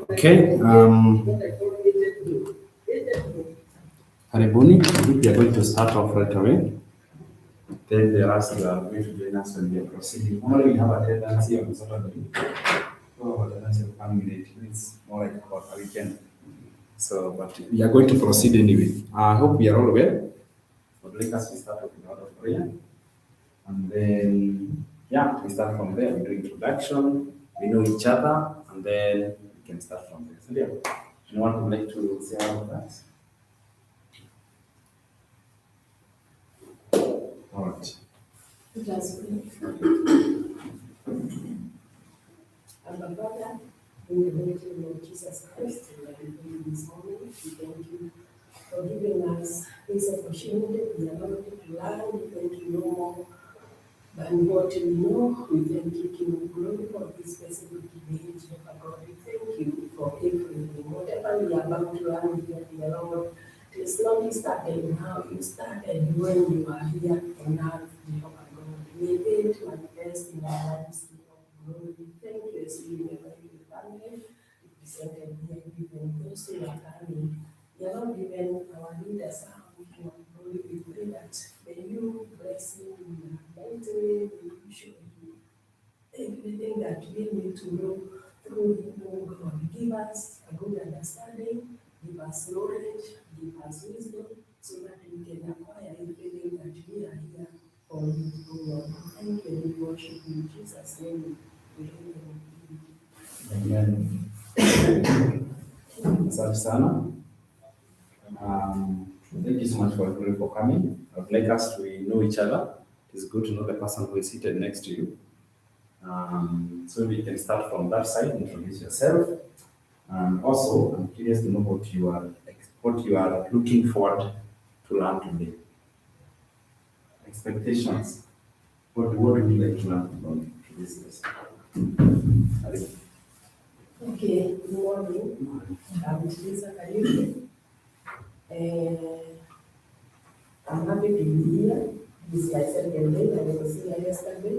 Okay, Karibuni. I think we are going to start off right away. Then the rest are going to join us when we are proceeding. Normally we have attendance here on Saturday. So attendance will come late. It's more like about a weekend. So, but we are going to proceed anyway. I hope we are all well. But let us start with a lot of prayer. And then, yeah, we start from there. We do introduction, we know each other, and then we can start from there. So, yeah, anyone would like to say about that? All right. Let us pray. Our Father, in the mighty name of Jesus Christ, we are before you this morning. We thank you for giving us this opportunity. We are not to learn, we thank you no more than what we know. We thank you, King of Glory, for this specific day, Jehovah God. We thank you for everything. Whatever we are about to learn, we thank you, Lord. It is not started how you started when you are here on earth, Jehovah God. May it manifest in our lives, Jehovah God. We thank you as we remember your family. We presented here, even those who are coming. You are not given our leaders our King of Glory. We pray that may you bless him in a mighty way. May you show him everything that we need to know through him, oh God. Give us a good understanding, give us knowledge, give us wisdom, so that we can acquire everything that we are here for you, oh Lord. Thank you, and we worship you in Jesus' name. Amen. Asante sana. Thank you so much for coming. I would like us to know each other. It is good to know the person who is seated next to you. So we can start from that side, introduce yourself. And also, I'm curious to know what you are looking forward to learn today. Expectations. What would you like to learn from this lesson? Okay, good morning. I'm Teresa Kariuki. I'm happy to be here. This is my second day. I was here yesterday,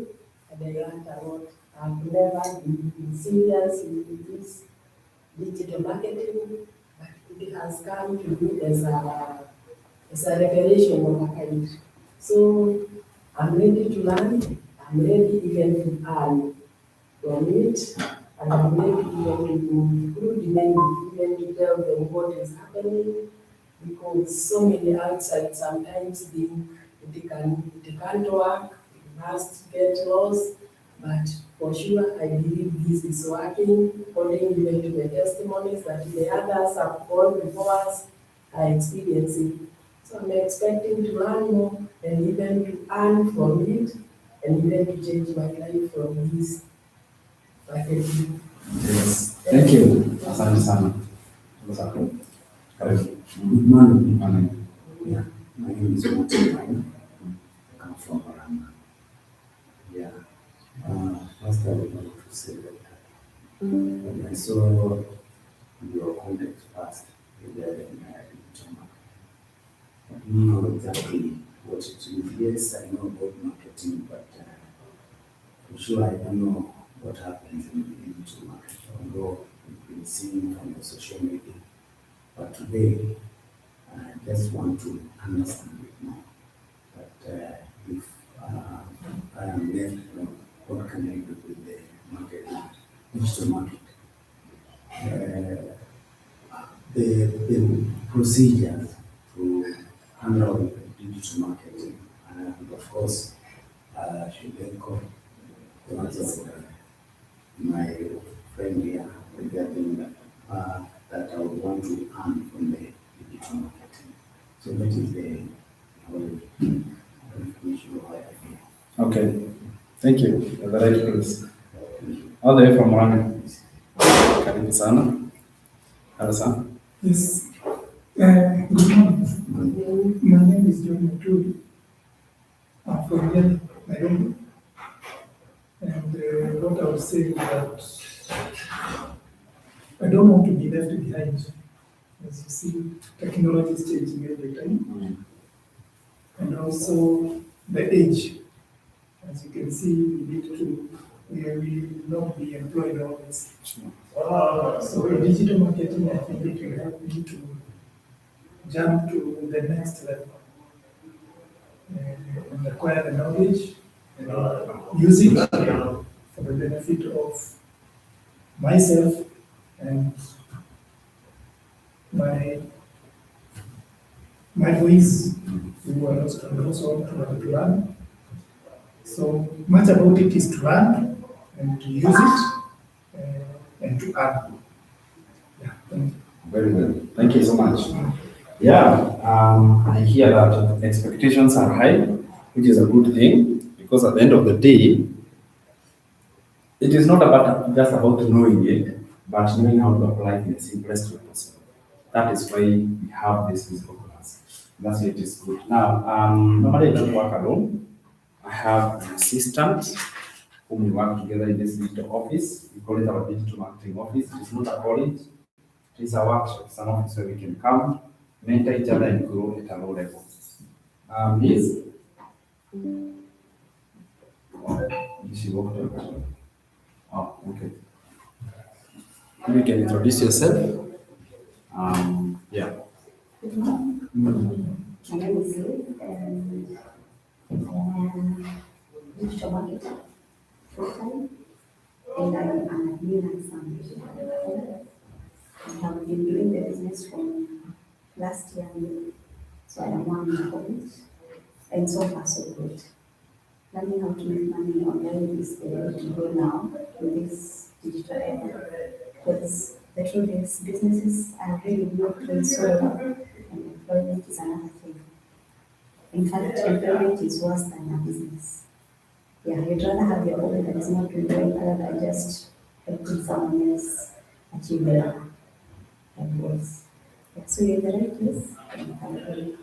and I learned a lot. I've never been serious in this digital marketing, but it has come to me as a revelation of a kind. So I'm ready to learn. I'm ready even to earn from it, and I'm ready even to include them, even to tell them what is happening, because so many outside sometimes think it can't work, it must get lost, but for sure I believe this is working, according even to the testimonies that the others have gone before us are experiencing. So I'm expecting to learn more and even to earn from it and even to change my life from this. Yes. Thank you. Asante sana. Good morning. Yeah, my name is Martin Mine. I come from Arama. Yeah. First I would like to say that when I saw your contact first regarding Thomas, I didn't know exactly what to do. Yes, I know about marketing, but for sure I don't know what happens in market, although we've been seeing from the social media. But today, I just want to understand it more. But if I am left, what digital market. The procedures to handle digital marketing, and of course, should echo the words of my friend here regarding that I would want to earn from the digital marketing. So that is the whole information I have. Okay, thank you. You're the right place. All the way from Rwanda. Karibu sana. Hello, sir. Yes. Good morning. My name is John Muturi. I'm from Yale, Nairobi. And what I would say is that I don't want to be left behind. As you see, technology is changing every time. And also the age. As you can see, we will not be employed always. So in digital marketing, I think it will help me to jump to the next level and acquire the knowledge and use it for the benefit of myself and my boys who are also want to learn. So much about it is to learn and to use it and to earn. Yeah, thank you. Very good. Thank you so much. Yeah, I hear that expectations are high, which is a good thing, because at the end of the day, it is not just about knowing it, but knowing how to apply it in the simplest way possible. That is why we have this physical class. That's why it is good. Now, normally I don't work alone. I have an assistant whom we work together in this digital office. We call it our digital marketing office. It is not a college. It is a workshop. It's an office where we can come, mentor each other, and grow at a low level. Liz? She walked out. Oh, okay. You can introduce yourself. Yeah. My name is Liz, and digital marketer full time, and I'm an admin at some. I have been doing the business from last year, so I am 1 year old, and so far so good. Learning how to make money online is the way to go now with this digital era, because the truth is businesses are really not doing so well, and employment is another thing. In fact, employment is worse than a business. Yeah, you'd rather have your own that is not doing well rather than just helping someone else achieve their goals. Yeah, so you're in the right place. And I agree.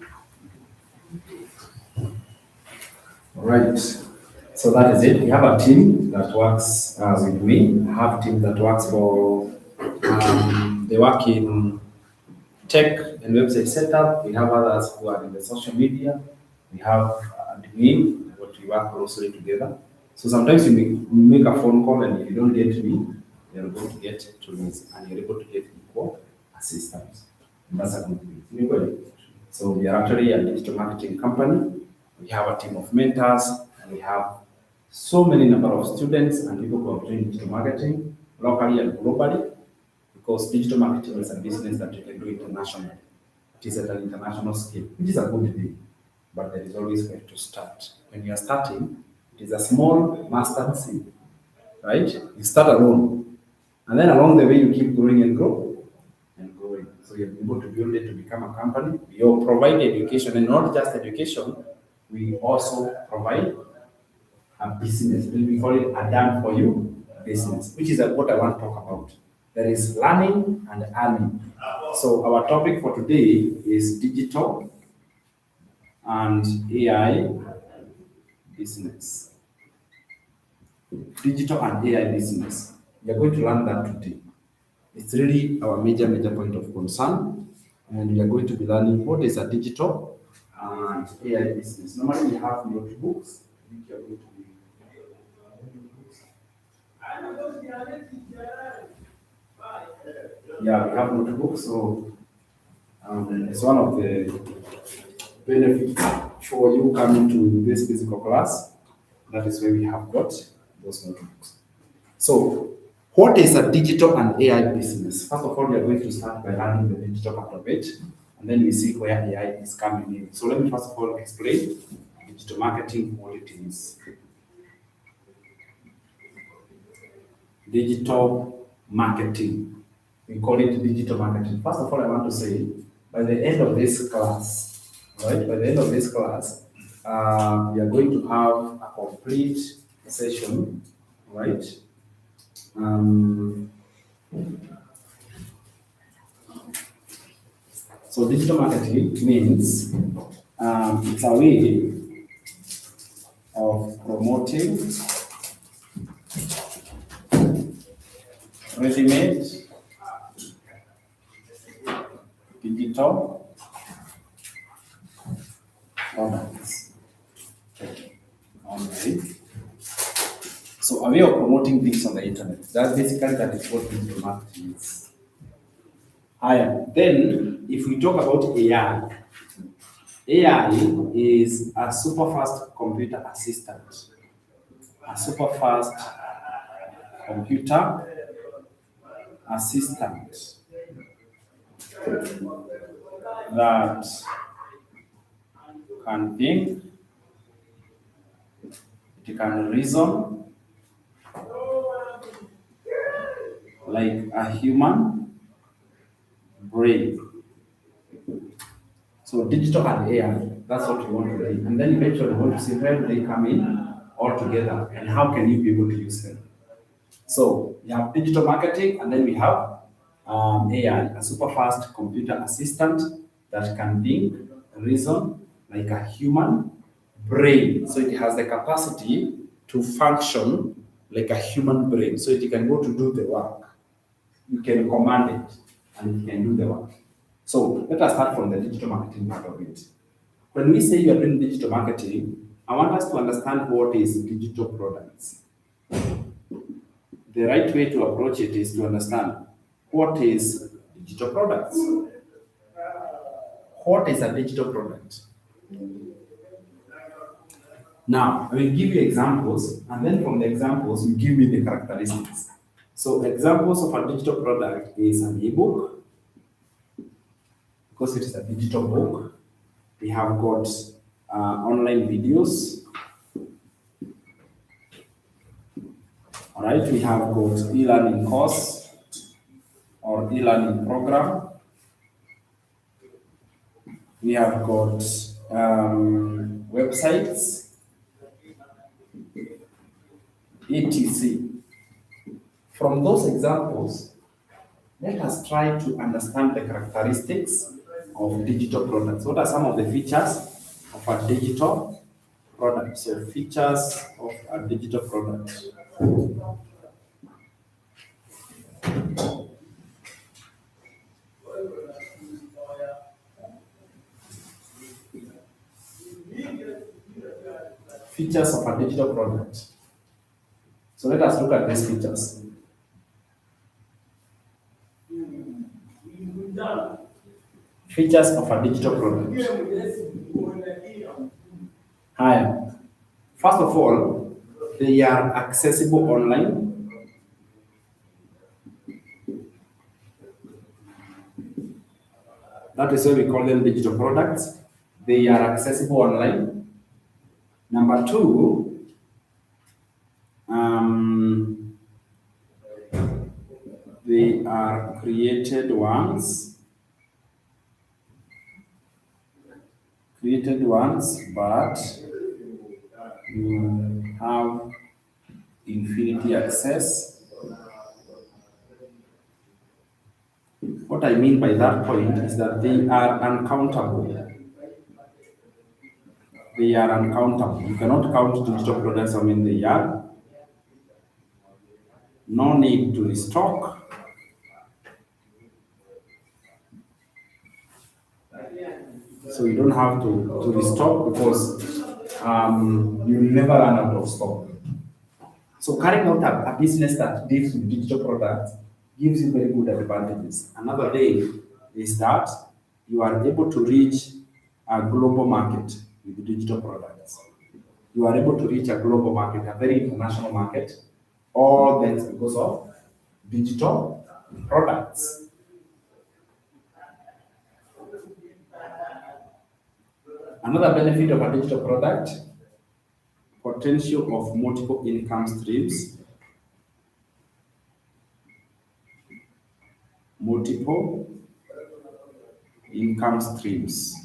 All right. So that is it. We have a team that works with me. I have a team that works for, they work in tech and website setup. We have others who are in the social media. We have admin, but we work closely together. So sometimes you make a phone call, and if you don't get me, you're going to get to Liz, and you're able to get equal assistance. And that's a good thing. So we are actually a digital marketing company. We have a team of mentors, and we have so many number of students and people who are doing digital marketing locally and globally, because digital marketing is a business that you can do internationally. It is at an international scale, which is a good thing, but there is always where to start. When you are starting, it is a small mustard seed, right? You start alone, and then along the way you keep growing and growing. So you're able to build it to become a company. We all provide education, and not just education, we also provide a business. We call it a done for you business, which is what I want to talk about. There is learning and earning. So our topic for today is digital and AI business. Digital and AI business. We are going to learn that today. It's really our major point of concern, and we are going to be learning what is a digital and AI business. Normally we have notebooks. I think you are going to be. Yeah, we have notebooks, so it's one of the benefits for you coming to this physical class. That is where we have got those notebooks. So What is a digital and AI business? First of all, we are going to start by learning the digital part of it, and then we see where AI is coming in. So let me first of all explain digital marketing, what it is. Digital marketing. We call it digital marketing. First of all, I want to say, by the end of this class, right? By the end of this class, we are going to have a complete session, right? So digital marketing means it's a way of promoting ready-made digital products. Okay. So a way of promoting things on the internet. That is what digital marketing is. Then, if we talk about AI, AI is a super fast computer assistant. A super fast computer assistant that can think, it can reason like a human brain. So digital and AI, that's what we want to do. And then eventually we want to see where do they come in all together and how can you be able to use them. So we have digital marketing, and then we have AI, a super fast computer assistant that can think, reason like a human brain. So it has the capacity to function like a human brain. So it can go to do the work. You can command it and it can do the work. So let us start from the digital marketing part of it. When we say you are doing digital marketing, I want us to understand what is digital products. The right way to approach it is to understand what is digital products. What is a digital product? Now, I will give you examples, and then from the examples, you give me the characteristics. So examples of a digital product is an ebook, because it is a digital book. We have got online videos. All right, we have got e-learning course or e-learning program. We have got websites, etc. From those examples, let us try to understand the characteristics of digital products. What are some of the features of a digital product? So features of a digital product. Features of a digital product. So let us look at these features. Features of a digital product. Hi. First of all, they are accessible online. That is why we call them digital products. They are accessible online. Number two, they are created ones. But you have infinity access. What I mean by that point is that they are uncountable. They are uncountable. You cannot count digital products how many they are. No need to restock. So you don't have to restock because you never run out of stock. So carrying out a business that deals with digital products gives you very good advantages. Another thing is that you are able to reach a global market with digital products. You are able to reach a global market, a very international market, all thanks because of digital products. Another benefit of a digital product, potential of multiple income streams. Multiple income streams.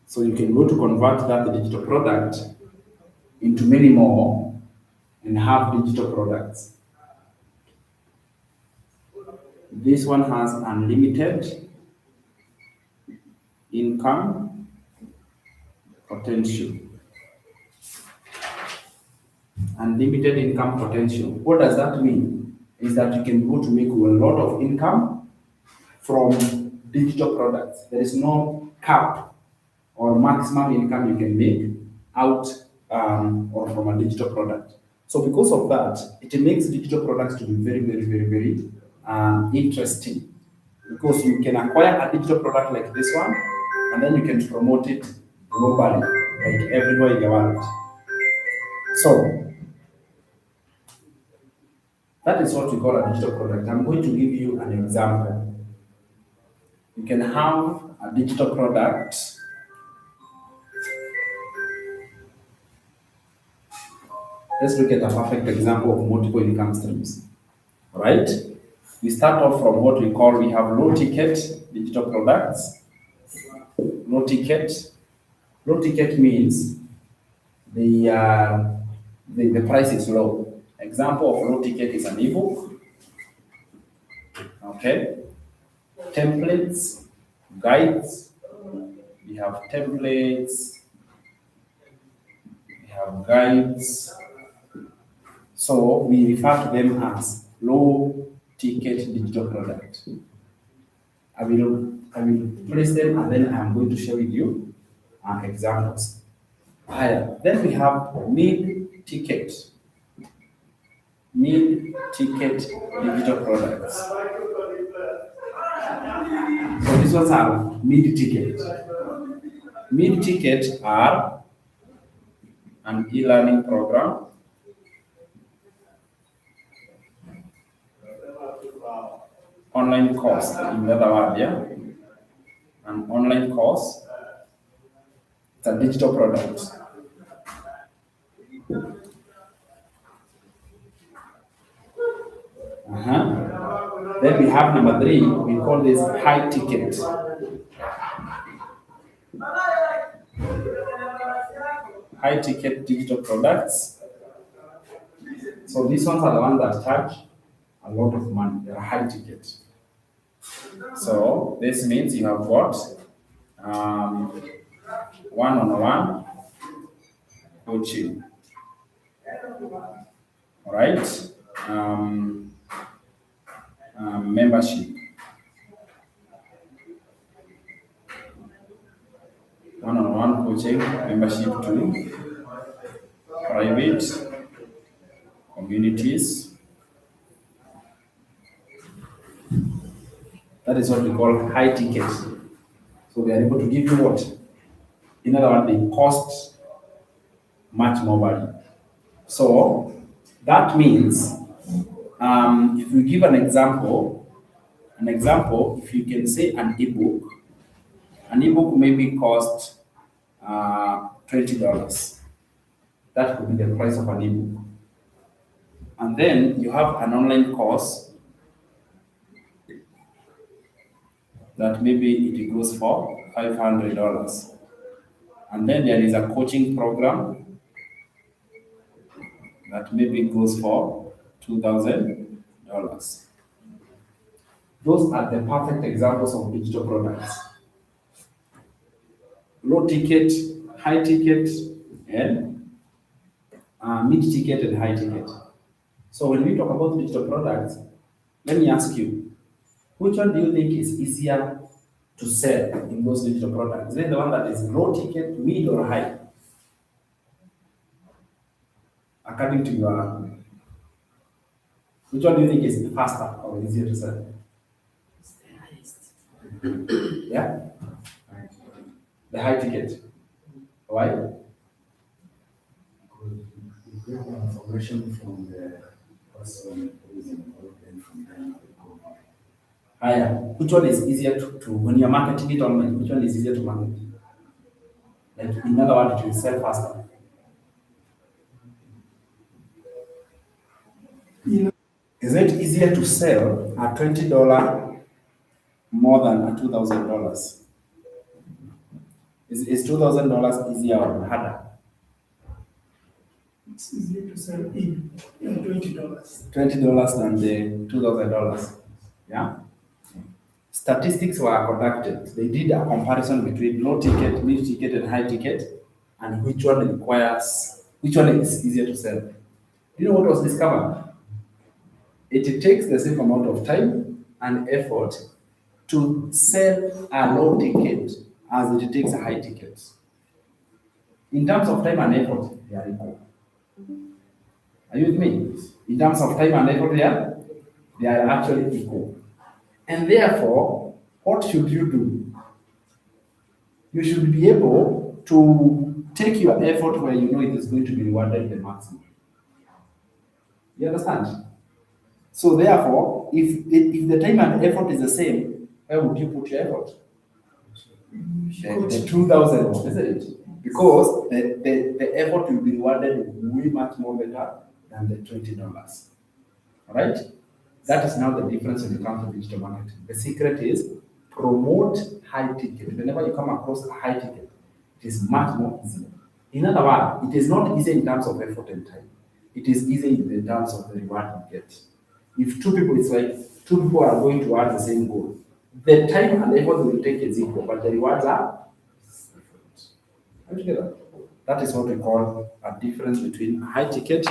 So you can go to convert that digital product into many more and have digital products. This one has unlimited income potential. Unlimited income potential. What does that mean? Is that you can go to make a lot of income from digital products. There is no cap or maximum income you can make out or from a digital product. So because of that, it makes digital products to be very interesting, because you can acquire a digital product like this one, and then you can promote it globally, like everywhere in the world. So that is what we call a digital product. I'm going to give you an example. You can have a digital product. Let's look at a perfect example of multiple income streams. All right? We start off from what we have low ticket digital products. Low ticket. Low ticket means the price is low. Example of low ticket is an ebook. Okay? Templates, guides. We have templates. We have guides. So we refer to them as low ticket digital product. I will place them and then I'm going to share with you examples. Then we have mid-ticket digital products. So these ones are mid-ticket. Mid-ticket are an e-learning program, online course, in other words, yeah? An online course, it's a digital product. Then we have number 3, we call this high ticket. High ticket digital products. So these ones are the ones that charge a lot of money, they're high ticket. So this means you have got one-on-one coaching. All right? Membership. One-on-one coaching, membership to private communities. That is what we call high ticket. So they are able to give you what? In other words, they cost much more value. So that means if we give an example, if you can say an ebook maybe cost $20. That could be the price of an ebook. And then you have an online course that maybe it goes for $500. And then there is a coaching program that maybe goes for $2,000. Those are the perfect examples of digital products. Low ticket, high ticket, and mid ticket and high ticket. So when we talk about digital products, let me ask you, which one do you think is easier to sell in those digital products? Is it the one that is low ticket, mid, or high? According to your, which one do you think is faster or easier to sell? It's the highest. Yeah? The high ticket. Why? Because you get information from the Also, then from there, we go. Higher. Which one is easier to when you're marketing it online? Which one is easier to market? Like in other words, it will sell faster. Is it easier to sell a $20 more than a $2,000? Is $2,000 easier or harder? It's easier to sell in $20. $20 than the $2,000. Yeah. Statistics were conducted. They did a comparison between low ticket, mid ticket, and high ticket, and which one is easier to sell. Do you know what was discovered? It takes the same amount of time and effort to sell a low ticket as it takes a high ticket. In terms of time and effort, they are equal. Are you with me? In terms of time and effort, they are actually equal. And therefore, what should you do? You should be able to take your effort where you know it is going to be rewarded the maximum. You understand? So therefore, if the time and effort is the same, where would you put your effort? The 2,000, isn't it? Because the effort will be rewarded way much more better than the $20. All right? That is now the difference when it comes to digital marketing. The secret is promote high ticket. Whenever you come across a high ticket, it is much more easier. In other words, it is not easy in terms of effort and time. It is easy in terms of the reward you get. If it's like two people are going towards the same goal. The time and effort will take is equal, but the rewards are different. Are you together? That is what we call a difference between a high ticket,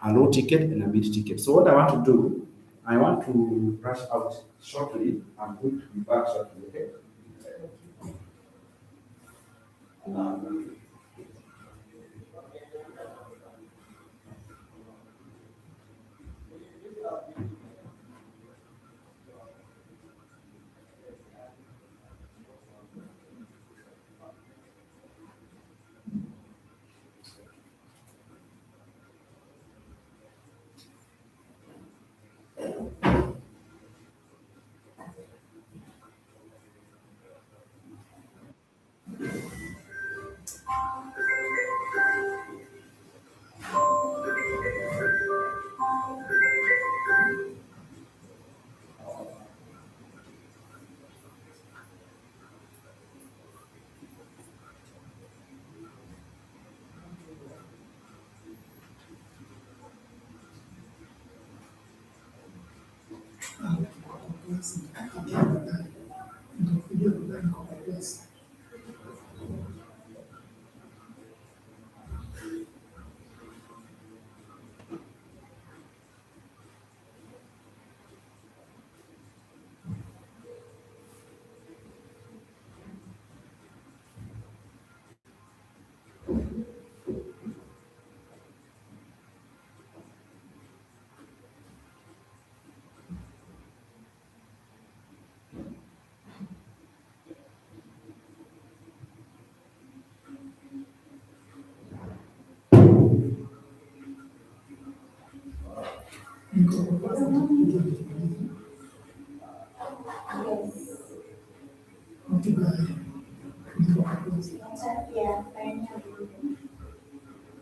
a low ticket, and a mid ticket. So what I want to do, I want to rush out shortly. I'm going to be back shortly, okay? Yeah,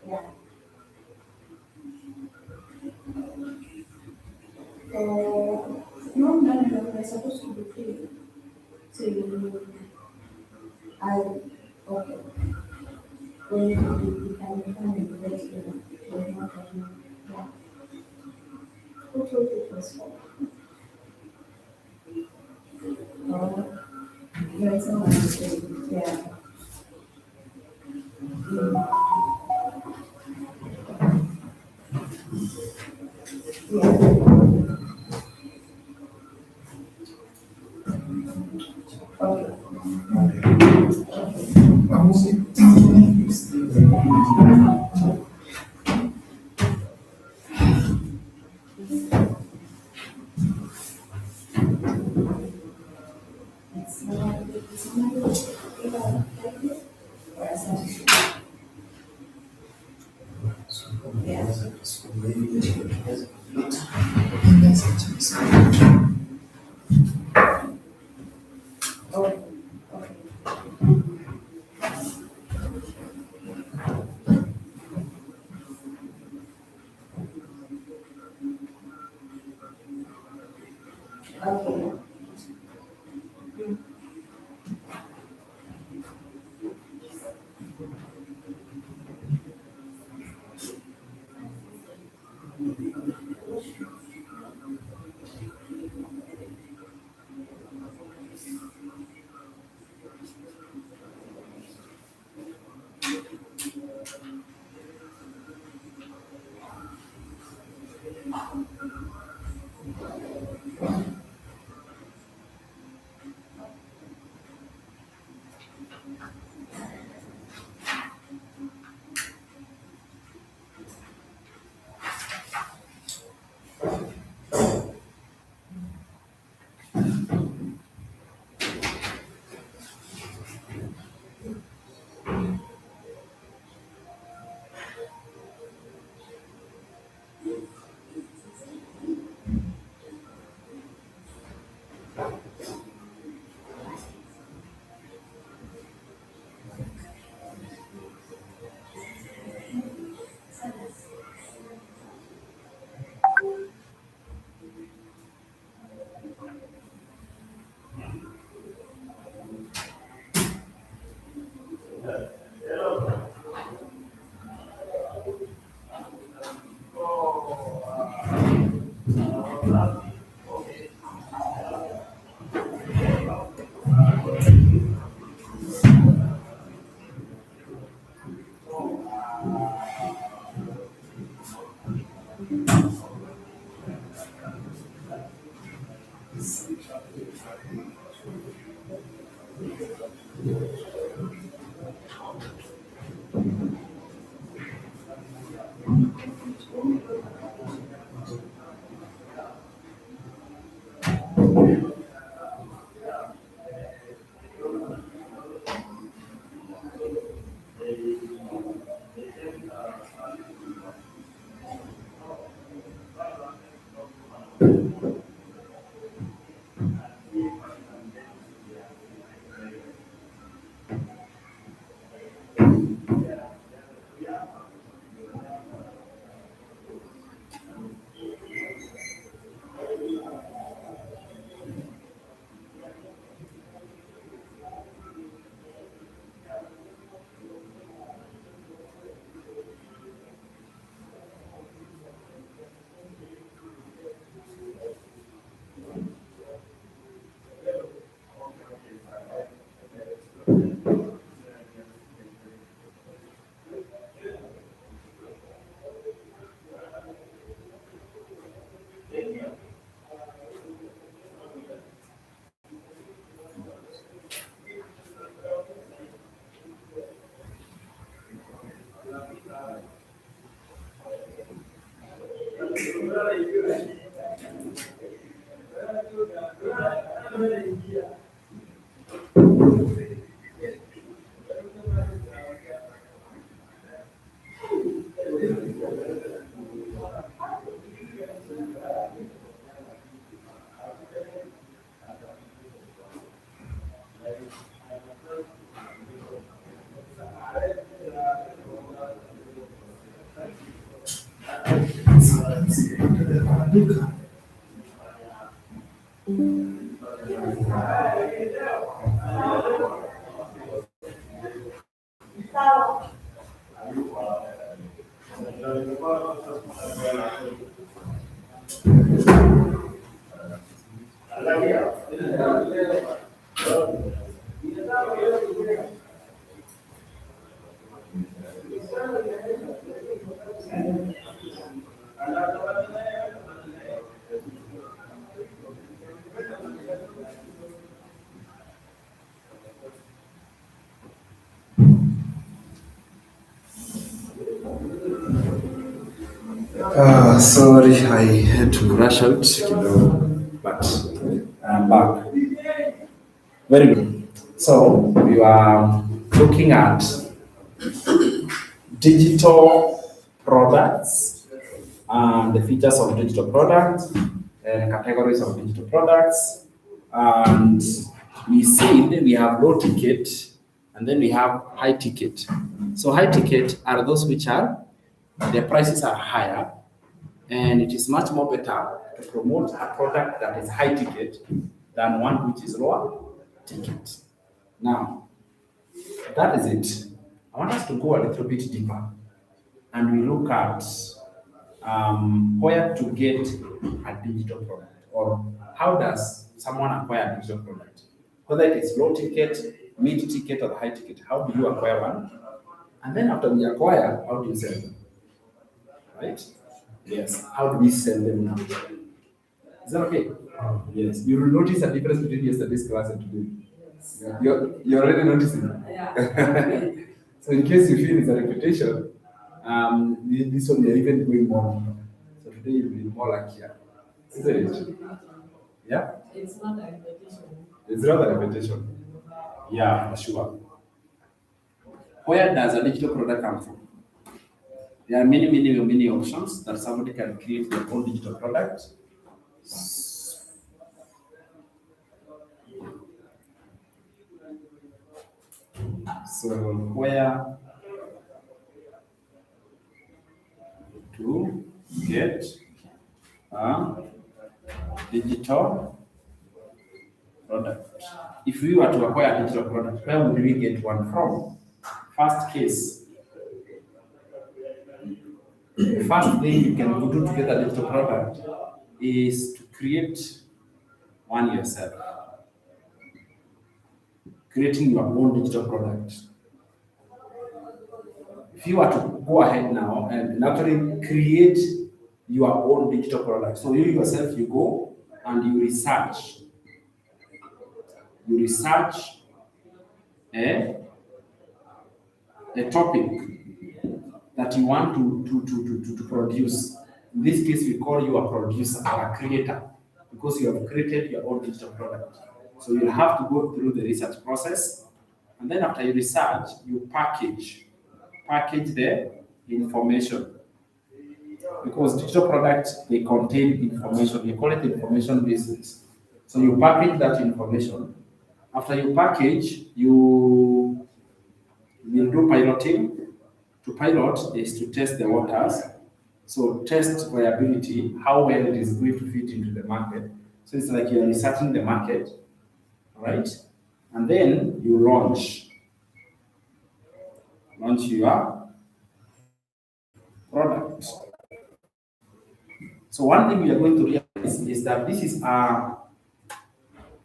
yeah. No, we're supposed to be free. So okay. When you can come and wait here, we're not yeah. Who told you it was for? Oh, there is no one. Yeah. Yeah. Okay. Yeah. Okay. Sorry, I had to rush out, but I'm back. Very good. So we are looking at digital products and the features of digital products and categories of digital products. And we see that we have low ticket and then we have high ticket. So high ticket are those which are, their prices are higher, and it is much more better to promote a product that is high ticket than one which is lower ticket. Now, that is it. I want us to go a little bit deeper and we look at where to get a digital product, or how does someone acquire a digital product? Whether it is low ticket, mid ticket, or high ticket, how do you acquire one? And then after we acquire, how do you sell them? Right? Yes. How do we sell them now? Is that okay? Yes. You will notice a difference between yesterday's class and today. You're already noticing. Yeah. So in case you feel it's a repetition, this one you're even going more. So today you'll be more like here. Isn't it? Yeah? It's not a repetition. It's not a repetition. Yeah, for sure. Where does a digital product come from? There are many options that somebody can create their own digital product. So where to get a digital product? If we were to acquire a digital product, where would we get one from? First case, the first thing you can do to get a digital product is to create one yourself. Creating your own digital product. If you were to go ahead now and actually create your own digital product, so you yourself, you go and you research. You research a topic that you want to produce. In this case, we call you a producer or a creator because you have created your own digital product. So you'll have to go through the research process, and then after you research, you package the information. Because digital products, they contain information. You call it information business. So you package that information. After you package, you will do piloting. To pilot is to test the waters. So test viability, how well it is going to fit into the market. So it's like you're researching the market, right? And then you launch your product. So one thing we are going to realize is that this is a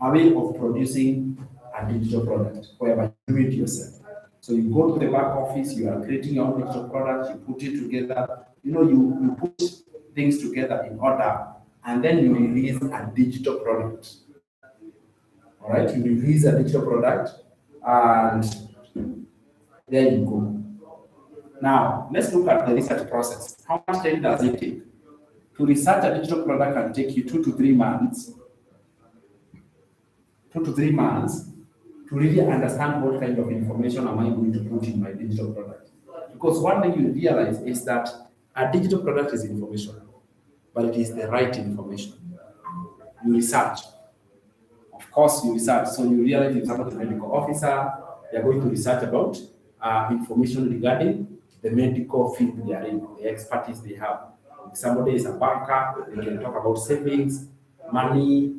way of producing a digital product, whereby you do it yourself. So you go to the back office, you are creating your own digital product, you put it together, you put things together in order, and then you release a digital product. All right, you release a digital product, and there you go. Now, let's look at the research process. How much time does it take? To research a digital product can take you 2 to 3 months. 2 to 3 months to really understand what kind of information am I going to put in my digital product. Because one thing you realize is that a digital product is information, but it is the right information. You research. Of course, you research. So you realize if somebody is a medical officer, they are going to research about information regarding the medical field they are in, the expertise they have. If somebody is a banker, they can talk about savings, money,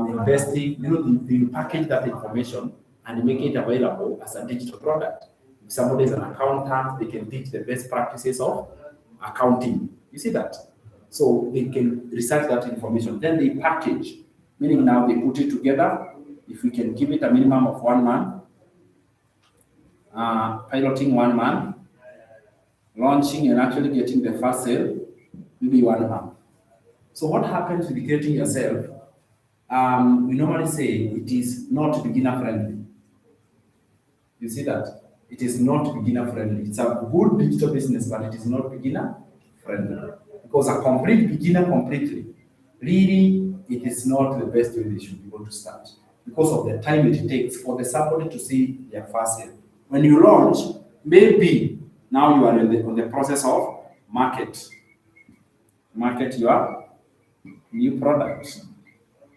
investing. They package that information and make it available as a digital product. If somebody is an accountant, they can teach the best practices of accounting. You see that? So they can research that information. Then they package, meaning now they put it together. If we can give it a minimum of 1 month, piloting 1 month, launching and actually getting the first sale, maybe 1 month. So what happens with creating yourself? We normally say it is not beginner friendly. You see that? It is not beginner friendly. It's a good digital business, but it is not beginner friendly. Because a complete beginner completely, really, it is not the best way they should be able to start. Because of the time it takes for somebody to see their first sale. When you launch, maybe now you are on the process of market. market your new product,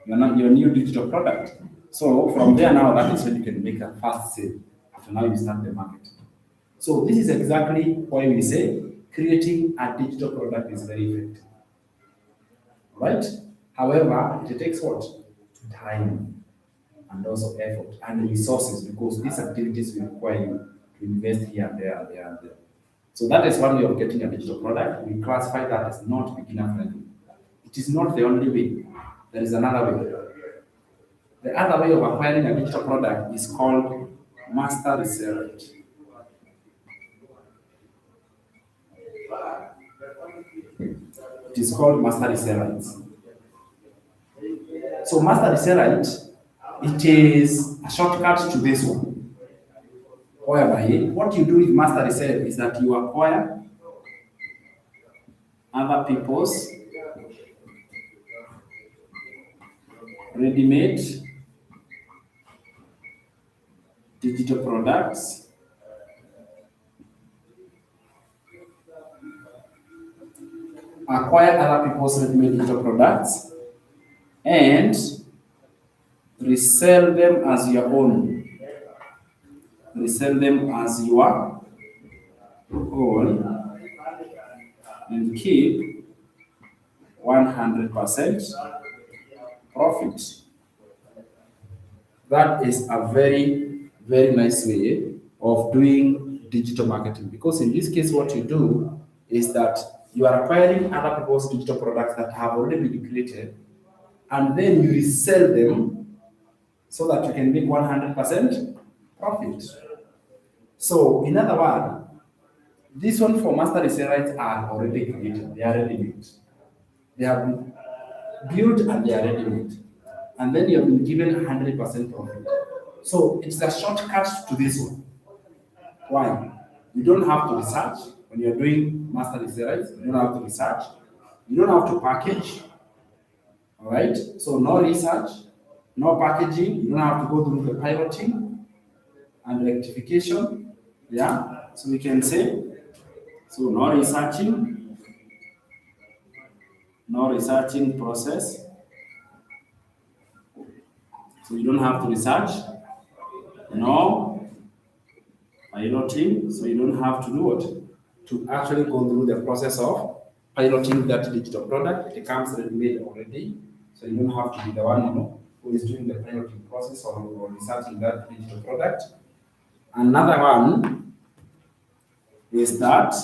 your new digital product. So from there now, that is when you can make a fast sale. After now, you start the market. So this is exactly why we say creating a digital product is very effective, right? However, it takes what? Time and also effort and resources, because these activities will require you to invest here and there and there and there. So that is one way of getting a digital product. We classify that as not beginner friendly. It is not the only way. There is another way. The other way of acquiring a digital product is called master reseller. It is called master reseller. So master reseller, it is a shortcut to this one. Whereby what you do with master reseller is that you acquire other people's ready-made digital products and resell them as your own. Resell them as your own and keep 100% profit. That is a very, very nice way of doing digital marketing, because in this case, what you do is that you are acquiring other people's digital products that have already been created, and then you resell them so that you can make 100% profit. So, in other words, this one for master resellers are already created, they are ready made. They have been built and they are ready made. And then you have been given 100% profit. So it's a shortcut to this one. Why? You don't have to research when you're doing master resellers. You don't have to research. You don't have to package. All right. So no research, no packaging. You don't have to go through the piloting and rectification. Yeah. So we can say, so no researching process. So you don't have to research, no piloting, so you don't have to do what? To actually go through the process of piloting that digital product. It comes ready-made already, so you don't have to be the one who is doing the piloting process or researching that digital product. Another one is that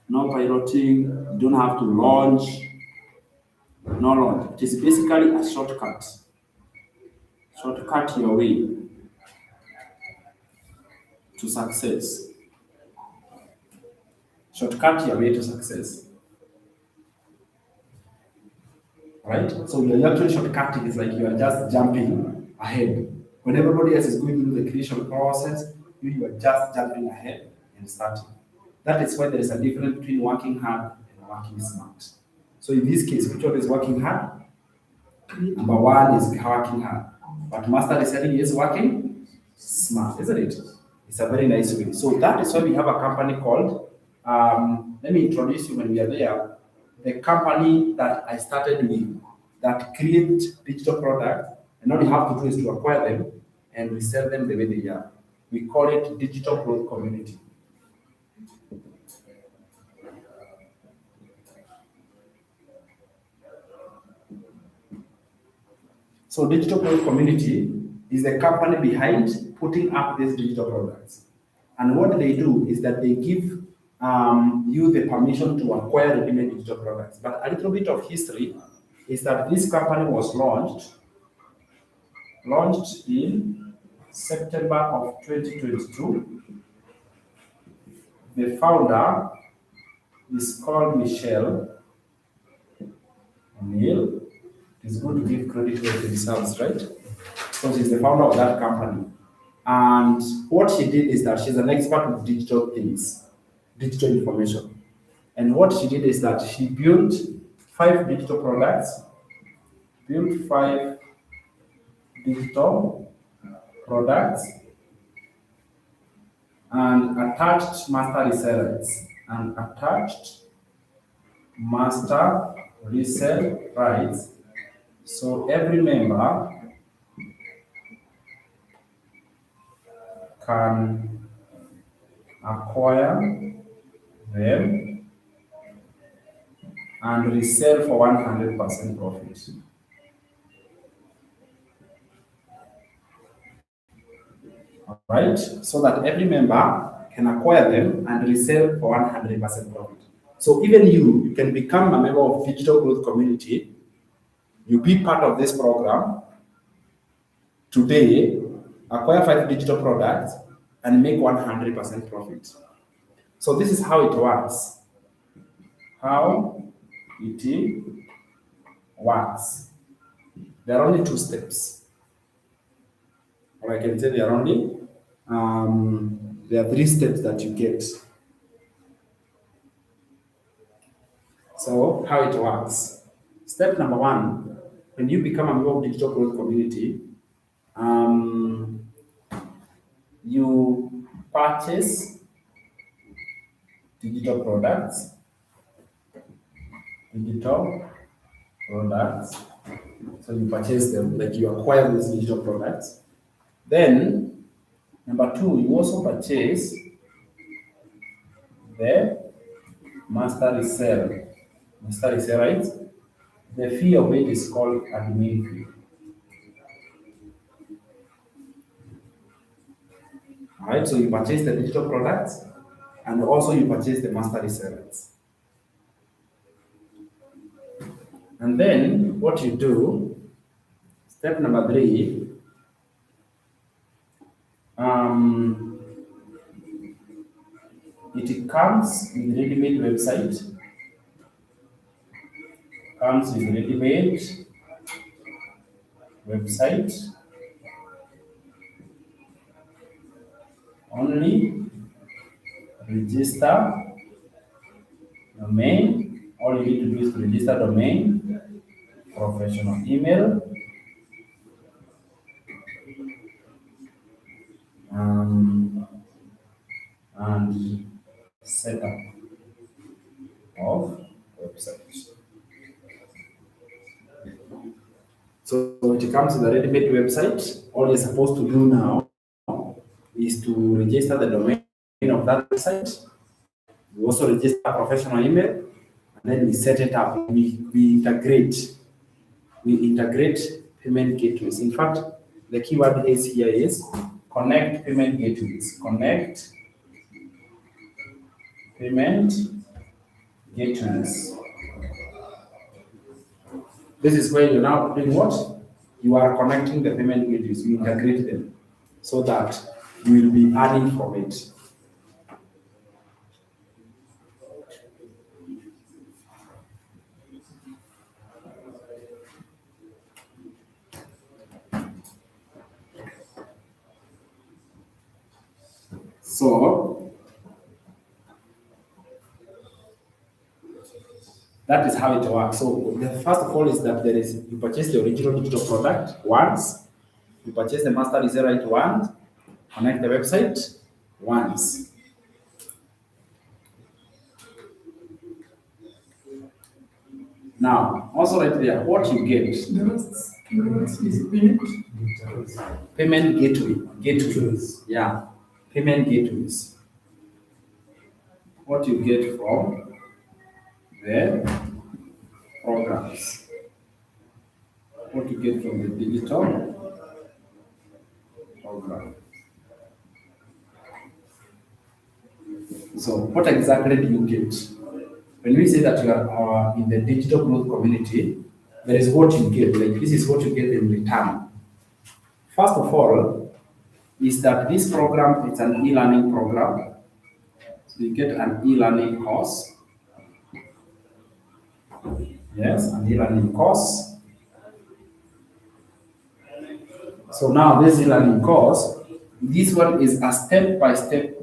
no piloting, you don't have to launch. No launch. It is basically a shortcut. Shortcut your way to success. Shortcut your way to success. Right? So you're actually shortcutting. It's like you are just jumping ahead. When everybody else is going through the creation process, you are just jumping ahead and starting. That is why there is a difference between working hard and working smart. So in this case, which one is working hard? Number one is working hard. But master reselling is working smart, isn't it? It's a very nice way. So that is why we have a company called, let me introduce you when we are there. The company that I started with that create digital products, and all you have to do is to acquire them and resell them the way they are. We call it Digital Growth Community. So Digital Growth Community is the company behind putting up these digital products. And what they do is that they give you the permission to acquire ready-made digital products. But a little bit of history is that this company was launched in September of 2022. The founder is called Michelle Neil. It's good to give credit where it deserves, right? So she's the founder of that company. And what she did is that she's an expert with digital things, digital information. And what she did is that she built 5 digital products, and attached master resellers and attached master resale rights. So every member can acquire them and resell for 100% profit. All right, so that every member can acquire them and resell for 100% profit. So even you can become a member of Digital Growth Community. You be part of this program today, acquire 5 digital products and make 100% profit. So this is how it works. How it works. There are only 2 steps. Or I can say there are 3 steps that you get. So how it works. Step number 1, when you become a member of Digital Growth Community, you purchase digital products. So you purchase them, like you acquire those digital products. Then, number 2, you also purchase the master resale. Master resale rights. The fee of it is called admin fee. Alright, so you purchase the digital products and also you purchase the master resale rights. And then what you do, step number 3, it comes with ready-made website. Comes with ready-made website. Only register domain. All you need to do is to register domain, professional email, and setup of website. So it comes with a ready-made website. All you're supposed to do now is to register the domain of that website. We also register a professional email, and then we set it up. We integrate payment gateways. In fact, the keyword here is connect payment gateways. Connect payment gateways. This is where you're now doing what? You are connecting the payment gateways. You integrate them so that you will be earning from it. So that is how it works. So the first of all is that you purchase the original digital product once, you purchase the master resale right once, connect the website once. Now, also right there, what you get. The rest is payment gateway. Yeah, payment gateways. What you get from the programs. What you get from the digital program. So what exactly do you get? When we say that you are in the digital growth community, there is what you get. Like this is what you get in return. First of all, is that this program is an e-learning program. So you get an e-learning course. Yes, an e-learning course. So now this e-learning course, this one is a step-by-step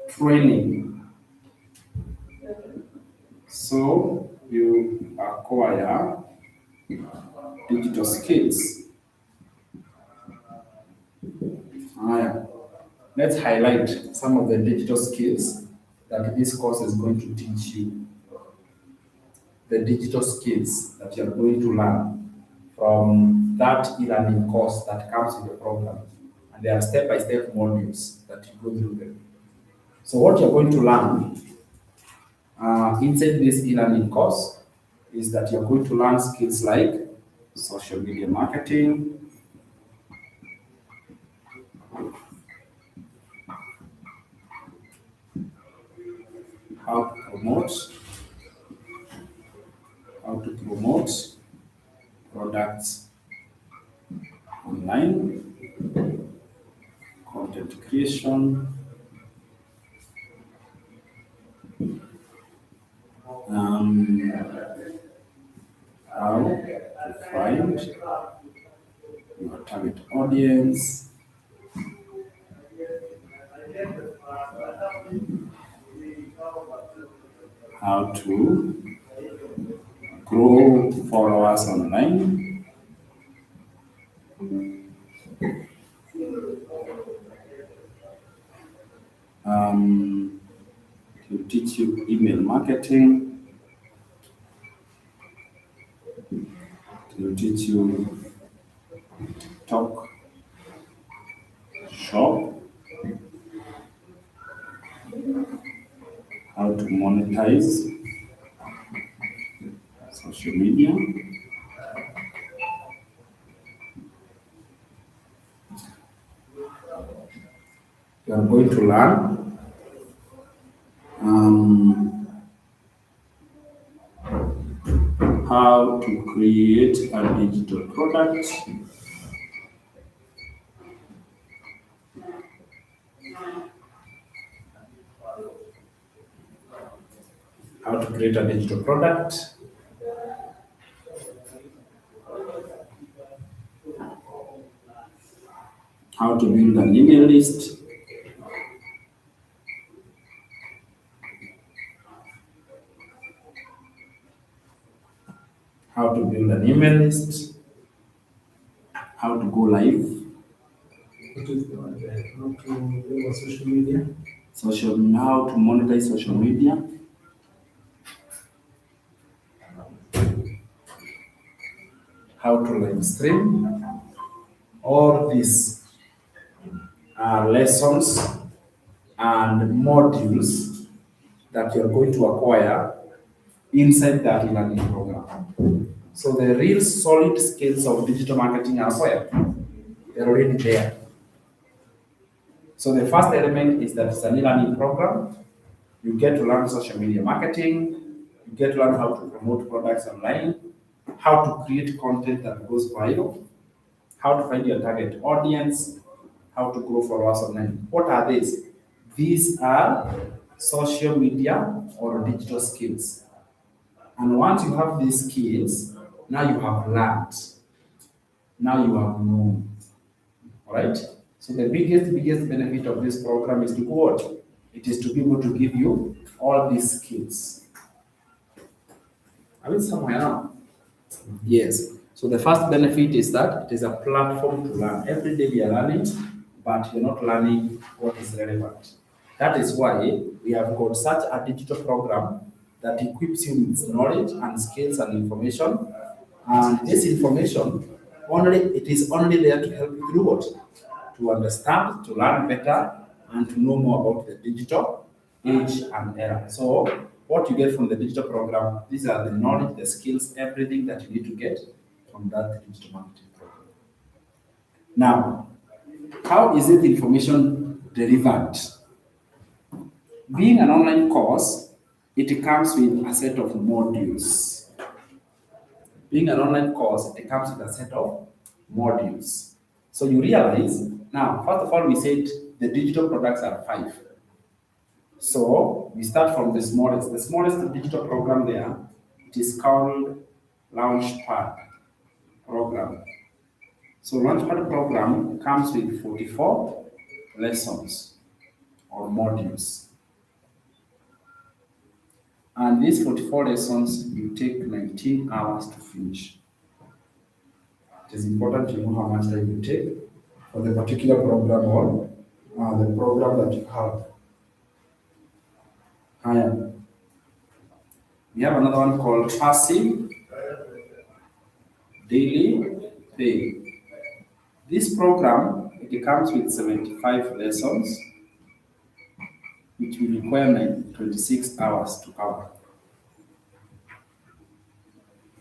training. So you acquire digital skills. let's highlight some of the digital skills that this course is going to teach you. The digital skills that you're going to learn from that e-learning course that comes with the program. And there are step-by-step modules that you go through them. So what you're going to learn inside this e-learning course is that you're going to learn skills like social media marketing, how to promote products online, content creation, how to find your target audience, how to grow followers online, to teach you email marketing, to teach you TikTok shop, how to monetize social media, you are going to learn how to create a digital product, how to create a digital product, how to build an email list, how to build an email list, how to go live, What is the one there? How to do social media? how to monetize social media, how to live stream. All these are lessons and modules that you're going to acquire inside that e-learning program. So the real solid skills of digital marketing are where? They're already there. So the first element is that it's an e-learning program. You get to learn social media marketing. You get to learn how to promote products online, how to create content that goes viral, how to find your target audience, how to grow followers online. What are these? These are social media or digital skills. And once you have these skills, now you have learned. Now you have known. All right? So the biggest benefit of this program is to what? It is to be able to give you all these skills. Are we somewhere now? Yes. So the first benefit is that it is a platform to learn. Every day we are learning, but you're not learning what is relevant. That is why we have got such a digital program that equips you with knowledge and skills and information. And this information it is only there to help you do what? To understand, to learn better, and to know more about the digital age and era. So what you get from the digital program, these are the knowledge, the skills, everything that you need to get from that digital marketing program. Now, how is it information delivered? Being an online course, it comes with a set of modules. Being an online course, it comes with a set of modules. So you realize, now, first of all, we said the digital products are 5. So we start from the smallest. The smallest digital program there, it is called Launchpad program. So Launchpad program comes with 44 lessons or modules. And these 44 lessons, you take 19 hours to finish. It is important to know how much time you take for the particular program or the program that you have. Higher. We have another one called passive daily pay. This program, it comes with 75 lessons, which will require 26 hours to cover.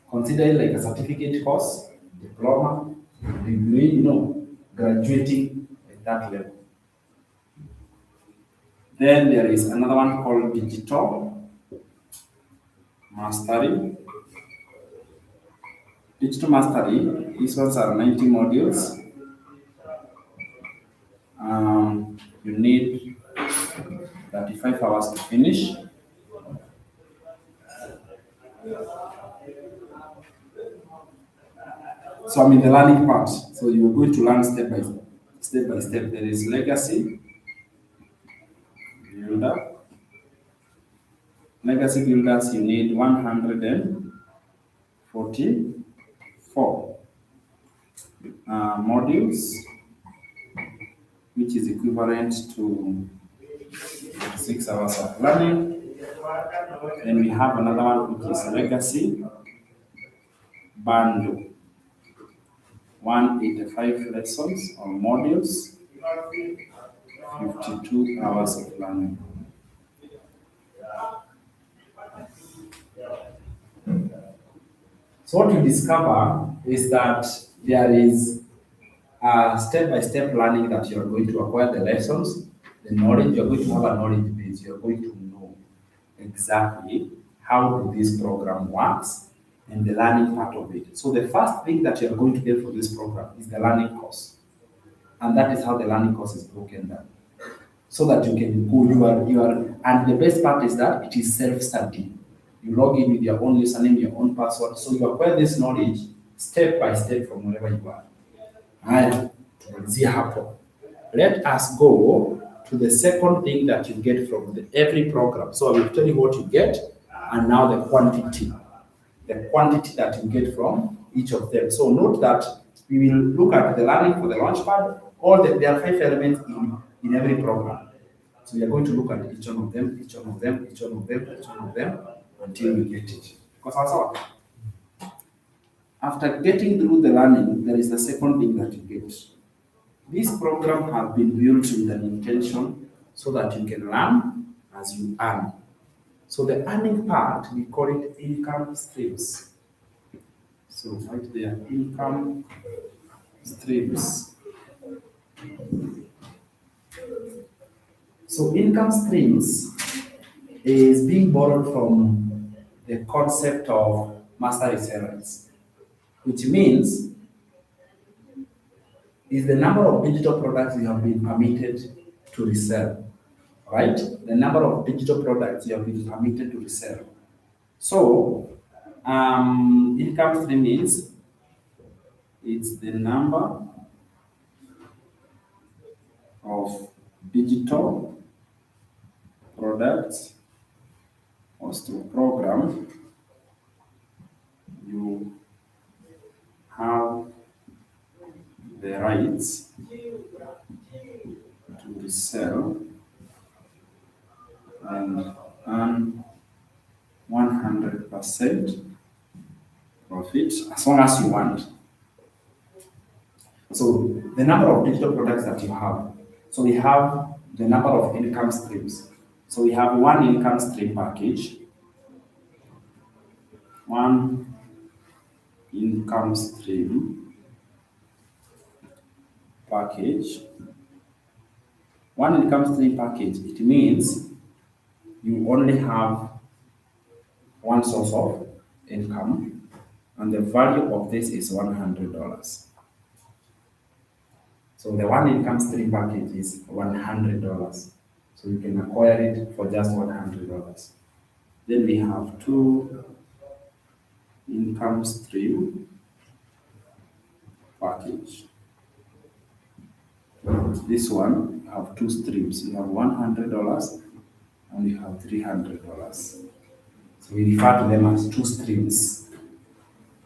Consider it like a certificate course, diploma, degree, graduating at that level. Then there is another one called digital mastery. Digital mastery, these ones are 90 modules. You need 35 hours to finish. So I'm in the learning part. So you're going to learn step by step. There is legacy builder. Legacy builders, you need 144 modules, which is equivalent to 6 hours of learning. Then we have another one which is legacy bundle. 185 lessons or modules, 52 hours of learning. So what you discover is that there is a step-by-step learning that you are going to acquire the lessons, the knowledge. You are going to have a knowledge base. You are going to know exactly how this program works and the learning part of it. So the first thing that you are going to get for this program is the learning course, and that is how the learning course is broken down, so that you can go. And the best part is that it is self-study. You log in with your own username, your own password, so you acquire this knowledge step by step from wherever you are. Haya, tumalizia hapo. Let us go to the second thing that you get from every program. So I will tell you what you get, and now the quantity that you get from each of them. So note that we will look at the learning for the Launchpad. There are 5 elements in every program. So we are going to look at each one of them, until we get it. Because after getting through the learning, there is the second thing that you get. This program has been built with an intention so that you can learn as you earn. So the earning part, we call it income streams. So right there, income streams. So income streams is being borrowed from the concept of master excellence, which means is the number of digital products you have been permitted to resell, right? The number of digital products you have been permitted to resell. So income stream means it's the number of digital products or program you have the rights to resell and earn 100% profit as long as you want. So the number of digital products that you have. So we have the number of income streams. So we have one income stream package, one income stream package. One income stream package, it means you only have one source of income, and the value of this is $100. So the one income stream package is $100. So you can acquire it for just $100. Then we have two income stream package. This one, you have two streams. You have $100 and you have $300. So we refer to them as two streams.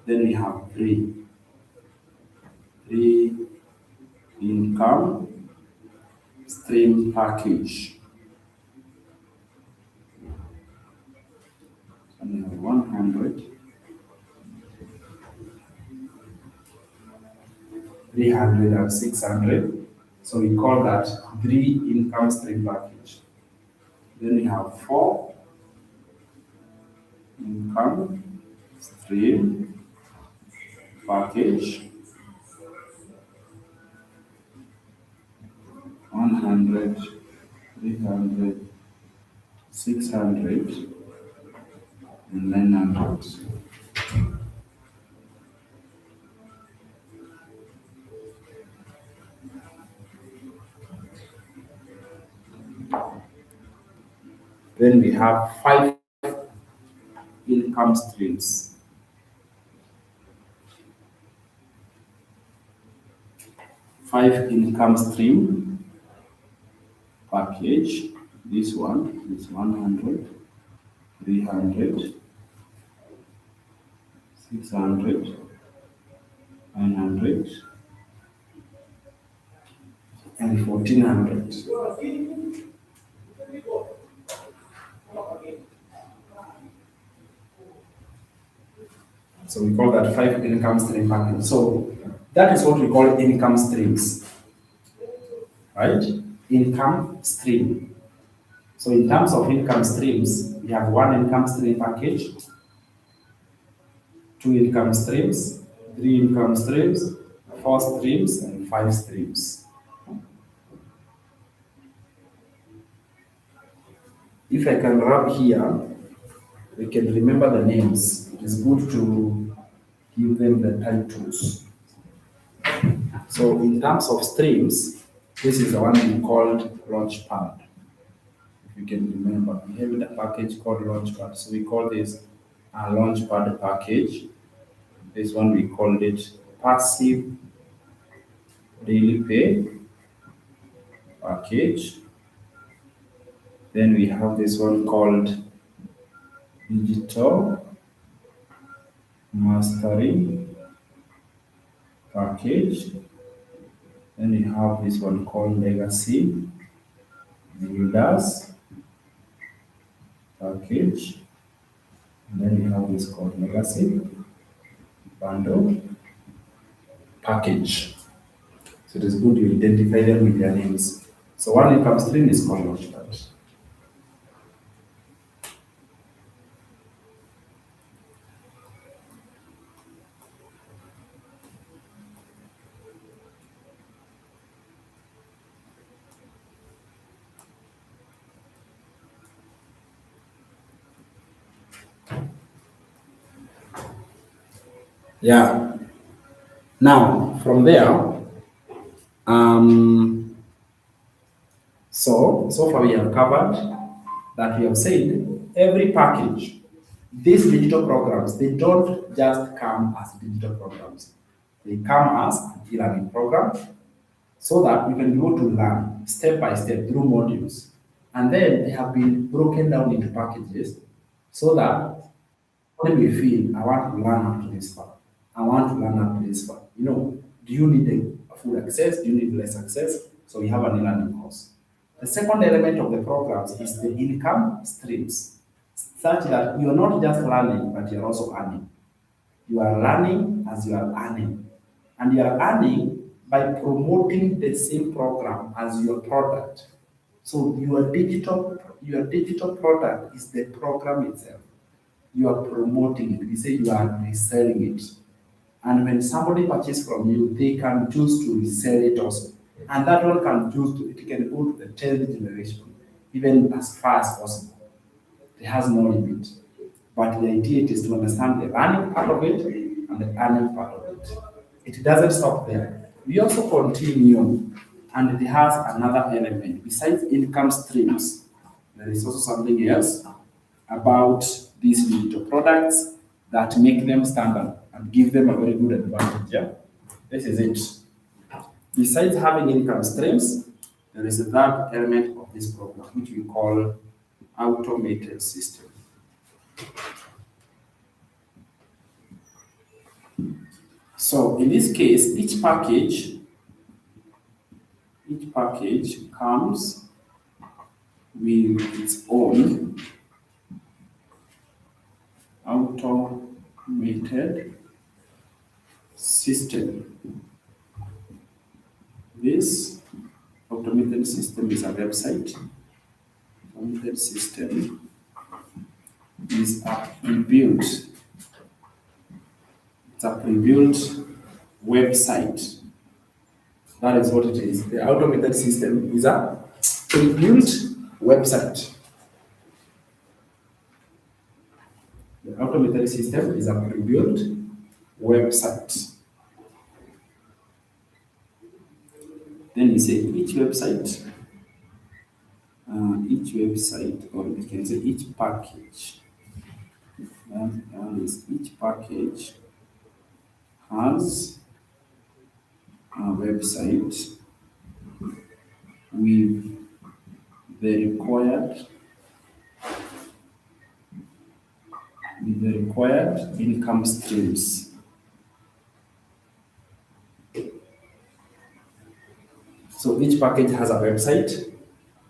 Then we have three income stream package. And we have 100, 300, and 600. So we call that 3 income stream package. Then we have 4 income stream package. 100, 300, 600, and 900. Then we have 5 income streams. 5 income stream package. This one is 100, 300, 600, 900, and 1400. So we call that 5 income stream package. So that is what we call income streams, right? Income stream. So in terms of income streams, we have 1 income stream package, 2 income streams, 3 income streams, 4 streams, and 5 streams. If I can rub here, we can remember the names. It is good to give them the titles. So in terms of streams, this is the one we called Launchpad. If you can remember, we have a package called Launchpad. So we call this a Launchpad package. This one we called it Passive Daily Pay package. Then we have this one called Digital Mastery package. Then we have this one called Legacy Builders package. And then we have this called Legacy Bundle package. So it is good you identify them with their names. So 1 income stream is called Launchpad. Yeah. Now, from there, so far we have covered that we have said every package, these digital programs, they don't just come as digital programs. They come as e-learning programs so that we can be able to learn step by step through modules. And then they have been broken down into packages so that when we feel, I want to learn up to this far, I want to learn up to this far. You know, do you need a full access? Do you need less access? So we have an e-learning course. The second element of the programs is the income streams, such that you are not just learning, but you are also earning. You are learning as you are earning. And you are earning by promoting the same program as your product. So your digital product is the program itself. You are promoting it. We say you are reselling it. And when somebody purchases from you, they can choose to resell it also. And that one can choose to, it can go to the 10th generation, even as far as possible. It has no limit. But the idea is to understand the learning part of it and the earning part of it. It doesn't stop there. We also continue, and it has another element. Besides income streams, there is also something else about these digital products that make them standard and give them a very good advantage. Yeah? This is it. Besides having income streams, there is a third element of this program, which we call automated system. So in this case, each package Each package comes with its own automated system. This automated system is a website. Automated system is a pre-built. It's a pre-built website. That is what it is. The automated system is a pre-built website. The automated system is a pre-built website. Then you say each website, or we can say each package. Each package has a website with the required income streams. So each package has a website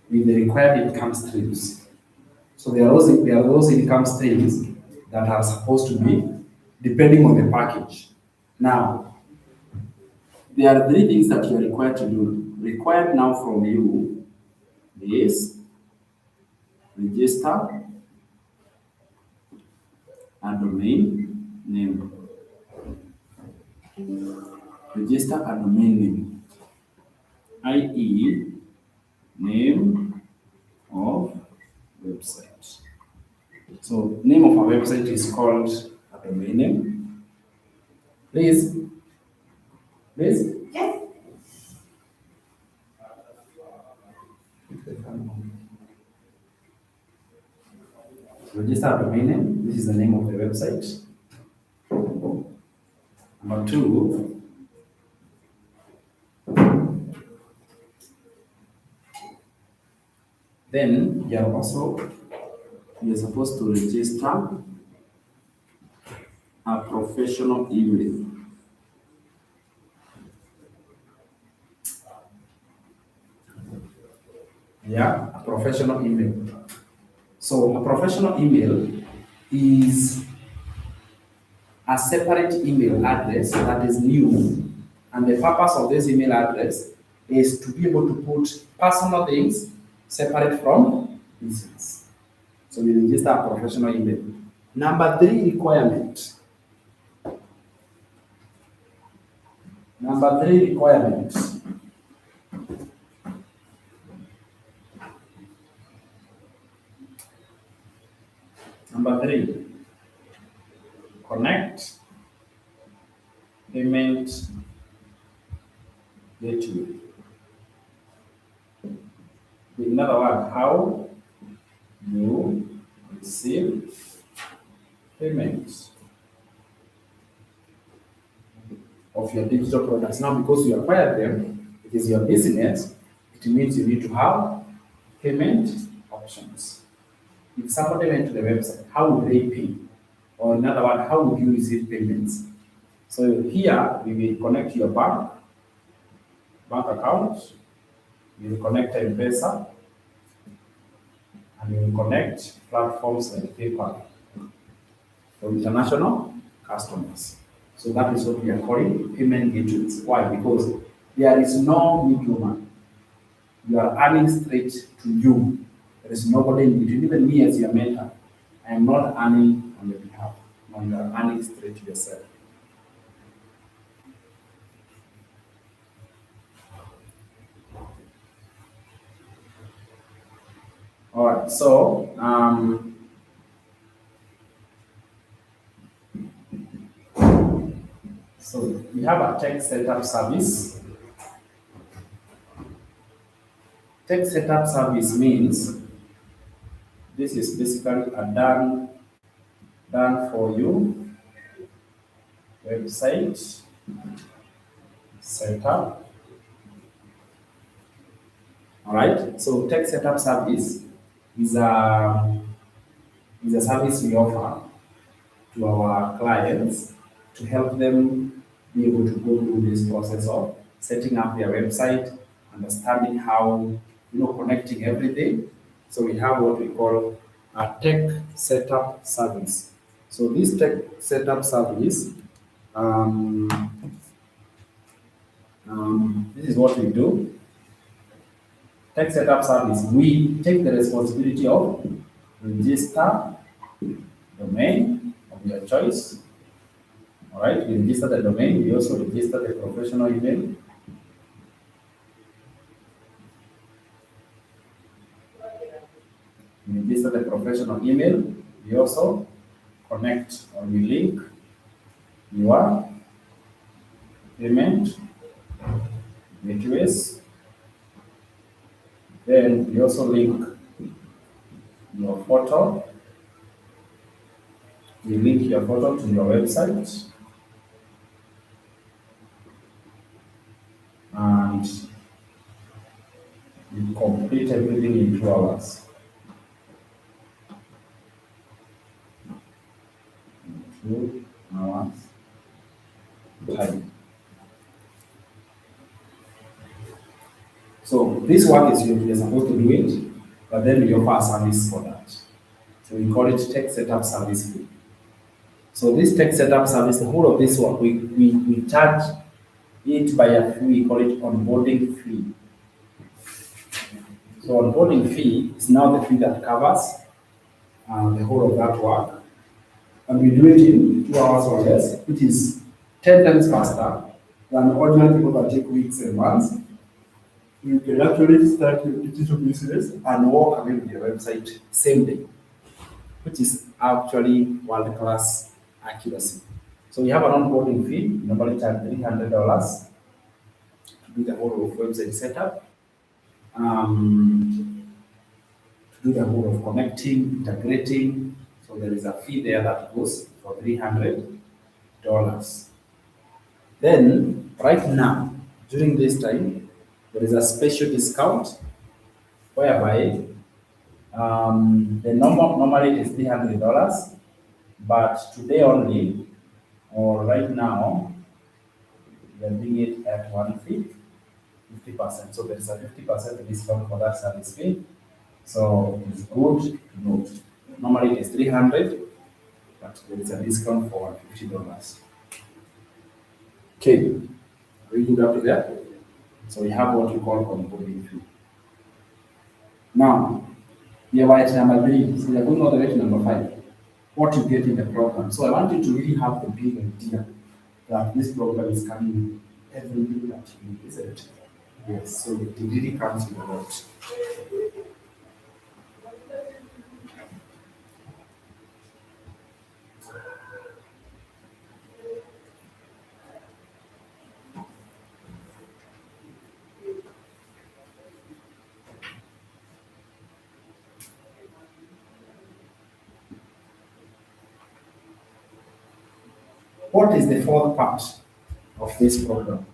with the required income streams. So there are those income streams that are supposed to be depending on the package. Now, there are 3 things that you are required to do. Required now from you is register a domain name. Register a domain name, i.e. name of website. So name of our website is called a domain name. Please. Yes. Register a domain name. This is the name of the website. Number 2, then you're supposed to register a professional email. Yeah, a professional email. So a professional email is a separate email address that is new, and the purpose of this email address is to be able to put personal things separate from business. So we register a professional email. Number 3 requirement. Number 3 requirement. Number 3, connect payment gateway. In other words, how you receive payments of your digital products. Now, because you acquired them, it is your business, it means you need to have payment options. If somebody went to the website, how would they pay? Or in other words, how would you receive payments? So here, we will connect your bank account, we will connect M-Pesa, and we will connect platforms like PayPal for international customers. So that is what we are calling payment gateways. Why? Because there is no middleman. You are earning straight to you. There is nobody in between. Even me as your mentor, I am not earning on your behalf. No, you are earning straight to yourself. All right, so we have a tech setup service. Tech setup service means this is basically a done for you website setup. All right, so tech setup service is a service we offer to our clients to help them be able to go through this process of setting up their website understanding how, connecting everything. So we have what we call a tech setup service. So this tech setup service, um, this is what we do. Tech setup service, we take the responsibility of register domain of your choice. All right, we register the domain. We also register the professional email. We register the professional email. We also connect or we link your payment gateways. Then we also link your photo. We link your photo to your website. And we complete everything in 2 hours. 2 hours time. So this work is you're supposed to do it, but then we offer a service for that. So we call it tech setup service fee. So this tech setup service, the whole of this work, we charge it by a fee, we call it onboarding fee. So onboarding fee is now the fee that covers the whole of that work. And we do it in 2 hours or less, which is 10 times faster than ordinary people that take weeks and months. You can actually start your digital business and walk away with your website same day, which is actually world-class accuracy. So we have an onboarding fee, we normally charge $300 to do the whole of website setup, to do the whole of connecting, integrating. So there is a fee there that goes for $300. Then, right now, during this time, there is a special discount whereby the normally it is $300, but today only, or right now, we are doing it at 50%. So there is a 50% discount for that service fee. So it's good to note. Normally it is 300, but there is a discount for $50. Okay, are we good up to there? So we have what we call onboarding fee. Now, we are at number 3, so we are going all the way to number 5. What you get in the program. So I want you to really have the big idea that this program is coming with everything that you need, isn't it? Yes, so it really comes with a lot. What is the 4th part of this program?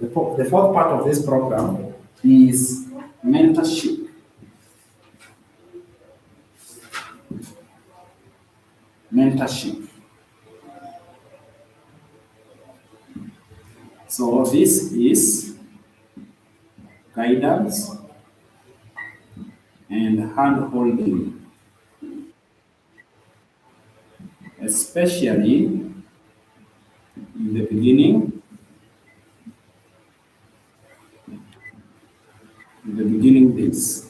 The 4th part of this program is mentorship. Mentorship. So this is guidance and hand-holding, especially in the beginning days.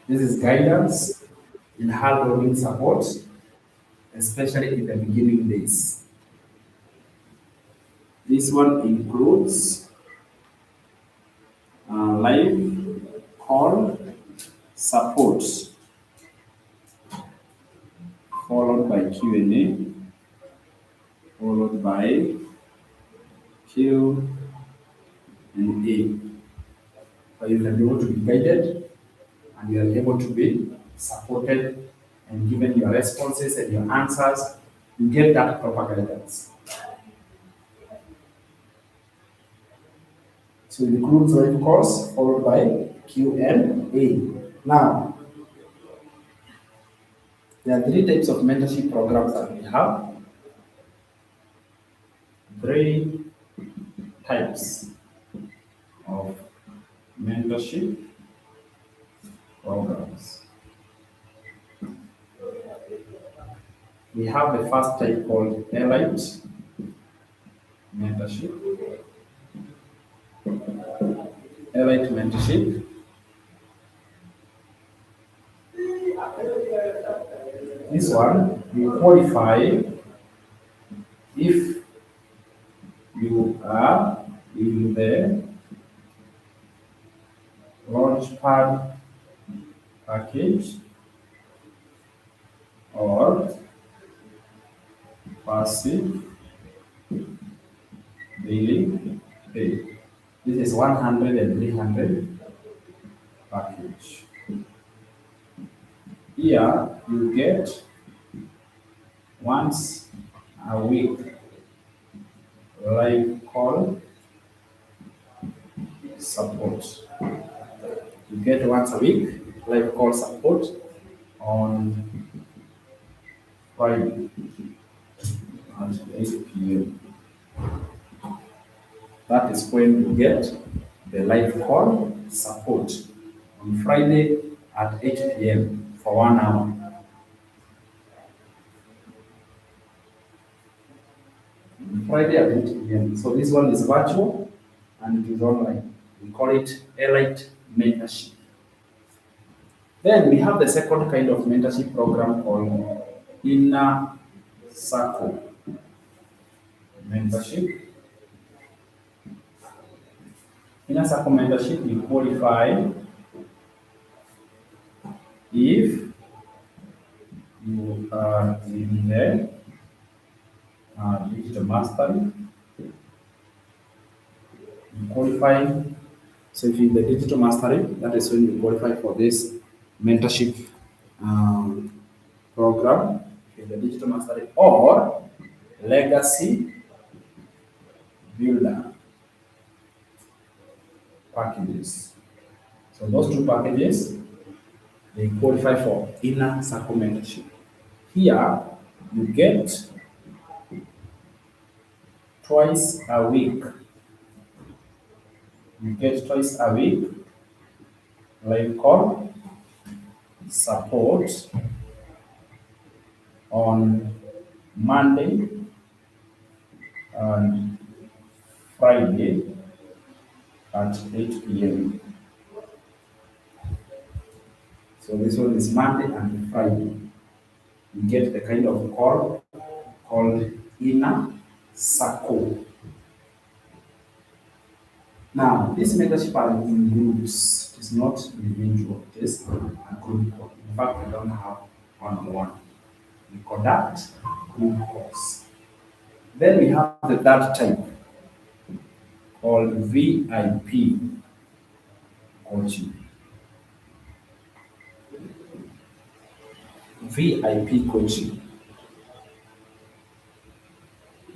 This is guidance and hand-holding support, especially in the beginning days. This one includes live call support, followed by Q&A, followed by Q&A. But you can be able to be guided and you are able to be supported and given your responses and your answers. You get that proper guidance. So it includes live calls followed by Q&A. Now, There are three types of mentorship programs that we have. Three types of mentorship programs. We have the first type called Elite Mentorship. Elite Mentorship. This one, you qualify if you are in the Launchpad package or passive daily pay. This is 100 and 300 package. Here you get once a week live call support. You get once a week live call support on Friday at 8 p.m. That is when you get the live call support on Friday at 8 p.m. for 1 hour. Friday at 8 p.m. So this one is virtual and it is online. We call it Elite Mentorship. Then we have the second kind of mentorship program called Inner Circle Mentorship. Inner Circle Mentorship, you qualify if you are in the digital mastery. You qualify. So if you're in the digital mastery, that is when you qualify for this mentorship program. If you're in the digital mastery or legacy builder packages. So those two packages, they qualify for inner circle mentorship. Here, you get twice a week. You get twice a week live call support on Monday and Friday at 8 p.m. So this one is Monday and Friday. You get the kind of call called inner circle. Now, this mentorship are in groups. It is not individual, it is a group call. In fact, we don't have one-on-one. We conduct group calls. Then we have the third type called VIP coaching. VIP coaching.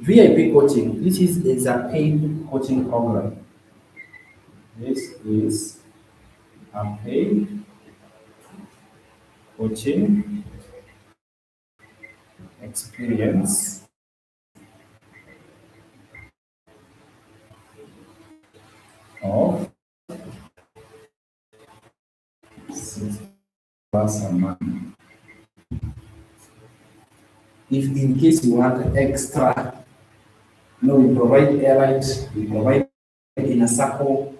VIP coaching, this is a paid coaching program. This is a paid coaching experience of $6 a month. If in case you want extra, we provide airlight, we provide inner circle,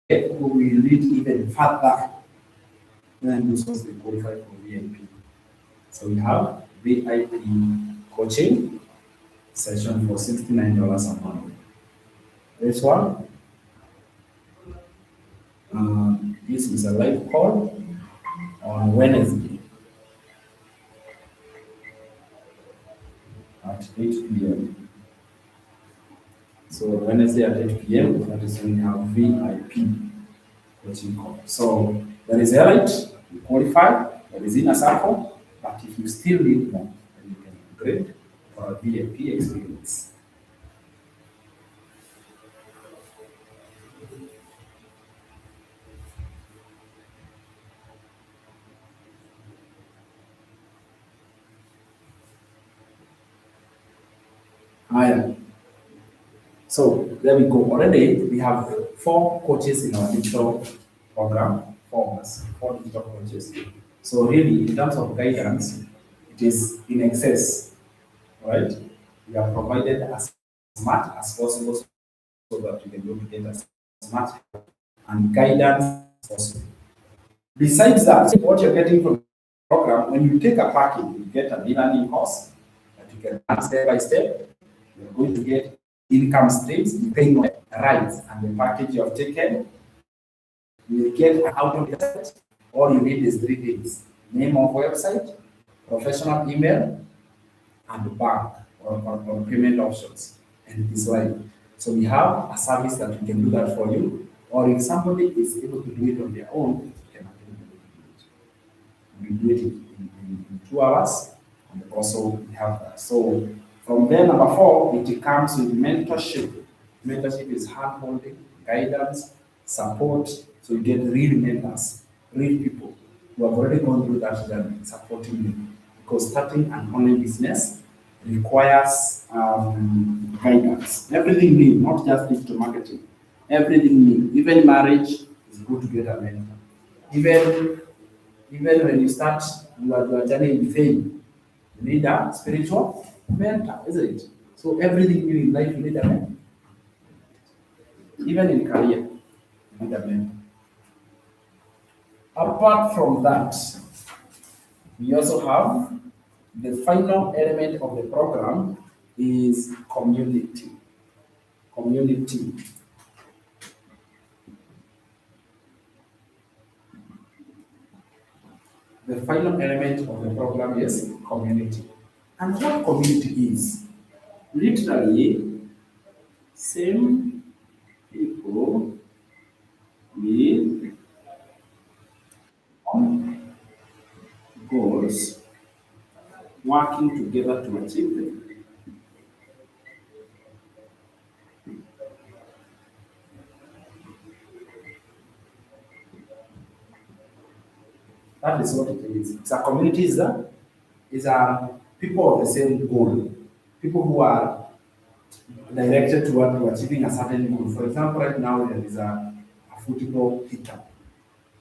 we will read even further, then this was the qualify for VIP. So we have VIP coaching session for $69 a month. This one, this is a live call on Wednesday at 8 p.m. So Wednesday at 8 p.m., that is when we have VIP coaching call. So there is Elite, you qualify, there is inner circle, but if you still need more, then you can upgrade for a VIP experience. Higher. So there we go. Already we have 4 coaches in our digital program, 4 of us, 4 digital coaches. So really, in terms of guidance, it is in excess, right? We have provided as much as possible so that you can go to get as much and guidance as possible. Besides that, what you're getting from the program, when you take a package, you get an e-learning course that you can run step by step. You're going to get income streams, depending on rights and the package you have taken. You will get an out of website. All you need is 3 things: name of website, professional email, and bank or payment options, and it is live. So we have a service that we can do that for you, or if somebody is able to do it on their own, we can actually do it. We do it in 2 hours, and also we have that. So from there, number 4, it comes with mentorship. Mentorship is hand holding, guidance, support. So you get real mentors, real people who have already gone through that journey, supporting you. Because starting an online business requires guidance. Everything new, not just digital marketing. Everything new. Even marriage is good to get a mentor. Even when you start your journey in faith, you need a spiritual mentor, isn't it? So everything new in life, you need a mentor. Even in career, you need a mentor. Apart from that, we also have the final element of the program is community. Community. The final element of the program is community. And what community is? Literally, same people with goals working together to achieve them. That is what it is. It's a community is a people of the same goal. People who are directed toward achieving a certain goal. For example, right now there is a football hiccup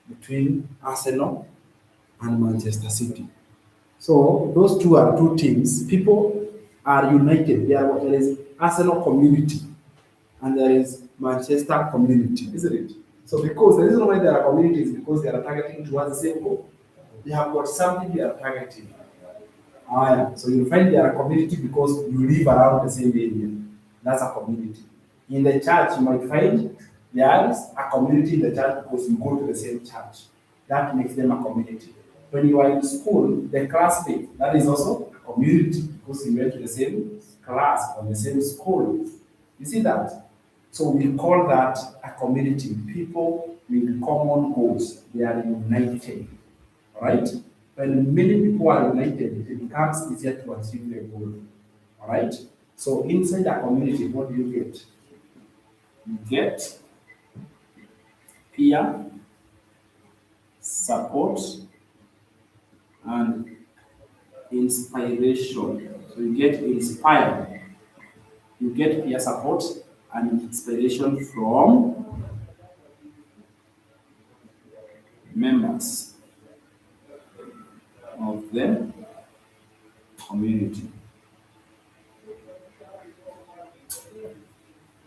between Arsenal and Manchester City. So those two are 2 teams. People are united. There is Arsenal community and there is Manchester community, isn't it? So because the reason why there are communities is because they are targeting towards the same goal. They have got something they are targeting. So you find they are a community because you live around the same area. That's a community. In the church, you might find there is a community in the church because you go to the same church. That makes them a community. When you are in school, the classmate, that is also a community because you went to the same class or the same school. You see that? So we call that a community. People with common goals. They are united. All right? When many people are united, it becomes easier to achieve their goal. All right? So inside a community, what do you get? You get peer support and inspiration. So you get inspired. You get peer support and inspiration from members of the community.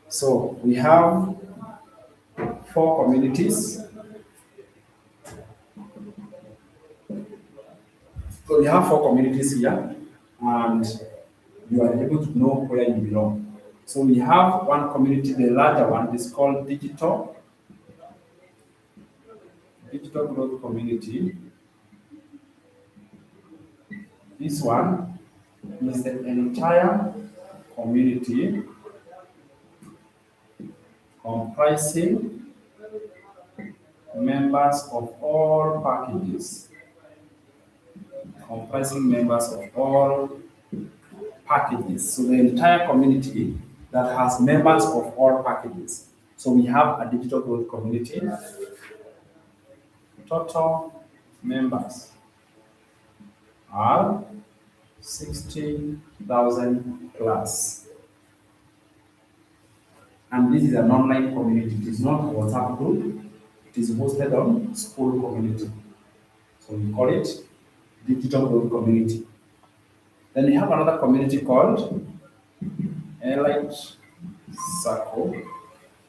So we have 4 communities. So we have 4 communities here, and you are able to know where you belong. So we have one community, the larger one is called Digital Growth Community. This one is the entire community comprising members of all packages. Comprising members of all packages. So the entire community that has members of all packages. So we have a digital growth community. Total members are 60,000 plus. And this is an online community. It is not a WhatsApp group. It is hosted on school community. So we call it digital group community. Then we have another community called Elite Circle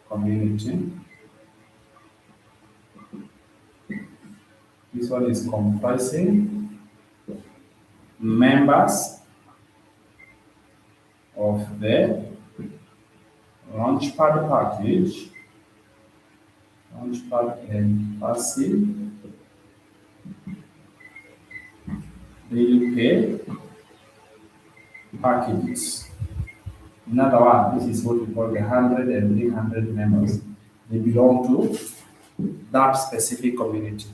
community. This one is comprising members of the Launchpad package, Launchpad and passive, daily pay packages. In other words, this is what we call the 100 and 300 members. They belong to that specific community.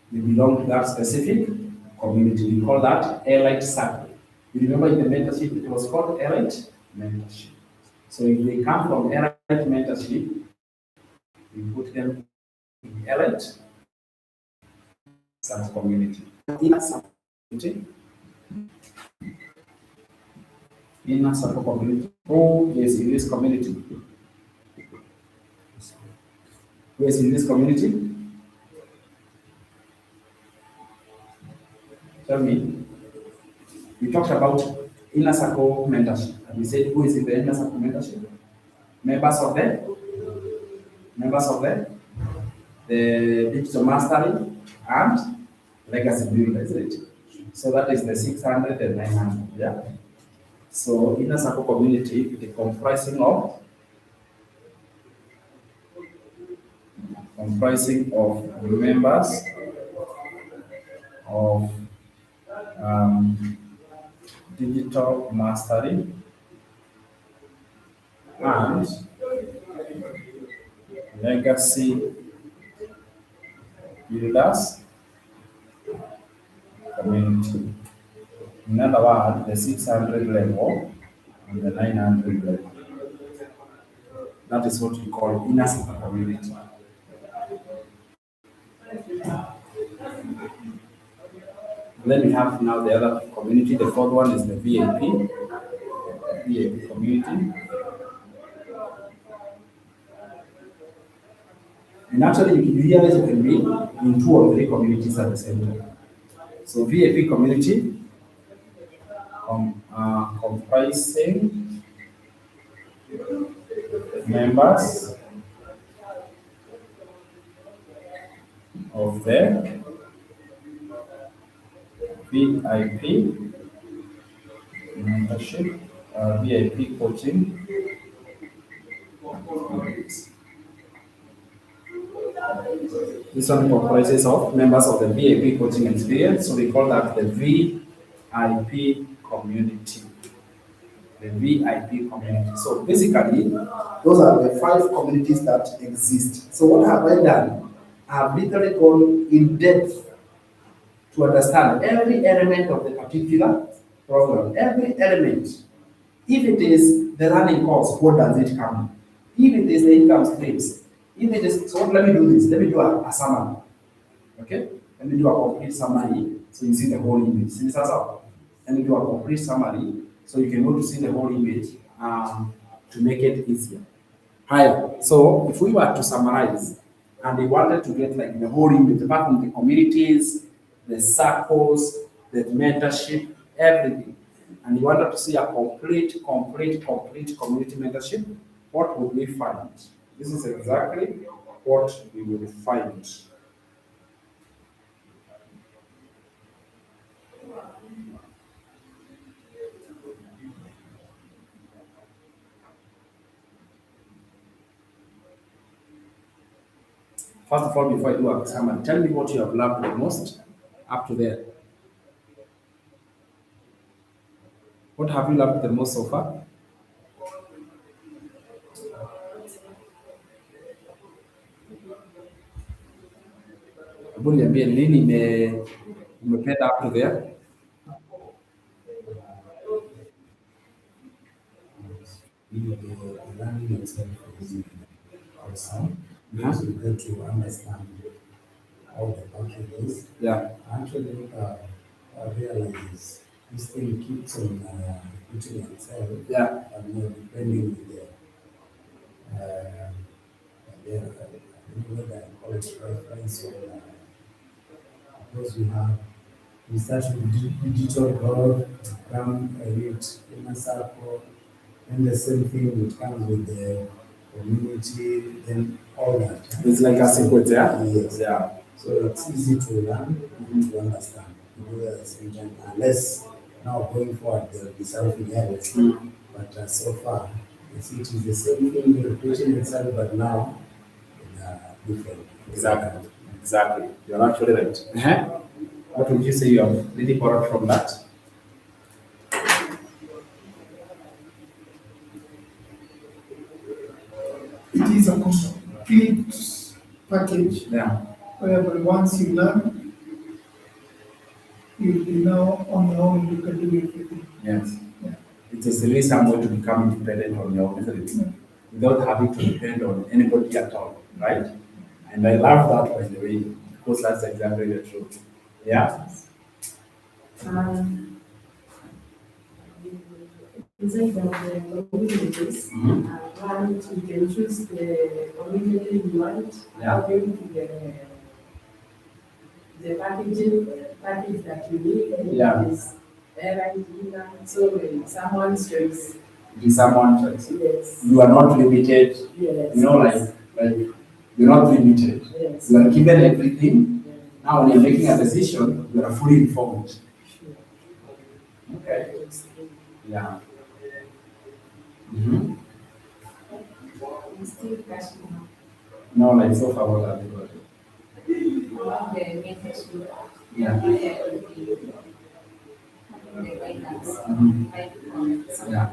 They belong to that specific community. We call that Elite Circle. You remember in the mentorship, it was called Elite Mentorship. So if they come from Elite Mentorship, we put them in Elite Circle community. Inner Circle community. Inner Circle community. Who is in this community? Who is in this community? Tell me. We talked about inner circle mentorship. And we said who is in the inner circle mentorship? Members of the digital mastery and legacy builder, is it? So that is the 600 and 900. Yeah. So inner circle community, the comprising of members of digital mastery and legacy builders community. In other words, the 600 level and the 900 level. That is what we call inner circle community. Then we have now the other community. The fourth one is the VIP community. And actually, you realize you can be in 2 or 3 communities at the same time. So VIP community comprising members of the VIP mentorship, VIP coaching. This one comprises of members of the VIP coaching experience, so we call that the VIP community. The VIP community. So basically, those are the 5 communities that exist. So what have I done? I have literally gone in depth to understand every element of the particular program, every element. If it is the running cost, what does it come? If it is the income streams, if it is, so let me do this, let me do a summary. Okay? Let me do a complete summary so you see the whole image. See this out? Let me do a complete summary so you can go to see the whole image to make it easier. Hi. So if we were to summarize and we wanted to get like the whole image, apart from the communities, the circles, the mentorship, everything, and you wanted to see a complete community mentorship, what would we find? This is exactly what we will find. First of all, before I do a summary, tell me what you have loved the most up to there. What have you loved the most so far? Hebu niambie nini umependa up to there? The learning itself is awesome because you get to understand how the package is. Yeah. Actually, realize this thing keeps on repeating itself. Yeah. And more depending on I don't know whether I call it reference or because we start with digital growth, come with inner circle, and the same thing it comes with the community, then all that. It's like a sequence, yeah? Yes. Yeah. So it's easy to learn and to understand. To do at the same time, unless now going forward there will be something else. But so far, it is the same thing repeating itself, but now different. Exactly. Exactly. You're actually right. What would you say you have really borrowed from that? It is a complete package Yeah. whereby once you learn, you'll be now on your own, you can do everything. Yes. Yeah. It is really some way to become independent on your own, isn't it? Without having to depend on anybody at all, right? And I love that, by the way, because that's exactly the truth. Yeah? Inside of the communities, one, you can choose the community you want, Yeah. according to the package that you need. Yeah. Is parent, dinner, so someone's choice. Be someone choice. Yes. You are not limited. Yes. You know, like you're not limited. Yes. You are given everything. Yes. Now, when you're making a decision, you are fully informed. Okay. Yeah. Mm-hmm. I'm still catching up. No, like so far, what have you got? About the mentorship, Yeah. having the guidance, Mhm. like, Yeah.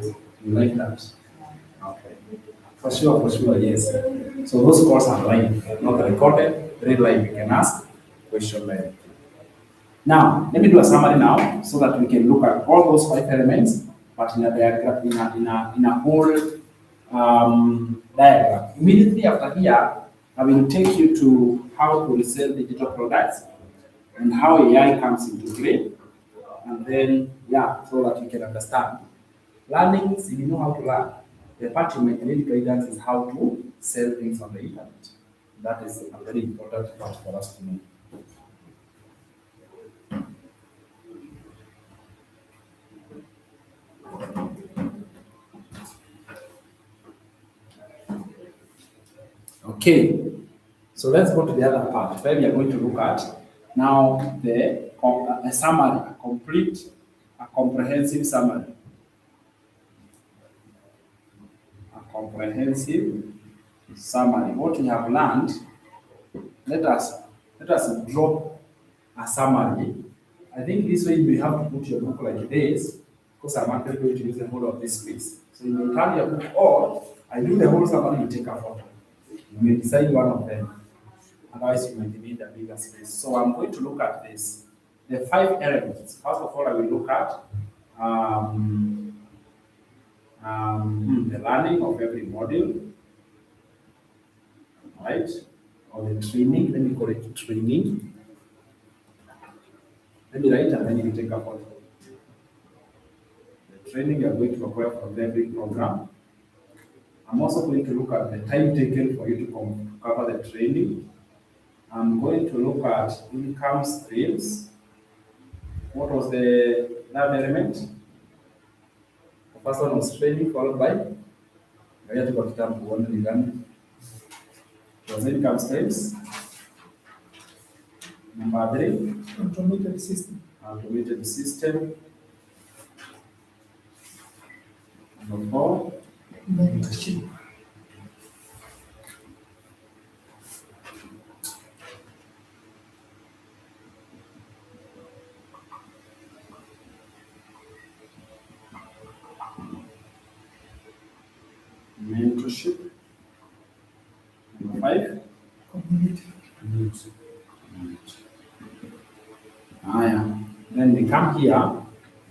You like that? Okay. For sure, yes. So those calls are live, not recorded, very live. You can ask question live. Now, let me do a summary now so that we can look at all those 5 elements, but in a diagram, in a whole diagram. Immediately after here, I will take you to how to resell digital products and how AI comes into play, and then so that you can understand. Learning is if you know how to learn. The part you might need guidance is how to sell things on the internet. That is a very important part for us to know. Okay, so let's go to the other part where we are going to look at now a summary, a comprehensive summary. A comprehensive summary. What we have learned, let us drop a summary. I think this way you have to put your book like this, because I'm actually going to use the whole of this space. So you will turn your book, or I do the whole summary, you take a photo. You may decide one of them. Otherwise, you might need a bigger space. So I'm going to look at this. The 5 elements. First of all, I will look at the learning of every module, right? Or the training. Let me call it training. Let me write and then you take a photo. The training you are going to acquire from every program. I'm also going to look at the time taken for you to cover the training. I'm going to look at income streams. What was the third element? The first one was training, followed by it was income streams. Number 3, Automated system. automated system. Number 4, Mentorship. mentorship. Number 5, Community. Then we come here,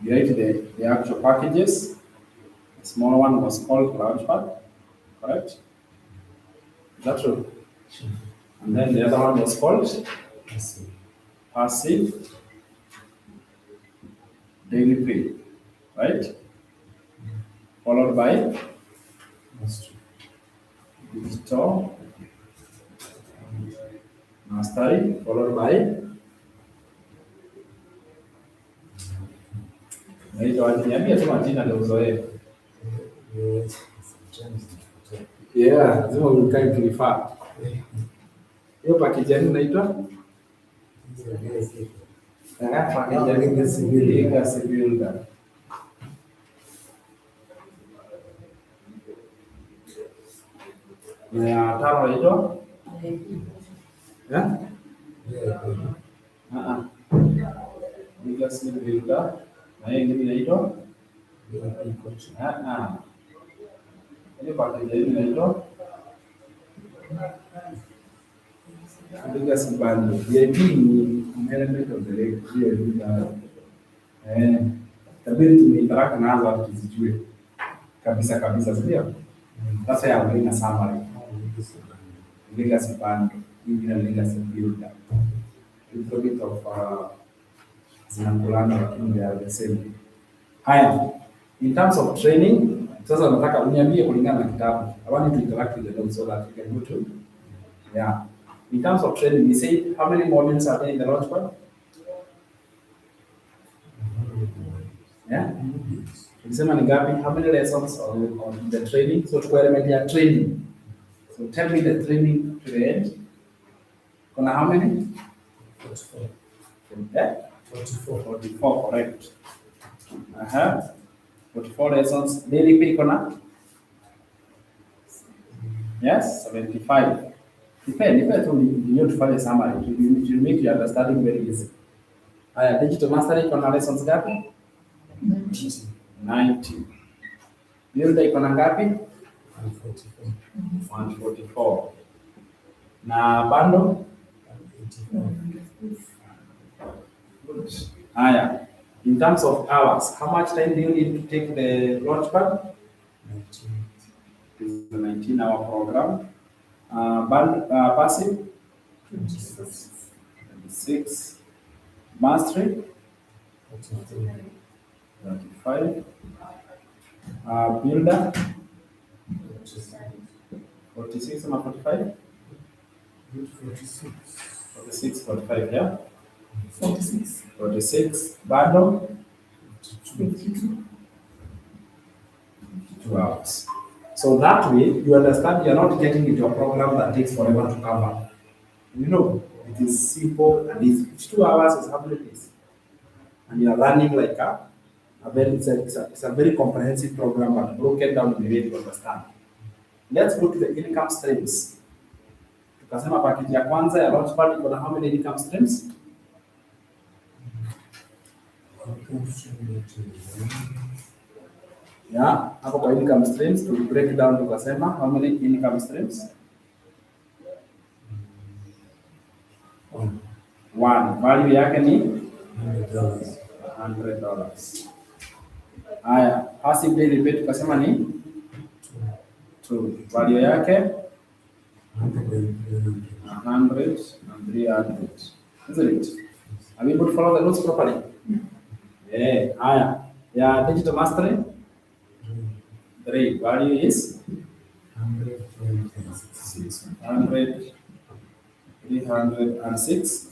we write the actual packages. The small one was called Launchpad, correct? Is that true? And then the other one was called passive daily pay, right? Followed by digital mastery, followed by niambia tu majina ndio uzoee. Yeah, lazima ukae ukifaa. Hiyo package yenu inaitwa package ya legacy builder. Na ya tano inaitwa legacy builder. Na hiyo ingine inaitwa ile package yenu inaitwa legacy bundle. VIP ni element of the legacy. Tabiri tumeinteract nazo hata tuzijue kabisa, sio? Sasa ya ngine na summary. Legacy bundle, ingine legacy builder. It's a bit of zinakulana lakini they are the same. Haya, in terms of training, sasa nataka uniambie kulingana na kitabu. I want you to interact with the notes so that you can go to. Yeah. In terms of training, we say how many modules are there in the Launchpad? Yeah. Tulisema ni ngapi? How many lessons on the training? So tuko element ya training. So tell me the training to the end. Kuna how many? 44. Yeah? 44, correct. 44 lessons. Daily pay kuna? Yes, 75. Depend on you to find a summary. To make your understanding very easy. Digital mastery kuna lessons ngapi? 90. Builder iko na ngapi? 144. Na bundle? Haya. In terms of hours, how much time do you need to take the Launchpad? 19. This is a 19-hour program. Passive? 26. Mastery? 35. Builder? 46 and 45? 46, 45, yeah? 46. Bundle? 2 hours. So that way, you understand you're not getting into a program that takes forever to cover. You know, it is simple and easy. 2 hours is how many days? And you are learning like it's a very comprehensive program but broken down in a way to understand. Let's go to the income streams. Tukasema package ya kwanza ya Launchpad iko na how many income streams? Yeah, hapo kwa income streams to break down tukasema how many income streams? One. Value yake ni $100. Haya, passive daily pay tukasema ni 2. Value yake 100 and 300. Isn't it? Are we able to follow the notes properly? Yeah. Haya, ya digital mastery 3. Value is 100, 306,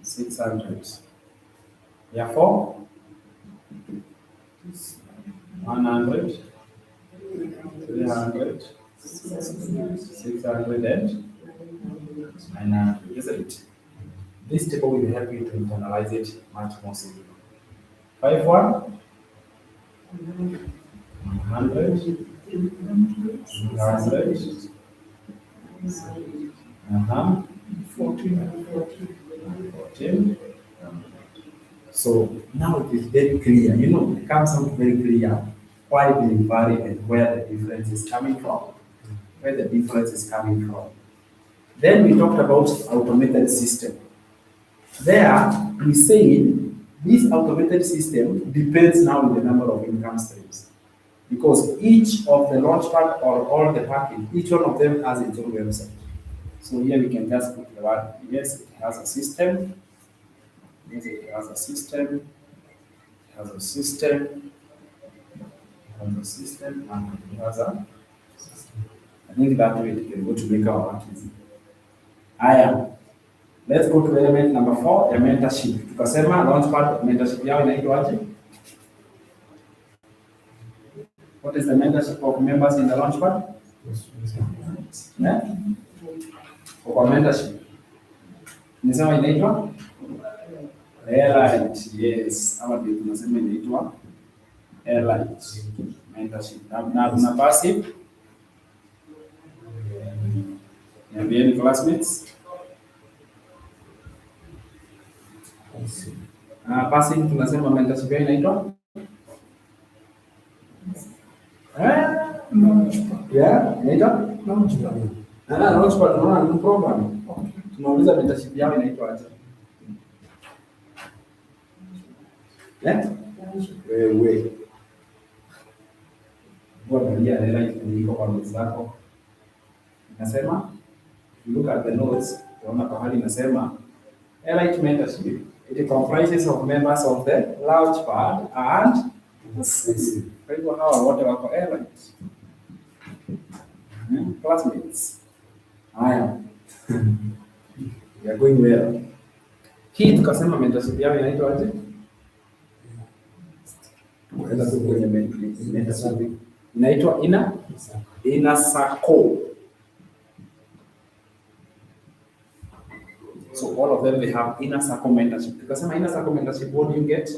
600. Yeah, 4. 100, 300, 600 and 900. Isn't it? This table will help you to internalize it much more simply. 5, 1. 100, 200, 14. So now it is very clear, you know, it comes out very clear why they vary and where the difference is coming from. Then we talked about automated system. There we said this automated system depends now on the number of income streams. Because each of the Launchpad or all the package, each one of them has its own website. So here we can just put the word, yes, it has a system. Yes, it has a system. has a system, and it has a, I think that way it can go to make our work easy. Haya, let's go to element number 4, ya mentorship. Tukasema launchpad mentorship yao inaitwaje? What is the mentorship of members in the launchpad? Kwa mentorship. Nisema inaitwa? Elite, yes. Ama ndio tunasema inaitwa elite mentorship. Na kuna passive. Niambieni classmates. Passive tunasema mentorship inaitwa? Yeah, inaitwa? Launchpad tunaona ni program. Tunauliza mentorship yao inaitwa aje? Wewe. Angalia elite iko kwa notes zako. Nasema, if you look at the notes, unaona pahali nasema elite mentorship, it comprises of members of the launchpad and kwa hivyo hawa wote wako elite. Classmates. Haya. We are going well. Hii tukasema mentorship yao inaitwa aje? Tukaenda tu kwenye mentorship. Inaitwa ina circle. So all of them they have inner circle mentorship. Tukasema inner circle mentorship, what do you get?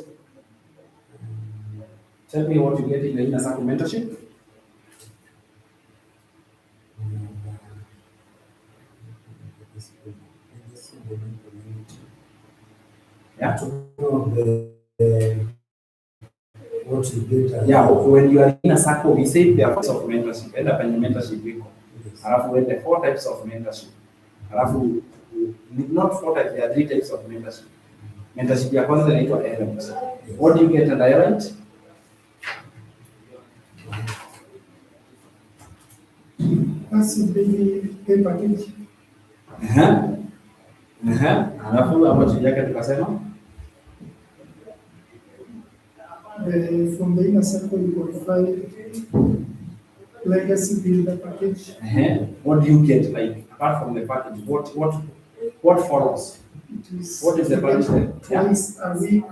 Tell me what you get in the inner circle mentorship. Yeah. What you get. Yeah, when you are in a circle, we say there are types of mentorship. Enda kwenye mentorship iko. Alafu wende 4 types of mentorship. Alafu not 4 types, there are 3 types of mentorship. Mentorship ya kwanza inaitwa elite. What do you get under elite? Passive pay package. Alafu hapo chini yake tukasema From the inner circle you qualify legacy builder package. What do you get, like apart from the package? What follows? What is the package then? Twice a week.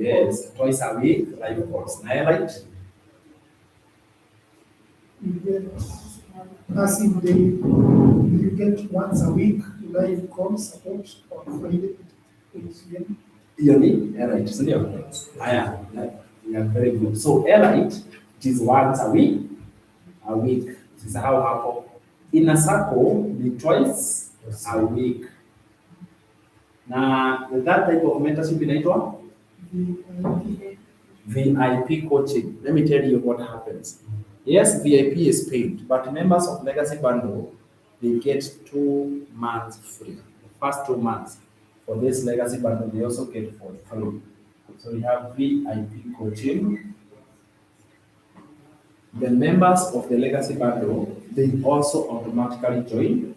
Yes, twice a week live course. Na elite? You get passive day. You get once a week live call support on Friday. Hiyo ni elite, si ndio? Haya, yeah, very good. So elite, it is once a week. Usisahau hapo. Inner circle ni twice a week. Na that type of mentorship inaitwa VIP coaching. Let me tell you what happens. Yes, VIP is paid, but members of Legacy Bundle, they get 2 months free. The first 2 months for this Legacy Bundle, they also get for free. So we have VIP coaching. The members of the Legacy Bundle, they also automatically join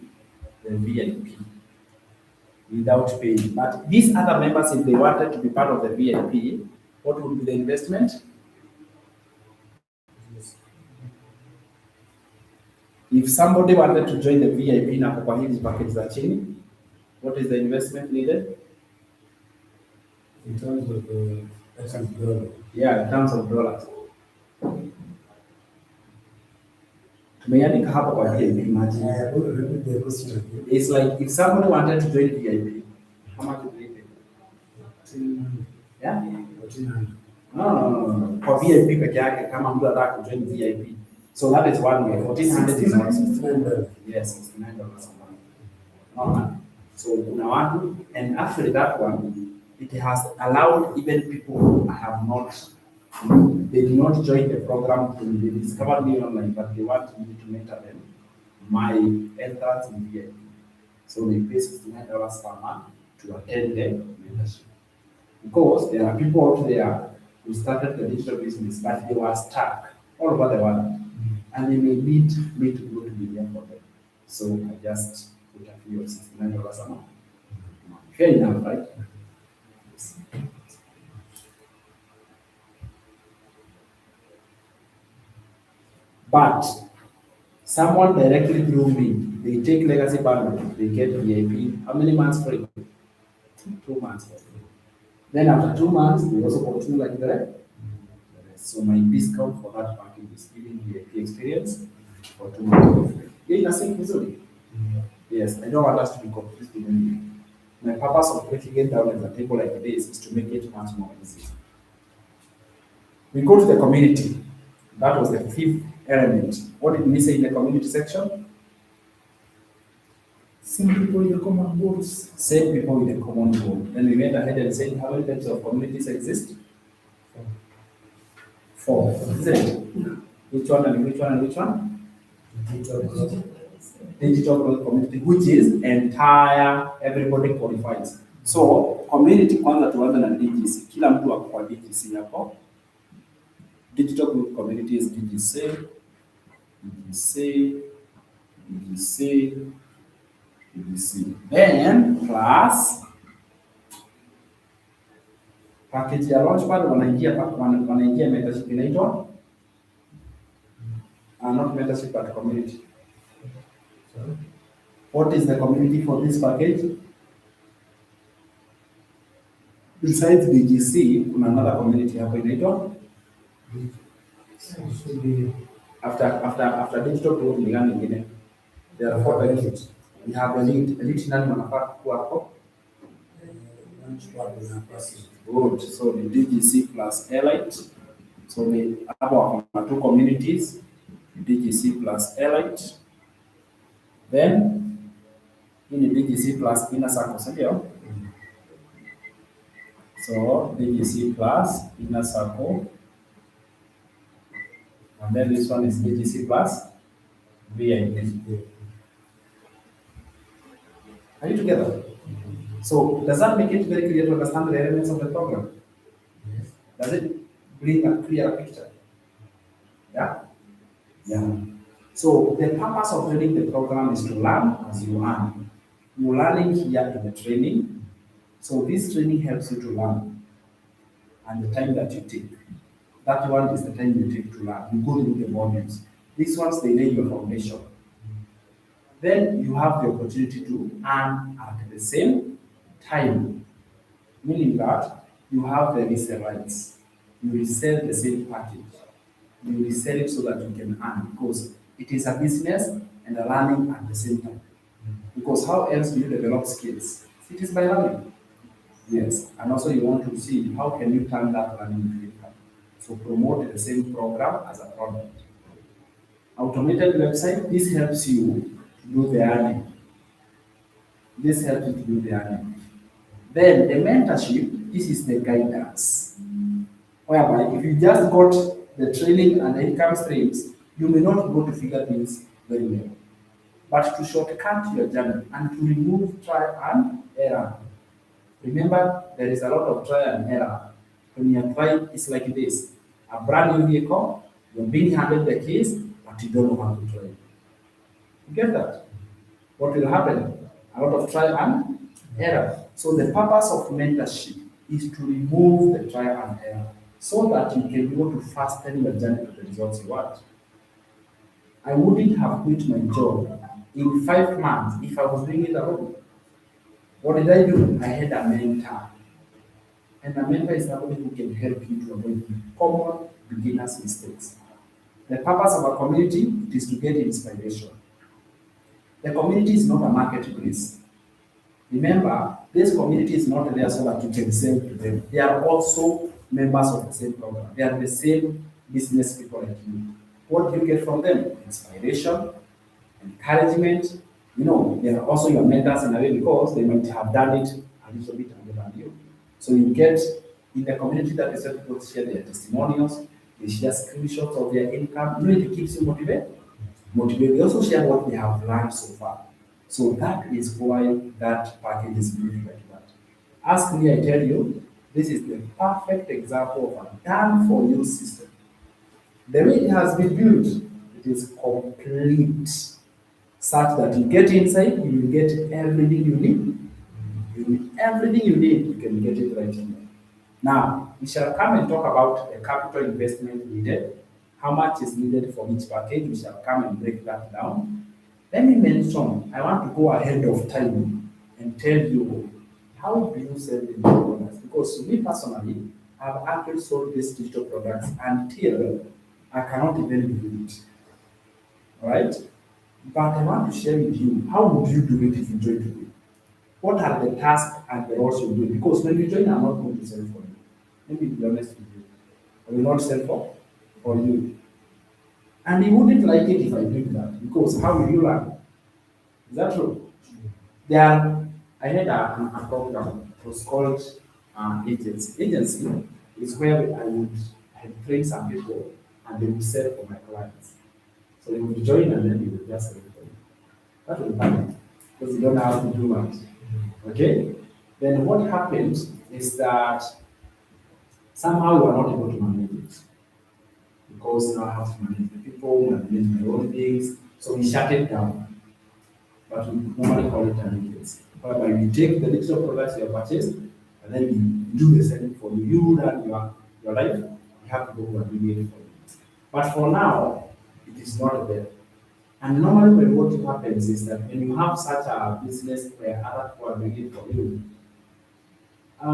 the VIP without paying. But these other members, if they wanted to be part of the VIP, what would be the investment? If somebody wanted to join the VIP na kwa hizi package za chini, what is the investment needed? In terms of $. Yeah, in terms of dollars. Tumeandika hapo kwa VIP, imagine. It's like if somebody wanted to join VIP, how much would they pay? Yeah? No. Kwa VIP peke yake kama mtu anataka kujoin VIP. So that is one way. 1400 is $69. Yes, $69 a month. So kuna watu, and actually that one, it has allowed even people who have not, they did not join the program, they discovered me online, but they want me to mentor them. My entrance in VIP. So they pay $69 per month to attend the mentorship. Because there are people out there who started the digital business, but they were stuck all over the world. And they may need me to go to India for them. So I just put a fee of $69 a month. Fair enough, right? But someone directly through me, they take legacy bundle, they get VIP. How many months free? 2 months for free. Then after 2 months, they also continue like that. So my discount for that package is giving VIP experience for 2 months for free. Yeah, nothing vizuri. Yes, I don't want us to be confused with anything. My purpose of breaking it down as a table like this is to make it much more easy. We go to the community. That was the fifth element. What did we say in the community section? Same people with common goals. Same people with a common goal. Then we went ahead and said how many types of communities exist? 4, isn't it? Which one and which one and which one? Digital growth community, which is entire, everybody qualifies. So community kwanza tuanze na DGC. Kila mtu ako kwa DGC hapo. Digital growth community is DGC, Then plus package ya Launchpad wanaingia mentorship inaitwa not mentorship but community. What is the community for this package? Besides DGC, kuna another community hapo inaitwa after digital growth ni gani nyingine? There are 4 benefits. We have elite nani wanafaa kuwa hapo? Good. So the DGC plus Elite. So we have our 2 communities, DGC plus Elite. Then in the DGC plus inner circle, here. So DGC plus inner circle. And then this one is DGC plus VIP. Are you together? So does that make it very clear to understand the elements of the program? Yes. Does it bring a clear picture? Yeah? Yeah. So the purpose of running the program is to learn as you earn. You're learning here in the training. So this training helps you to learn. And the time that you take. That one is the time you take to learn. You go through the modules. These ones, they lay your foundation. Then you have the opportunity to earn at the same time. Meaning that you have the resale rights. You resell the same package. You resell it so that you can earn because it is a business and a learning at the same time. Because how else do you develop skills? It is by learning. Yes, and also you want to see how can you turn that learning into income. So promote the same program as a product. Automated website, this helps you to do the earning. This helps you to do the earning. Then the mentorship, this is the guidance. Whereby if you just got the training and the income streams, you may not go to figure things very well. But to shortcut your journey and to remove trial and error. Remember, there is a lot of trial and error. When you apply, it's like this. A brand new vehicle, you're being handed the keys, but you don't know how to drive. You get that? What will happen? A lot of trial and error. So the purpose of mentorship is to remove the trial and error so that you can be able to fasten your journey to the results you want. I wouldn't have quit my job in 5 months if I was doing it alone. What did I do? I had a mentor. And a mentor is somebody who can help you to avoid common beginner's mistakes. The purpose of a community is to get inspiration. The community is not a marketplace. Remember, this community is not there so that you can sell to them. They are also members of the same program. They are the same business people like you. What do you get from them? Inspiration, encouragement. You know, they are also your mentors in a way because they might have done it a little bit better than you. So you get in the community that is people share their testimonials, they share screenshots of their income. You know, it keeps you motivated. They also share what they have learned so far. So that is why that package is built like that. Ask me, I tell you, this is the perfect example of a done-for-you system. The way it has been built, it is complete, such that you get inside, you will get everything you need. Everything you need, you can get it right in there. Now, we shall come and talk about the capital investment needed how much is needed for each package. We shall come and break that down. Let me mention, I want to go ahead of time and tell you how do you sell digital products? Because me personally, I've actually sold these digital products until I cannot even believe it. All right? But I want to share with you how would you do it if you join today? What are the tasks and the roles you do? Because when you join, I'm not going to sell for you. Let me be honest with you. I will not sell for you. And you wouldn't like it if I did that. Because how will you learn? Is that true? I had a program. It was called agency. Agency is where I would train some people and they would sell for my clients. So they would join and then they would just sell for you. That would happen because you don't know how to do much. Okay? Then what happened is that somehow you are not able to manage it because now I have to manage the people, manage my own things. So we shut it down. But we normally call it an agency. Whereby we take the digital products you have purchased and then we do the selling for you. You run your life, we have to go and do it for you. But for now, it is not there. And normally when what happens is that when you have such a business where other people are doing it for you, it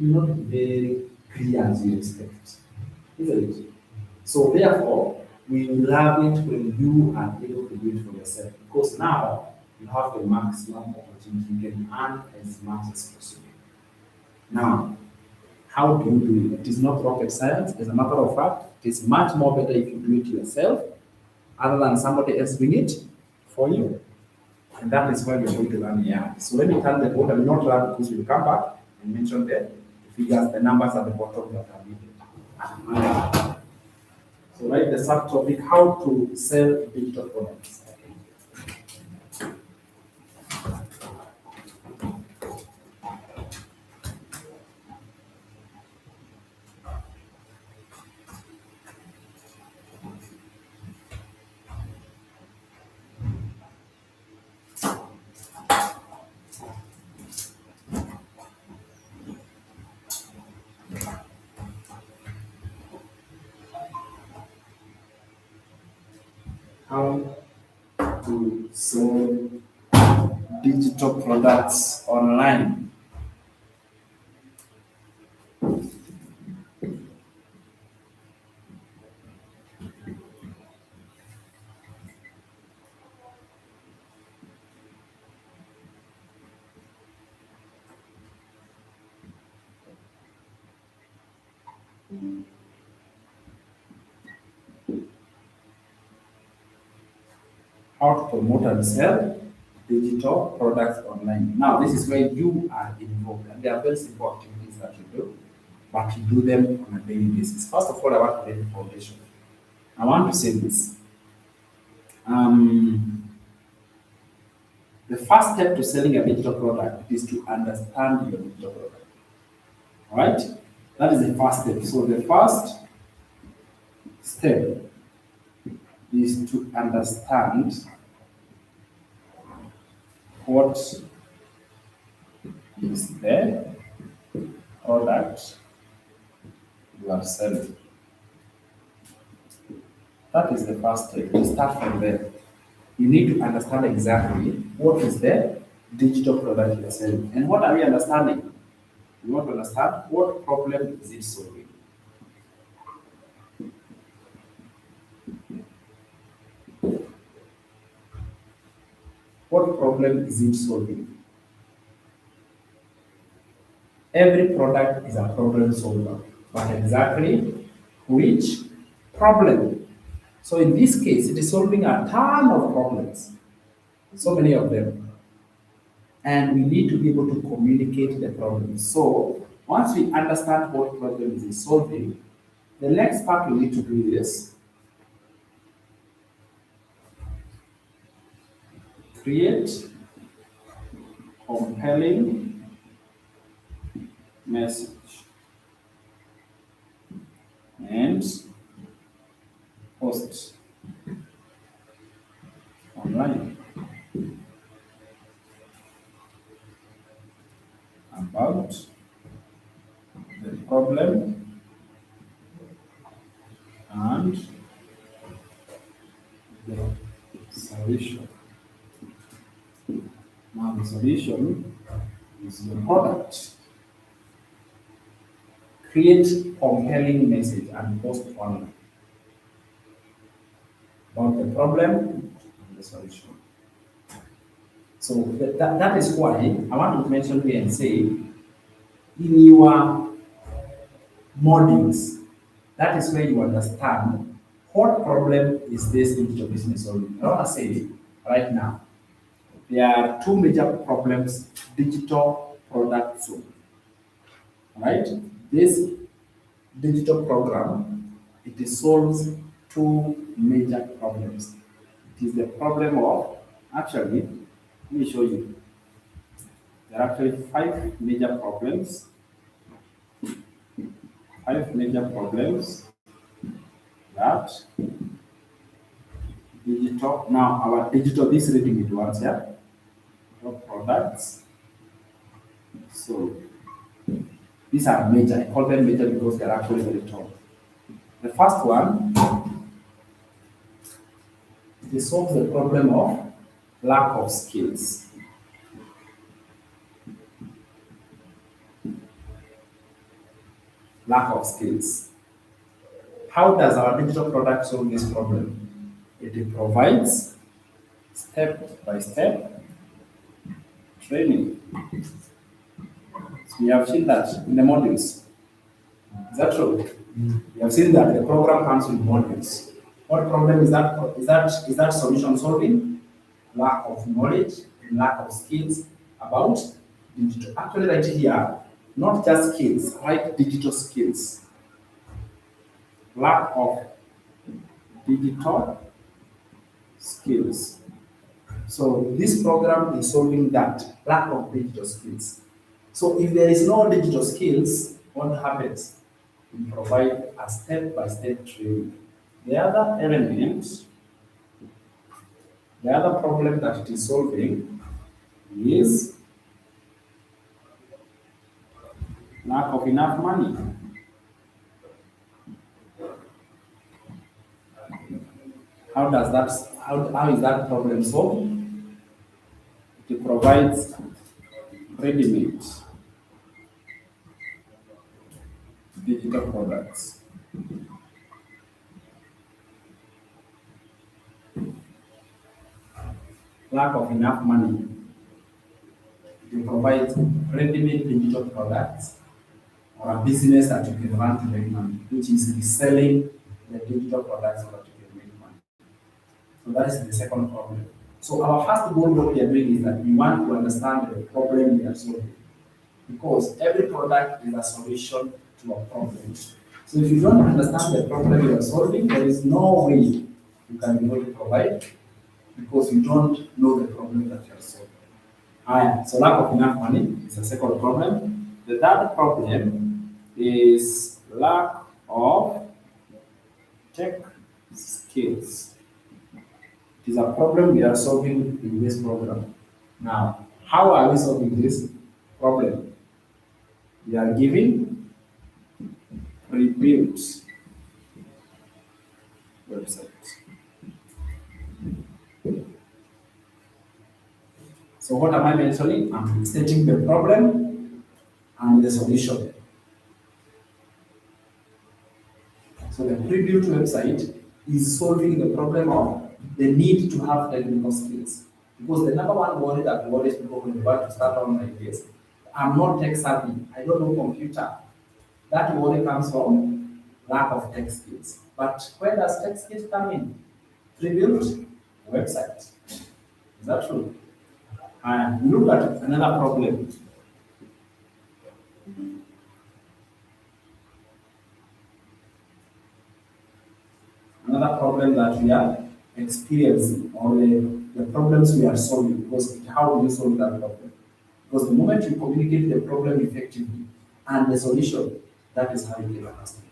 will not be very clear as you expect, isn't it? So therefore, we will have it when you are able to do it for yourself. Because now you have the maximum opportunity, you can earn as much as possible. Now, how do you do it? It is not rocket science. As a matter of fact, it is much more better if you do it yourself other than somebody else doing it for you. And that is why we're going to learn here. So let me turn the board. I will not learn because we'll come back and mention the figures, the numbers at the bottom that are needed. So write the subtopic, how to sell digital products. How to sell digital products online. How to promote and sell digital products online. Now, this is where you are involved, and there are very simple activities that you do, but you do them on a daily basis. First of all, I want to lay the foundation. I want to say this. The first step to selling a digital product is to understand your digital product. All right? That is the first step. So the first step is to understand what is the product you are selling. That is the first step. You start from there. You need to understand exactly what is the digital product you are selling. And what are we understanding? We want to understand what problem is it solving. What problem is it solving? Every product is a problem solver, but exactly which problem? So in this case, it is solving a ton of problems, so many of them. And we need to be able to communicate the problems. So once we understand what problem is it solving, the next part we need to do is create compelling message and post online about the problem and the solution. Now the solution is the product. Create compelling message and post online about the problem and the solution. So that is why I want to mention here and say, in your modules, that is where you understand what problem is this digital business solving. I want to say right now, there are two major problems digital product solve. Right? This digital program, it solves two major problems. It is the problem of, actually, let me show you. There are actually five major problems. Five major problems that digital, now our digital, this reading it once here, products. So these are major. I call them major because they're actually very tall. The first one, it solves the problem of lack of skills. Lack of skills. How does our digital product solve this problem? It provides step-by-step training. So we have seen that in the modules. Is that true? We have seen that the program comes with modules. What problem is that? Is that solution solving? Lack of knowledge and lack of skills about digital. Actually, right here, not just skills, right? Digital skills. Lack of digital skills. So this program is solving that lack of digital skills. So if there is no digital skills, what happens? We provide a step-by-step training. The other element, the other problem that it is solving is lack of enough money. How is that problem solved? It provides ready-made digital products. Lack of enough money. It provides ready-made digital products or a business that you can run to make money, which is reselling the digital products so that you can make money. So that is the second problem. So our first goal, what we are doing is that we want to understand the problem we are solving. Because every product is a solution to a problem. So if you don't understand the problem you are solving, there is no way you can be able to provide because you don't know the problem that you are solving. So lack of enough money is the second problem. The third problem is lack of tech skills. It is a problem we are solving in this program. Now, how are we solving this problem? We are giving pre-built website. So what am I mentioning? I'm stating the problem and the solution. So the pre-built website is solving the problem of the need to have technical skills. Because the number one worry that worries people when they want to start on like this, I'm not tech savvy, I don't know computer. That worry comes from lack of tech skills. But where does tech skills come in? Pre-built website. Is that true? And we look at another problem. Another problem that we are experiencing, or the problems we are solving, because how do you solve that problem? Because the moment you communicate the problem effectively and the solution, that is how you get a customer.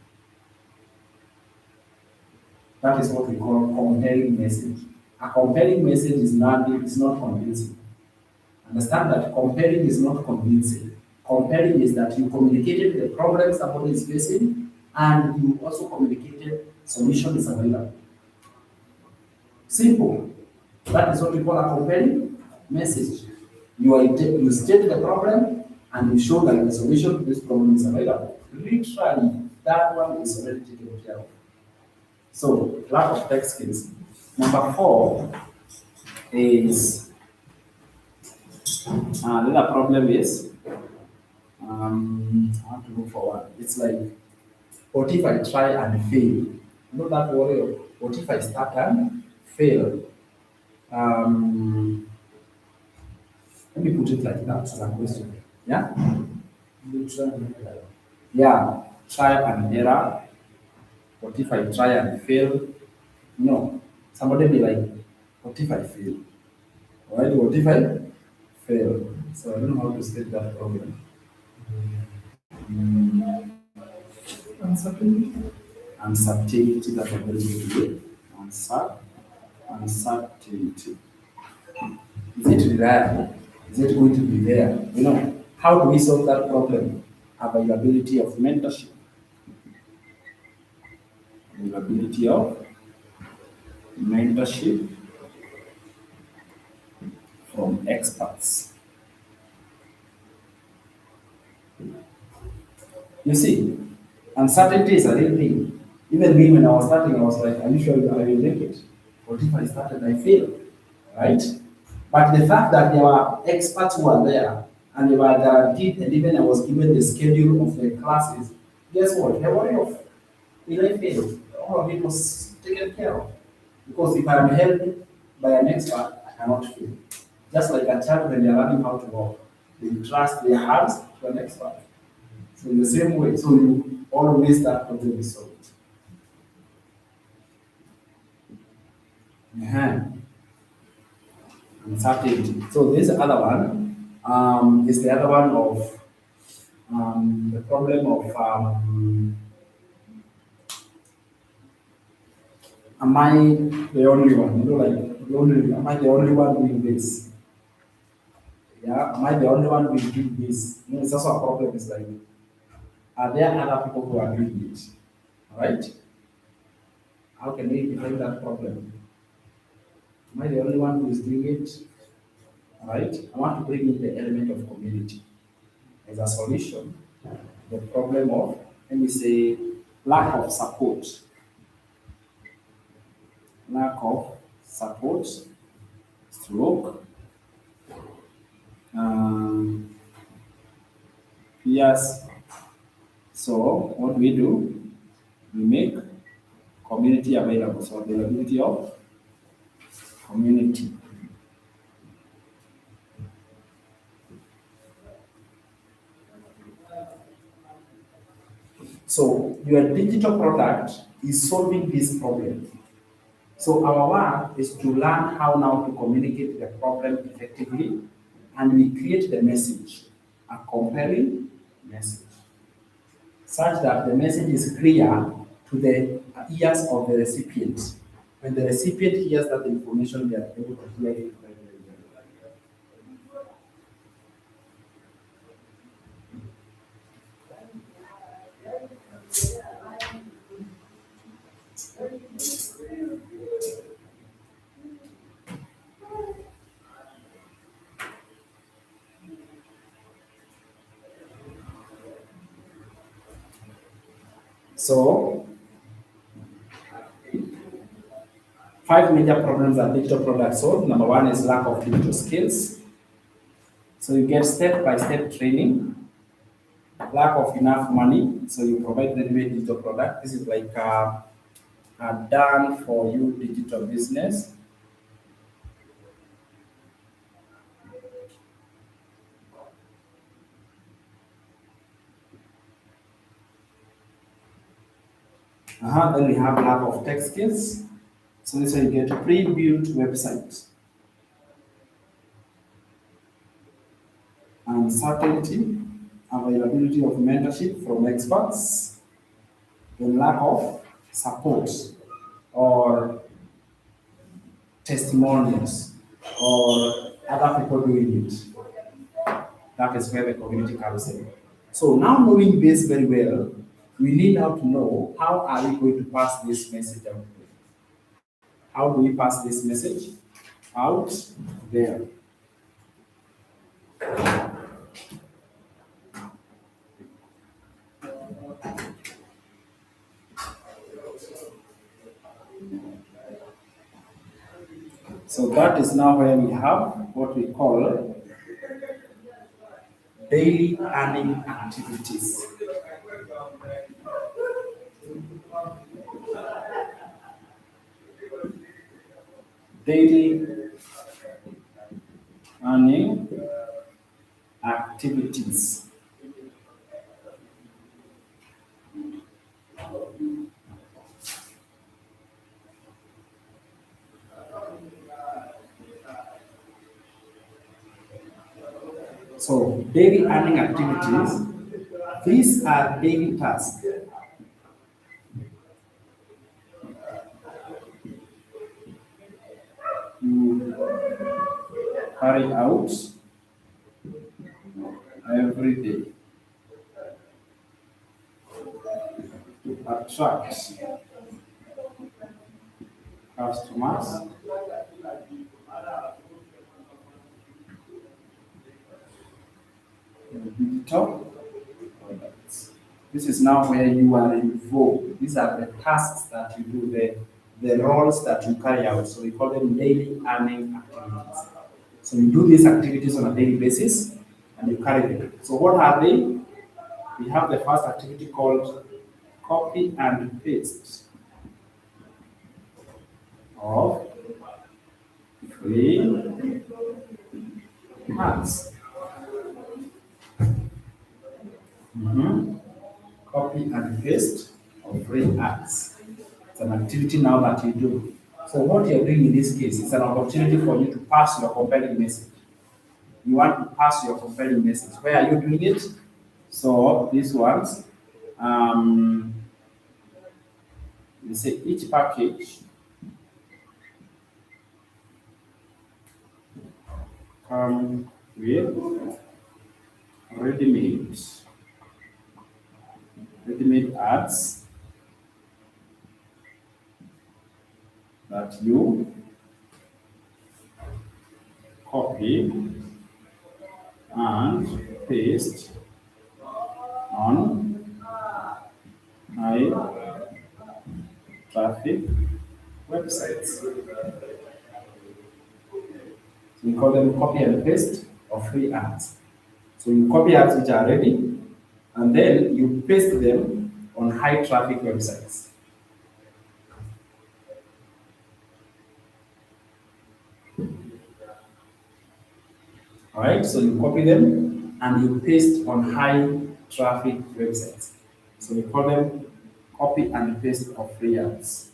That is what we call compelling message. A compelling message is not convincing. Understand that compelling is not convincing. Compelling is that you communicated the problem somebody is facing and you also communicated solution is available. Simple. That is what we call a compelling message. You state the problem and you show that the solution to this problem is available. Literally, that one is already taken care of. So, lack of tech skills. Number 4 is another problem is I have to move forward. It's like, what if I try and fail? You know that worry of what if I start and fail? Let me put it like that as a question. Yeah? Yeah. Try and error. What if I try and fail? No. Somebody be like, what if I fail? Alright, what if I fail? So I don't know how to state that problem. Uncertainty. Uncertainty, that's a very good word. Uncertainty. Is it reliable? Is it going to be there? You know, how do we solve that problem? Availability of mentorship. Availability of mentorship from experts. You see, uncertainty is a real thing. Even me, when I was starting, I was like, are you sure I will make it? What if I started, I fail? Right? But the fact that there were experts who were there and they were guaranteed, and even I was given the schedule of the classes, guess what? The worry of will I fail? All of it was taken care of. Because if I am held by an expert, I cannot fail. Just like a child when they are learning how to walk, they trust their hands to an expert. So in the same way, so you always that problem is solved. Uncertainty. So this other one is the other one of the problem of am I the only one? You know, like am I the only one doing this? Yeah, am I the only one doing this? You know, it's also a problem. It's like, are there other people who are doing it? Right? How can we define that problem? Am I the only one who is doing it? Right? I want to bring in the element of community as a solution. The problem of, let me say, lack of support. Lack of support, stroke, yes. So what we do, we make community available. So availability of community. So your digital product is solving this problem. So our work is to learn how now to communicate the problem effectively, and we create the message, a compelling message, such that the message is clear to the ears of the recipient. When the recipient hears that information, they are able to hear it very, very well. So, 5 major problems that digital products solve. Number 1 is lack of digital skills. So you get step-by-step training. Lack of enough money. So you provide ready-made digital product. This is like a done for you digital business. Then we have lack of tech skills. So this way you get a pre-built website. Uncertainty, availability of mentorship from experts, the lack of support or testimonials or other people doing it. That is where the community comes in. So now knowing this very well, we need now to know how are we going to pass this message out. How do we pass this message out there? So that is now where we have what we call daily earning activities. Daily earning activities. So daily earning activities, these are daily tasks you carry out every day to attract customers in digital products. This is now where you are involved. These are the tasks that you do, the roles that you carry out. So we call them daily earning activities. So you do these activities on a daily basis and you carry them. So what are they? We have the first activity called copy and paste of free ads. Copy and paste of free ads. It's an activity now that you do. So what you're doing in this case is an opportunity for you to pass your compelling message. You want to pass your compelling message. Where are you doing it? So these ones, you say each package come with ready-made ads that you copy and paste on high traffic websites. So we call them copy and paste of free ads. So you copy ads which are ready and then you paste them on high traffic websites. All right, so you copy them and you paste on high traffic websites. So we call them copy and paste of free ads.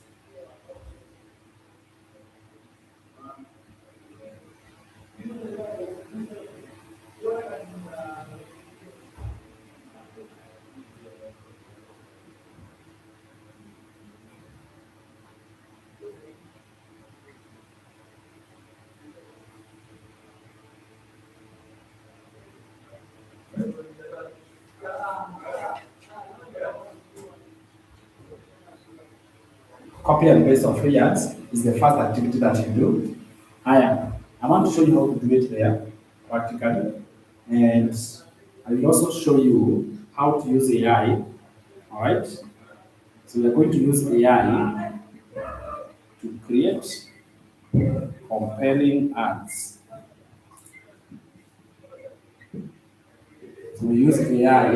Copy and paste of free ads is the first activity that you do. I want to show you how to do it there practically, and I will also show you how to use AI. All right, so we are going to use AI to create compelling ads. So we use AI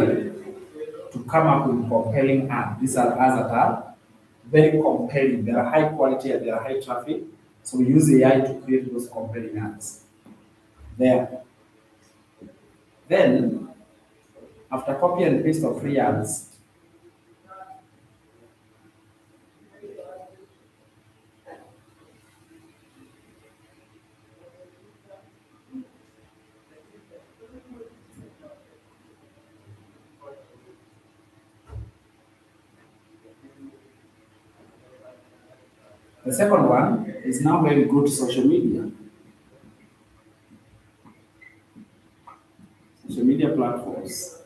to come up with compelling ads. These are ads that are very compelling. They are high quality and they are high traffic. So we use AI to create those compelling ads. There. Then, after copy and paste of free ads, the second one is now where we go to social media. Social media platforms.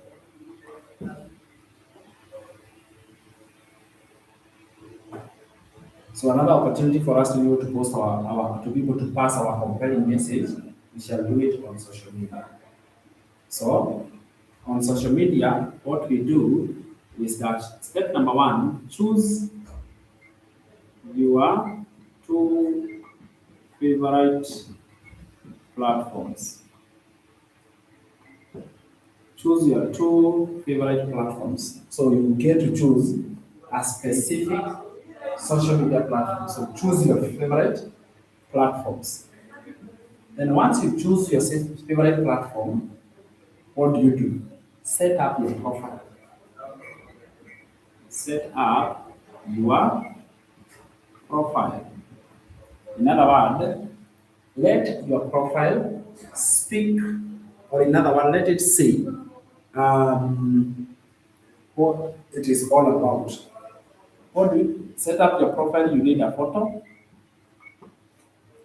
So another opportunity for us to be able to post to be able to pass our compelling message, we shall do it on social media. So on social media, what we do is that step number one, choose your two favorite platforms. Choose your two favorite platforms. So you get to choose a specific social media platform. So choose your favorite platforms. Then once you choose your favorite platform, what do? Set up your profile. Set up your profile. In other words, let your profile speak, or in other words, let it say what it is all about. What do you set up your profile? You need a photo.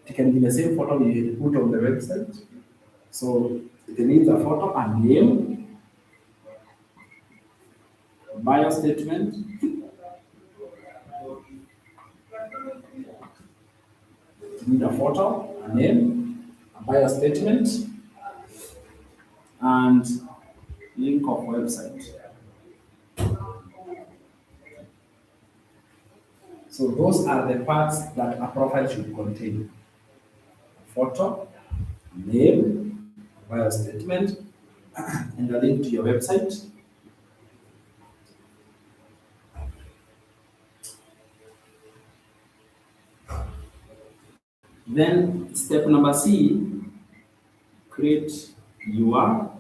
It can be the same photo you put on the website. So it needs a photo and name, bio statement, you need a photo, a name, a bio statement, and link of website. So those are the parts that a profile should contain: a photo, a name, a bio statement, and a link to your website. Then step number C, create your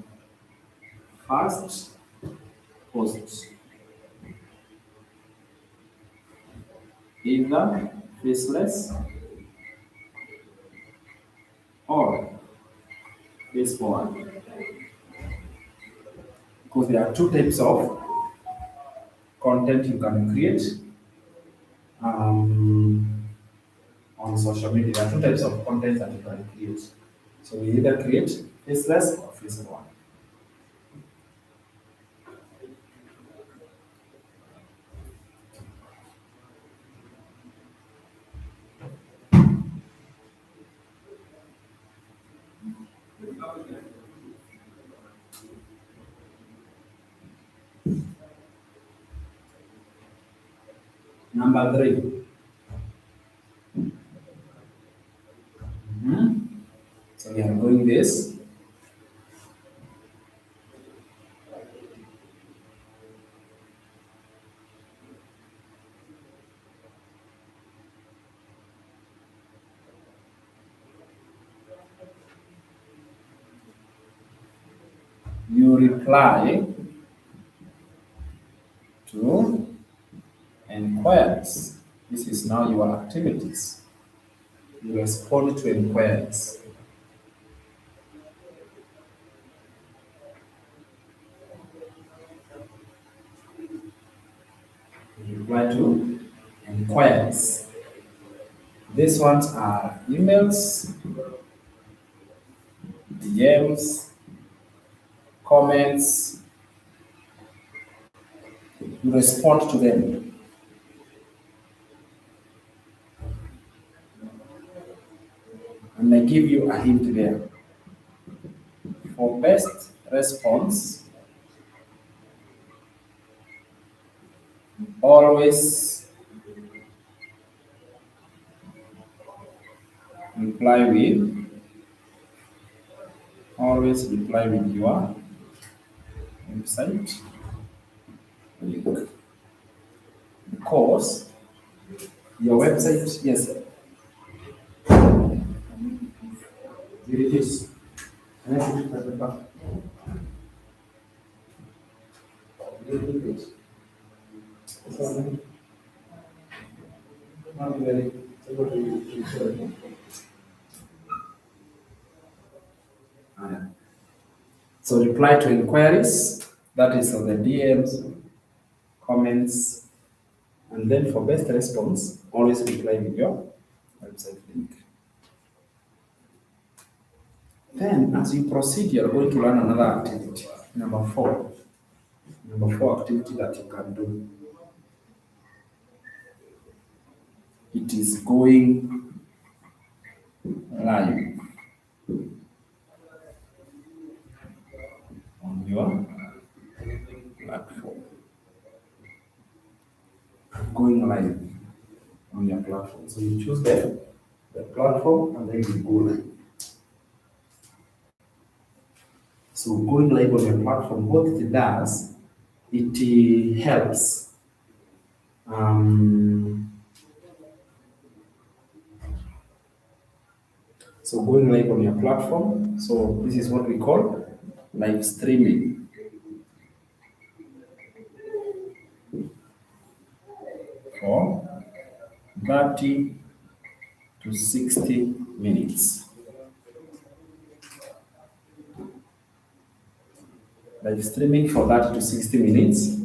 first post. Either faceless or face forward. Because there are two types of content you can create on social media. There are two types of content that you can create. So we either create faceless or face forward. Number 3. So we are doing this. You reply to inquiries. This is now your activities. You respond to inquiries. You reply to inquiries. These ones are emails, DMs, comments. You respond to them. And I give you a hint there. For best response, always reply with your website link. Because your website, yes, here it is. Can I put it at the back? Not very. So reply to inquiries, that is on the DMs, comments, and then for best response, always reply with your website link. Then as you proceed, you're going to learn another activity. Number 4. Number 4 activity that you can do. it is going live on your platform. Going live on your platform. So you choose the platform and then you go live. So going live on your platform, what it does, it helps so going live on your platform. So this is what we call live streaming. For 30 to 60 minutes. Live streaming for 30 to 60 minutes.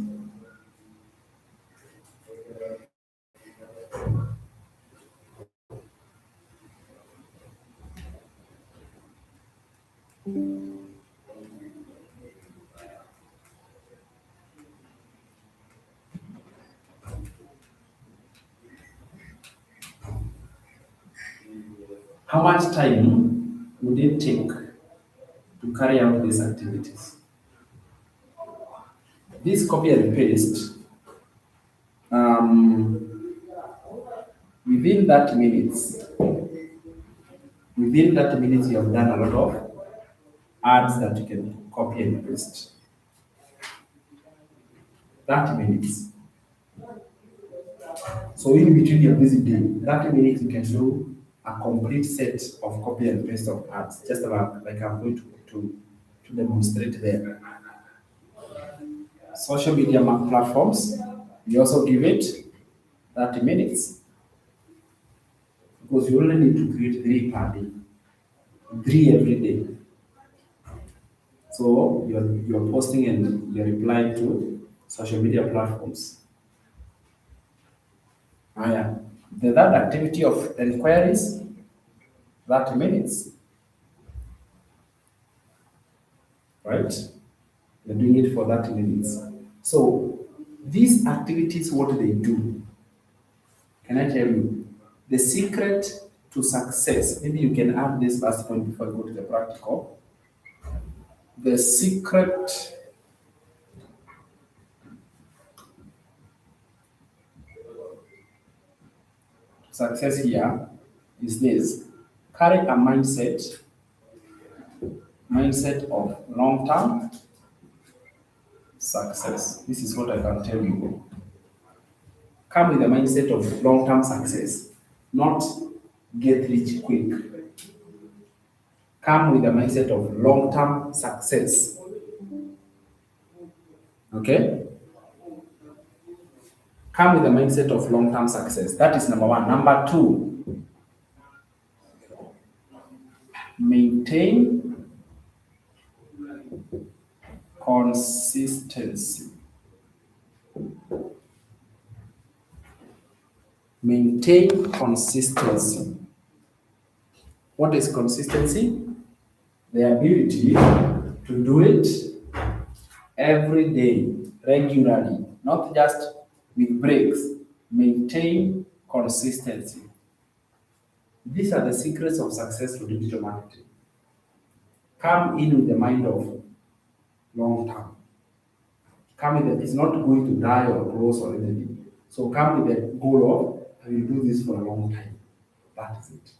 How much time would it take to carry out these activities? This copy and paste, within 30 minutes, you have done a lot of ads that you can copy and paste. 30 minutes. So in between your busy day, 30 minutes you can do a complete set of copy and paste of ads, just like I'm going to demonstrate there. Social media platforms, we also give it 30 minutes. Because you only need to create 3 per day, 3 every day. So you're posting and you're replying to social media platforms. The third activity of inquiries, 30 minutes. Right? You're doing it for 30 minutes. So these activities, what do they do? Can I tell you? The secret to success, maybe you can add this last point before I go to the practical. The secret to success here is this: carry a mindset of long-term success. This is what I can tell you. Come with a mindset of long-term success, not get rich quick. Come with a mindset of long-term success. Okay? Come with a mindset of long-term success. That is number 1. Number 2, maintain consistency. Maintain consistency. What is consistency? The ability to do it every day, regularly, not just with breaks. Maintain consistency. These are the secrets of success for digital marketing. Come in with the mind of long term. Come with it's not going to die or close or anything. So come with the goal of I will do this for a long time. That is it.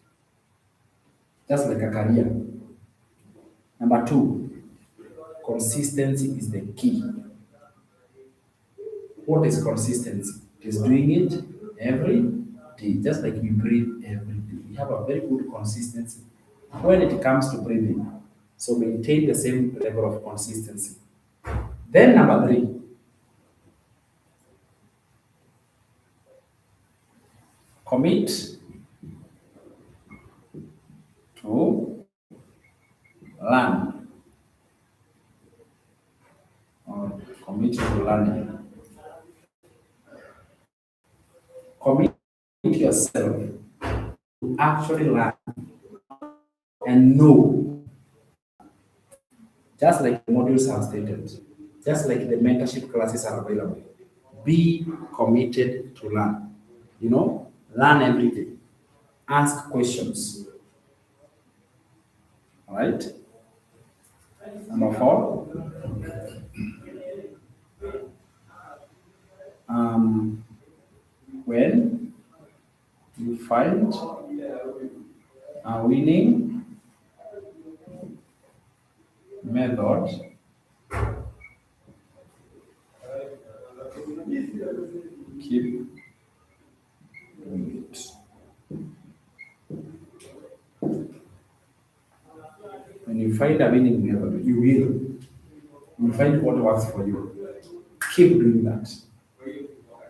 Just like a career. Number 2, consistency is the key. What is consistency? It is doing it every day, just like we breathe every day. We have a very good consistency when it comes to breathing. So maintain the same level of consistency. Then number 3, commit to learn or commit to learning. Commit yourself to actually learn and know, just like the modules have stated, just like the mentorship classes are available. Be committed to learn. learn everything, ask questions. All right. Number 4, when you find a winning method, keep doing it. When you find a winning method, you will. You find what works for you. Keep doing that.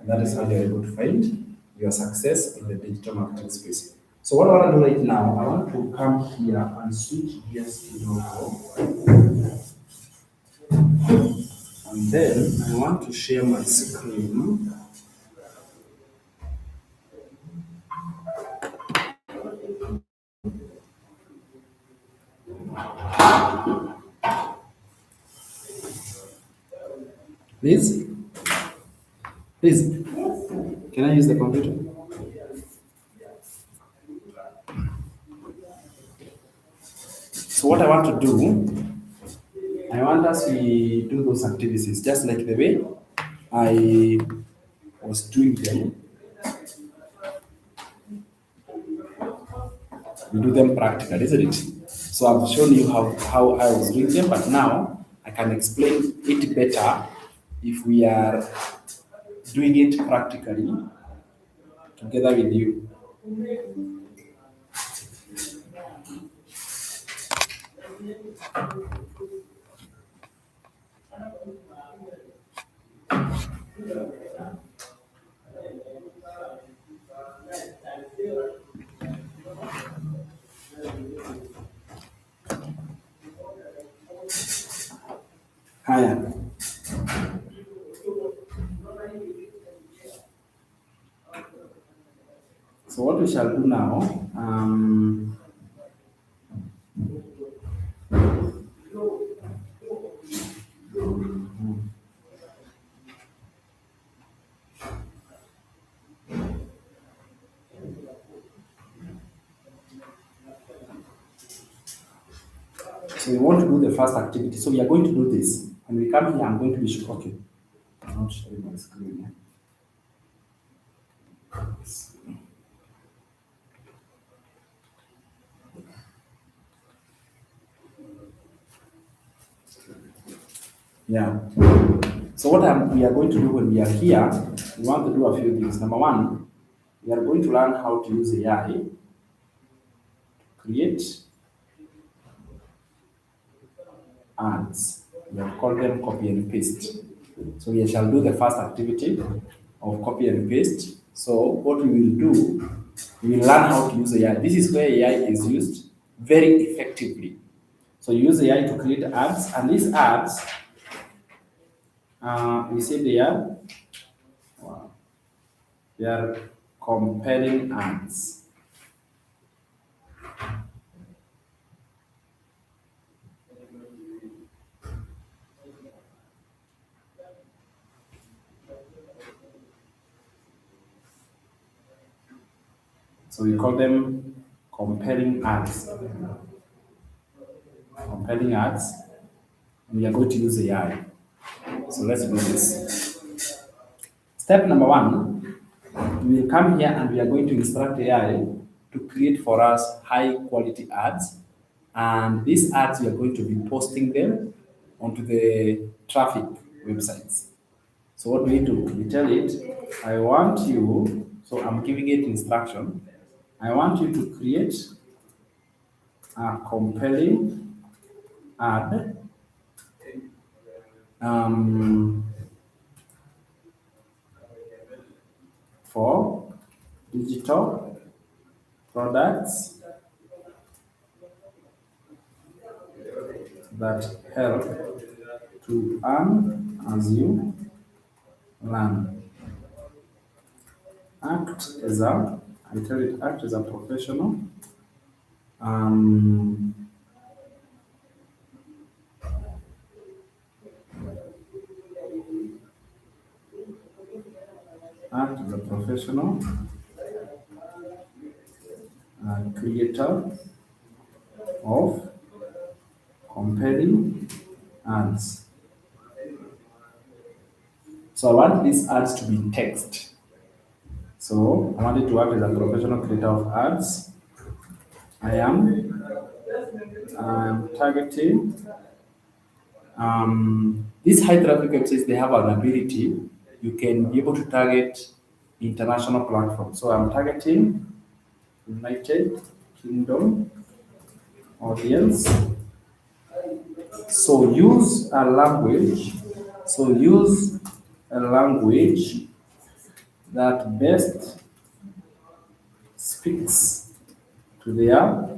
That is how you're able to find your success in the digital marketing space. So what I want to do right now, I want to come here and switch gears to logo. And then I want to share my screen. Please? Please? Can I use the computer? So what I want to do, I want us to do those activities just like the way I was doing them. We do them practically, isn't it? So I've shown you how I was doing them, but now I can explain it better if we are doing it practically together with you. Haya. So what we shall do now, so we want to do the first activity. So we are going to do this. When we come here, I'm going to be sure. Okay. I'm not showing my screen here. Yeah. So what we are going to do when we are here, we want to do a few things. Number 1, we are going to learn how to use AI to create ads. We have called them copy and paste. So we shall do the first activity of copy and paste. So what we will do, we will learn how to use AI. This is where AI is used very effectively. So you use AI to create ads, and these ads, we say they are compelling ads. So we call them compelling ads. Compelling ads. And we are going to use AI. So let's do this. Step number 1, we will come here and we are going to instruct AI to create for us high quality ads. And these ads, we are going to be posting them onto the traffic websites. So what we do, we tell it, I want you, so I'm giving it instruction, I want you to create a compelling ad for digital products that help to earn as you learn. I tell it, act as a professional. Act as a professional creator of compelling ads. So I want these ads to be text. So I wanted to work as a professional creator of ads. I am targeting these high traffic websites. They have an ability. You can be able to target international platforms. So I'm targeting United Kingdom audience. So use a language. So use a language that best speaks to their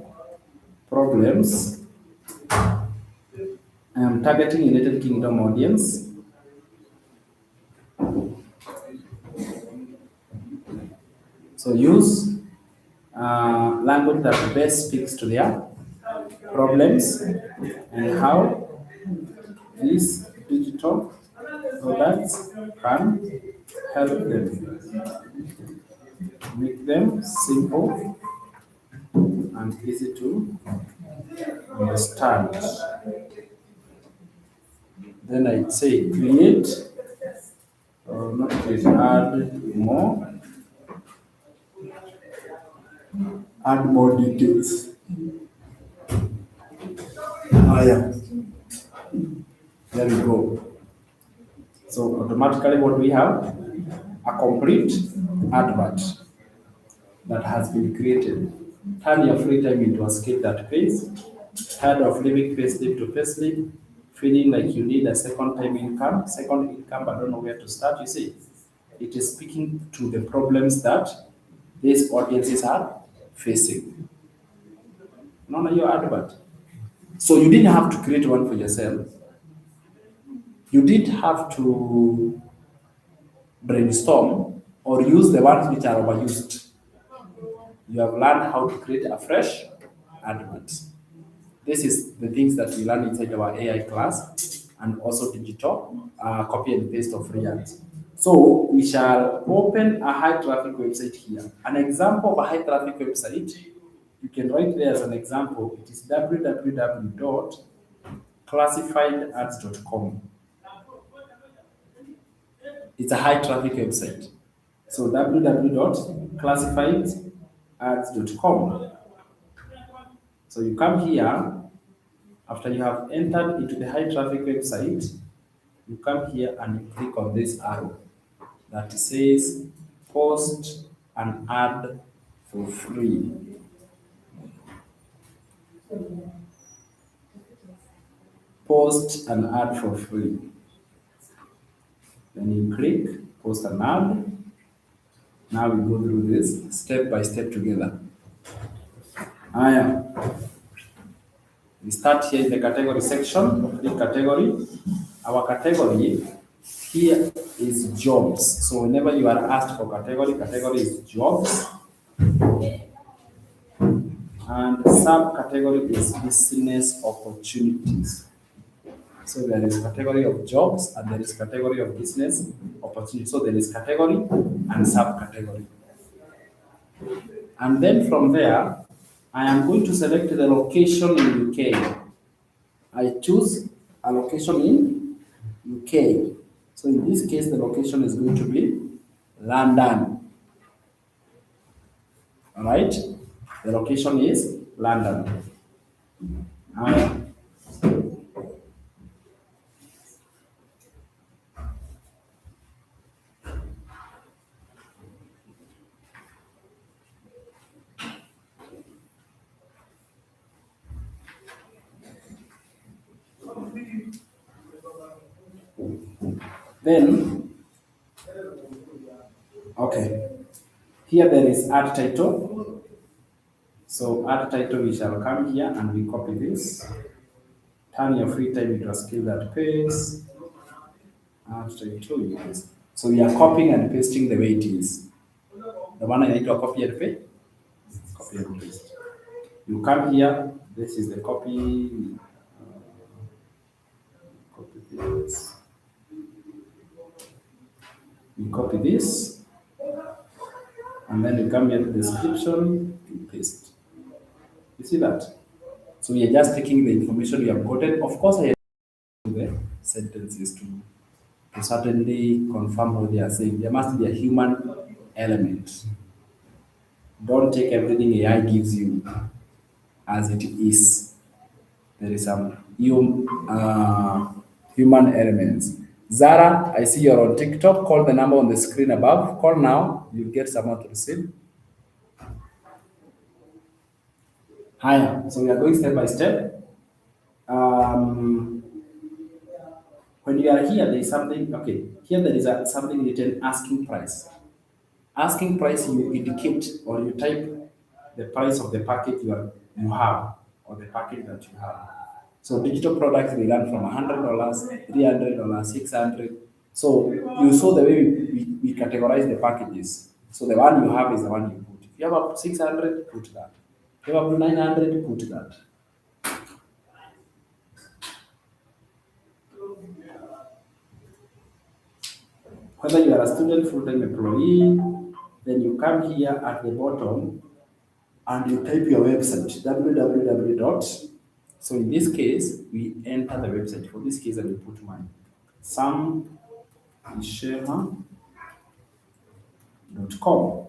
problems. I am targeting United Kingdom audience. So use language that best speaks to their problems and how these digital products can help them. Make them simple and easy to understand. Then I'd say create, or not create, add more details. Yeah, there we go. So automatically what we have, a complete advert that has been created. Turn your free time into a skill that pays. Tired of living payslip to payslip, feeling like you need a second income, but don't know where to start. You see, it is speaking to the problems that these audiences are facing. None of your advert. So you didn't have to create one for yourself. You did have to brainstorm or use the ones which are overused. You have learned how to create a fresh advert. This is the things that we learn inside our AI class and also digital copy and paste of React. So we shall open a high traffic website here. An example of a high traffic website, you can write there as an example. It is www.classifiedads.com. It's a high traffic website. So www.classifiedads.com. So you come here, after you have entered into the high traffic website, you come here and you click on this arrow that says post an ad for free. Post an ad for free. Then you click post an ad. Now we go through this step by step together. We start here in the category section. Click category. Our category here is jobs. So whenever you are asked for category is jobs. And subcategory is business opportunities. So there is category of jobs and there is category of business opportunities. So there is category and subcategory. And then from there, I am going to select the location in UK. I choose a location in UK. So in this case, the location is going to be London. All right? The location is London. Then, okay, here there is ad title. So ad title, we shall come here and we copy this. Turn your free time into a skill that pays. Ad title, yes. So we are copying and pasting the way it is. The one I need to copy and paste. Copy and paste. You come here. This is the copy. Copy this. We copy this. And then you come here to the description, you paste. You see that? So we are just taking the information you have gotten. Of course, I have to the sentences to certainly confirm what they are saying. There must be a human element. Don't take everything AI gives you as it is. There is some human elements. Zara, I see you're on TikTok. Call the number on the screen above. Call now. You'll get someone to receive. Hi. So we are going step by step. When you are here, there is something. Okay, here there is something written asking price. Asking price, you indicate or you type the price of the package you have or the package that you have. So digital products they run from $100, $300, 600. So you saw the way we categorize the packages. So the one you have is the one you put. If you have up to 600, put that. If you have up to 900, put that. Whether you are a student, full-time employee, then you come here at the bottom and you type your website, www. So in this case, we enter the website. For this case, I will put mine, samishema.com.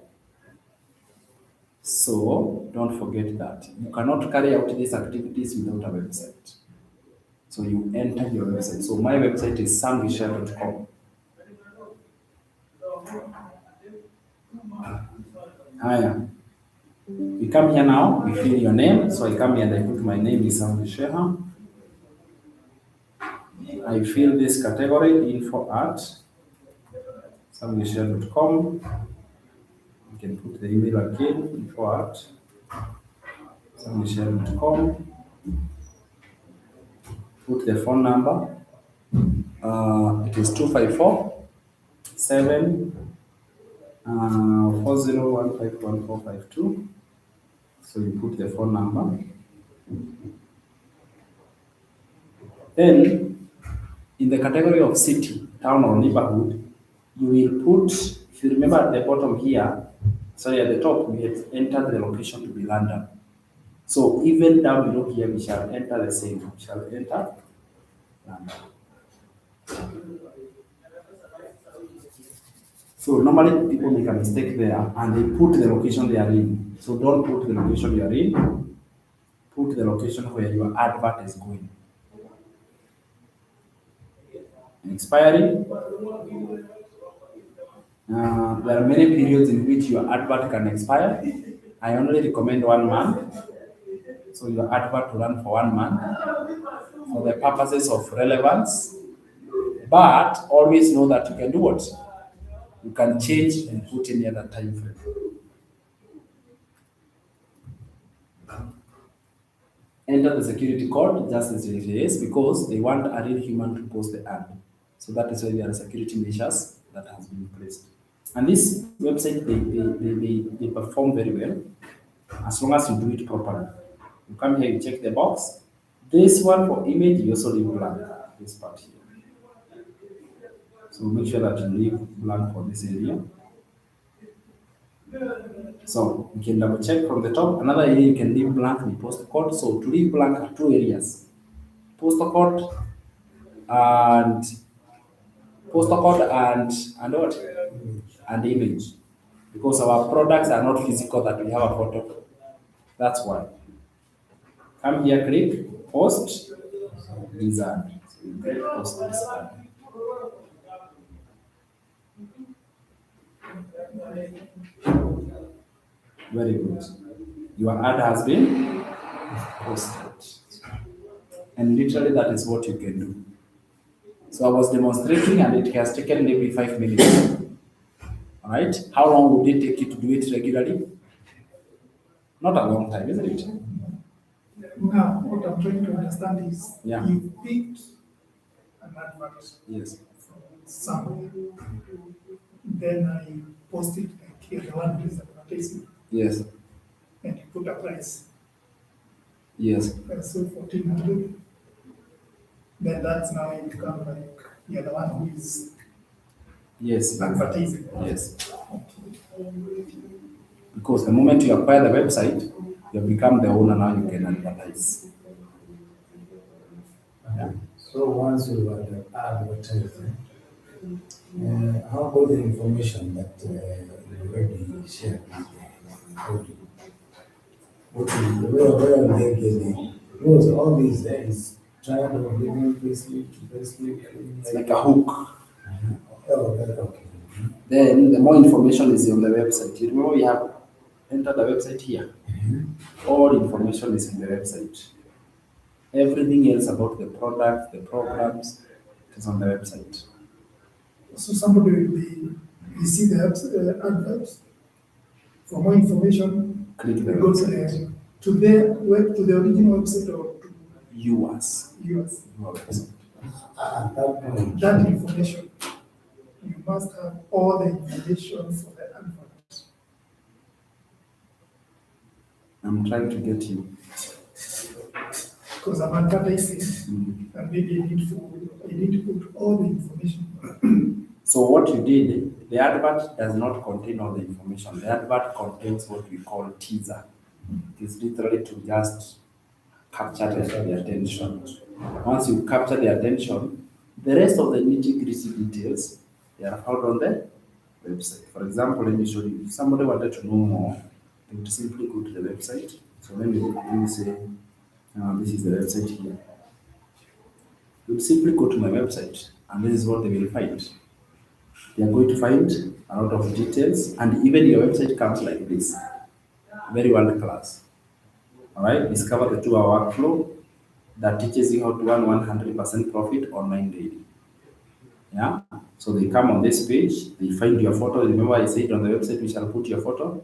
So don't forget that. You cannot carry out these activities without a website. So you enter your website. So my website is samishema.com. Haya. We come here now, we fill your name. So I come here and I put my name is Sam Sheha. I fill this category, info@samvisher.com. You can put the email again, info@samvisher.com. Put the phone number. It is 254 7 40151452. So you put the phone number. Then, in the category of city, town, or neighborhood, you will put, if you remember at the bottom here, sorry, at the top, we have entered the location to be London. So even down below here, we shall enter the same. We shall enter London. So normally people make a mistake there and they put the location they are in. So don't put the location you are in. Put the location where your advert is going. Expiry. There are many periods in which your advert can expire. I only recommend 1 month. So your advert to run for 1 month for the purposes of relevance. But always know that you can do what? You can change and put any other time frame. Enter the security code just as it is because they want a real human to post the ad. So that is why there are security measures that has been placed. And this website, they perform very well as long as you do it properly. You come here, you check the box. This one for image, you also leave blank, this part here. So make sure that you leave blank for this area. So you can double check from the top. Another area you can leave blank the postal code. So to leave blank are 2 areas: postal code and what? And image. Because our products are not physical that we have a photo. That's why. Come here, click post wizard. So you get post wizard. Very good. Your ad has been posted. And literally that is what you can do. So I was demonstrating and it has taken maybe 5 minutes. All right. How long would it take you to do it regularly? Not a long time, isn't it? Now, what I'm trying to understand is Yeah. you picked an advert Yes. from somewhere, then I posted like here, the one who is advertising, Yes. and you put a price. Yes. So 1400. Then that's now you become like you're the one who is Yes. advertising. Yes. Okay. Because the moment you acquire the website, you have become the owner, now you can advertise. Yeah. So once you are advertising, how about the information that you already shared with the audience? Where are they getting? Because all these days, trying to giving payslip to payslip. It's like a hook. Oh, okay. Then the more information is on the website. You remember we have entered the website here. All information is in the website. Everything else about the product, the programs, is on the website. So somebody will be see the adverts. For more information, Click the they go website. to their web, to the original website or to Yours. yours. Your website. At that point, That information, you must have all the information for the advert. I'm trying to get you. Because I'm advertising, Mm. and maybe I need to put all the information. So what you did, the advert does not contain all the information. The advert contains what we call teaser. It is literally to just capture the attention. Once you capture the attention, the rest of the nitty-gritty details, they are found on the website. For example, let me show you. If somebody wanted to know more, they would simply go to the website. So let me say, this is the website here. You would simply go to my website, and this is what they will find. They are going to find a lot of details, and even your website comes like this, very world class. All right, discover the 2-hour workflow that teaches you how to earn 100% profit online daily. Yeah, so they come on this page, they find your photo. Remember, I said on the website we shall put your photo.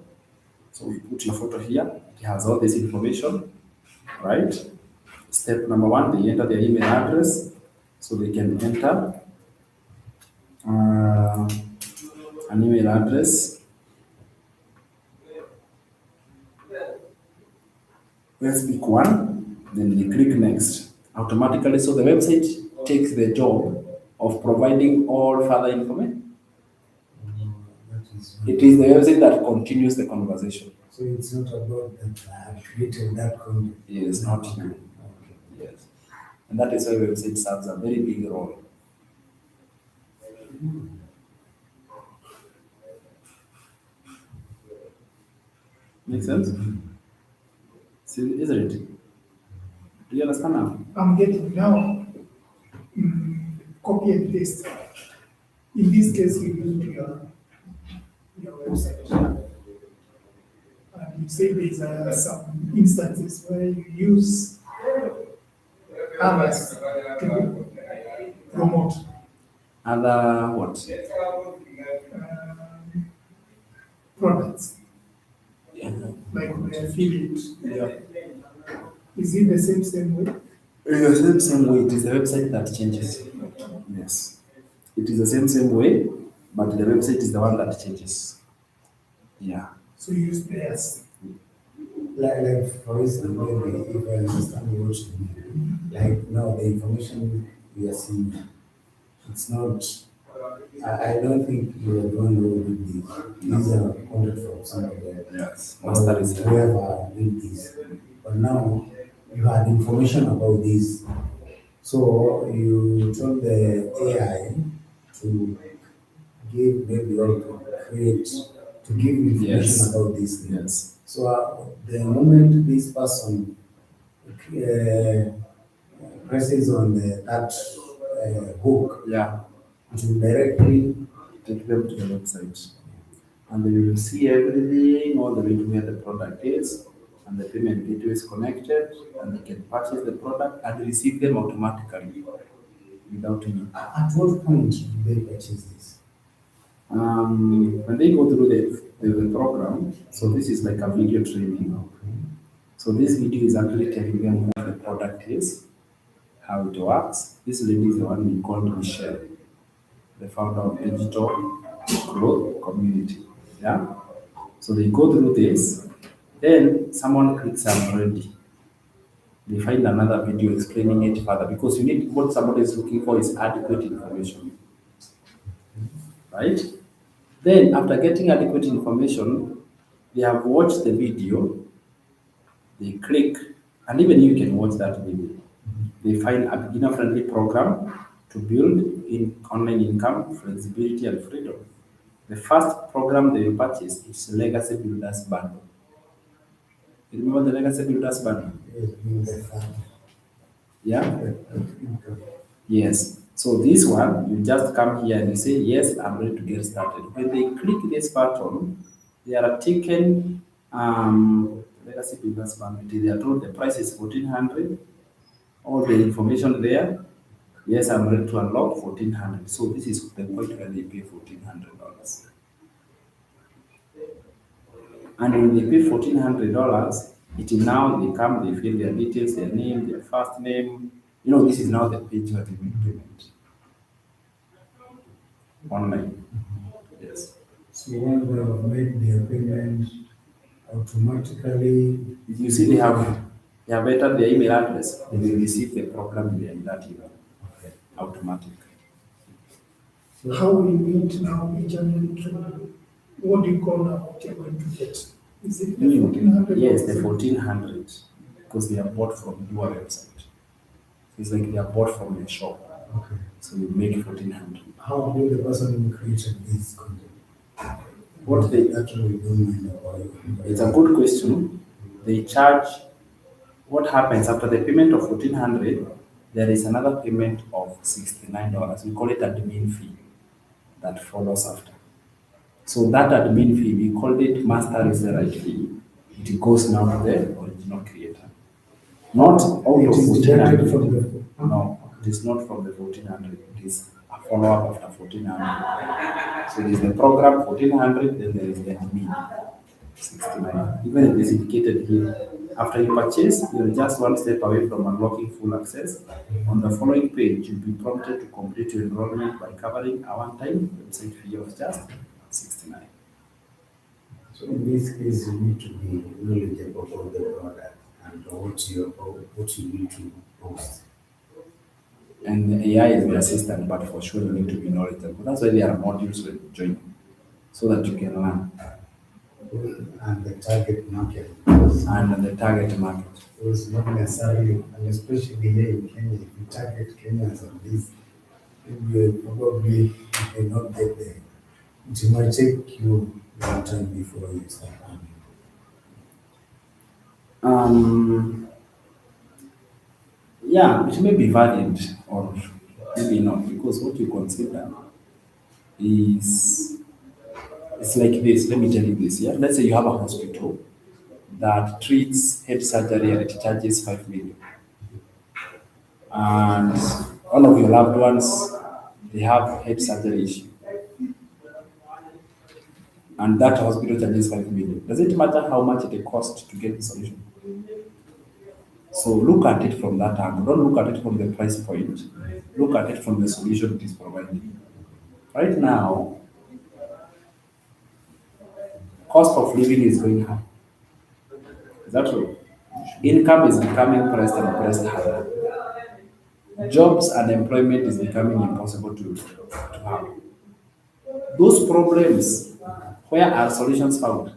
So we put your photo here, it has all this information, right? Step number 1, they enter their email address, so they can enter an email address. Let's pick one, then they click next. Automatically, so the website takes the job of providing all further information. that is. It is the website that continues the conversation. So it's not about that I have created that content. Yes, not you. Okay. Yes. And that is why website serves a very big role. Make sense? See, isn't it? Do you understand now? I'm getting now, copy and paste. In this case, you use your website. And you say there's some instances where you use others to promote. Other what? Products, Yeah. like the affiliate. Yeah. Is it the same way? It's the same way. It is the website that changes. Yes. It is the same way, but the website is the one that changes. Yeah. So you use pairs. Like for instance, maybe if I understand what you mean, like now the information we are seeing, it's not. I don't think you are the one who did this. These are content from somebody else. Yes. Or Master is whoever did this. But now you had information about this. So you told the AI to give maybe or to create, to give information Yes. about this thing. Yes. So the moment this person presses on that hook, Yeah. it will directly. Take them to the website. And they will see everything all the way to where the product is, and the payment gateway is connected, and they can purchase the product and receive them automatically without any. At what point do they purchase this? When they go through the program, so this is like a video training. So this video is actually telling them what the product is, how it works. This lady is the one we call Michelle, the founder of Digital Growth Community. Yeah. So they go through this, then someone clicks I'm ready. They find another video explaining it further because you need what somebody is looking for is adequate information. Right? Then after getting adequate information, they have watched the video, they click, and even you can watch that video. They find a beginner-friendly program to build in online income, flexibility, and freedom. The first program they will purchase is Legacy Builders Bundle. You remember the Legacy Builders Bundle? Yes, being the fund. Yeah? Income. Yes. So this one, you just come here and you say, yes, I'm ready to get started. When they click this button, they are taken Legacy Builders Bundle. They are told the price is 1,400. All the information there. Yes, I'm ready to unlock 1,400. So this is the point where they pay $1,400. And when they pay $1,400, it is now they come, they fill their details, their name, their first name. You know, this is now the page where they make payment. Online. Yes. So when they have made their payment, automatically. You see, they have entered their email address. They will receive the program in that email. Okay. Automatic. How will you meet now in January to, what do you call now what you're going to get? Is it the 1,400? Yes, the 1,400, because they are bought from your website. It's like they are bought from the shop. Okay. So you make 1,400. How will the person who created this content? What they, Actually don't mind about it. it's a good question. They charge, what happens after the payment of 1,400, there is another payment of $69. We call it admin fee that follows after. So that admin fee, we called it master reserve fee. It goes now to the original creator. Not out It of is deducted 1,400. from the. No, it is not from the 1,400. It is a follow-up after 1,400. So there is the program 1,400, then there is the admin 69. Even if it is indicated here, after you purchase, you're just one step away from unlocking full access. On the following page, you'll be prompted to complete your enrollment by covering a one-time website fee of just 69. So in this case, you need to be knowledgeable about the product and what you need to post. And the AI is the assistant, but for sure you need to be knowledgeable. That's why there are modules when you join, so that you can learn. And the target market. And the target market. It's not necessarily, and especially here in Kenya, if you target Kenyans on this, you probably may not get there. It might take you a long time before you start earning. Yeah, it may be valid or maybe not, because what you consider is, it's like this. Let me tell you this. Yeah, let's say you have a hospital that treats head surgery and it charges 5 million, and one of your loved ones, they have head surgery issue, and that hospital charges 5 million. Does it matter how much it costs to get the solution? So look at it from that angle. Don't look at it from the price point. Look at it from the solution it is providing. Right now, cost of living is going high. Is that true? Income is becoming pressed and pressed harder. Jobs and employment is becoming impossible to have. Those problems, where are solutions found?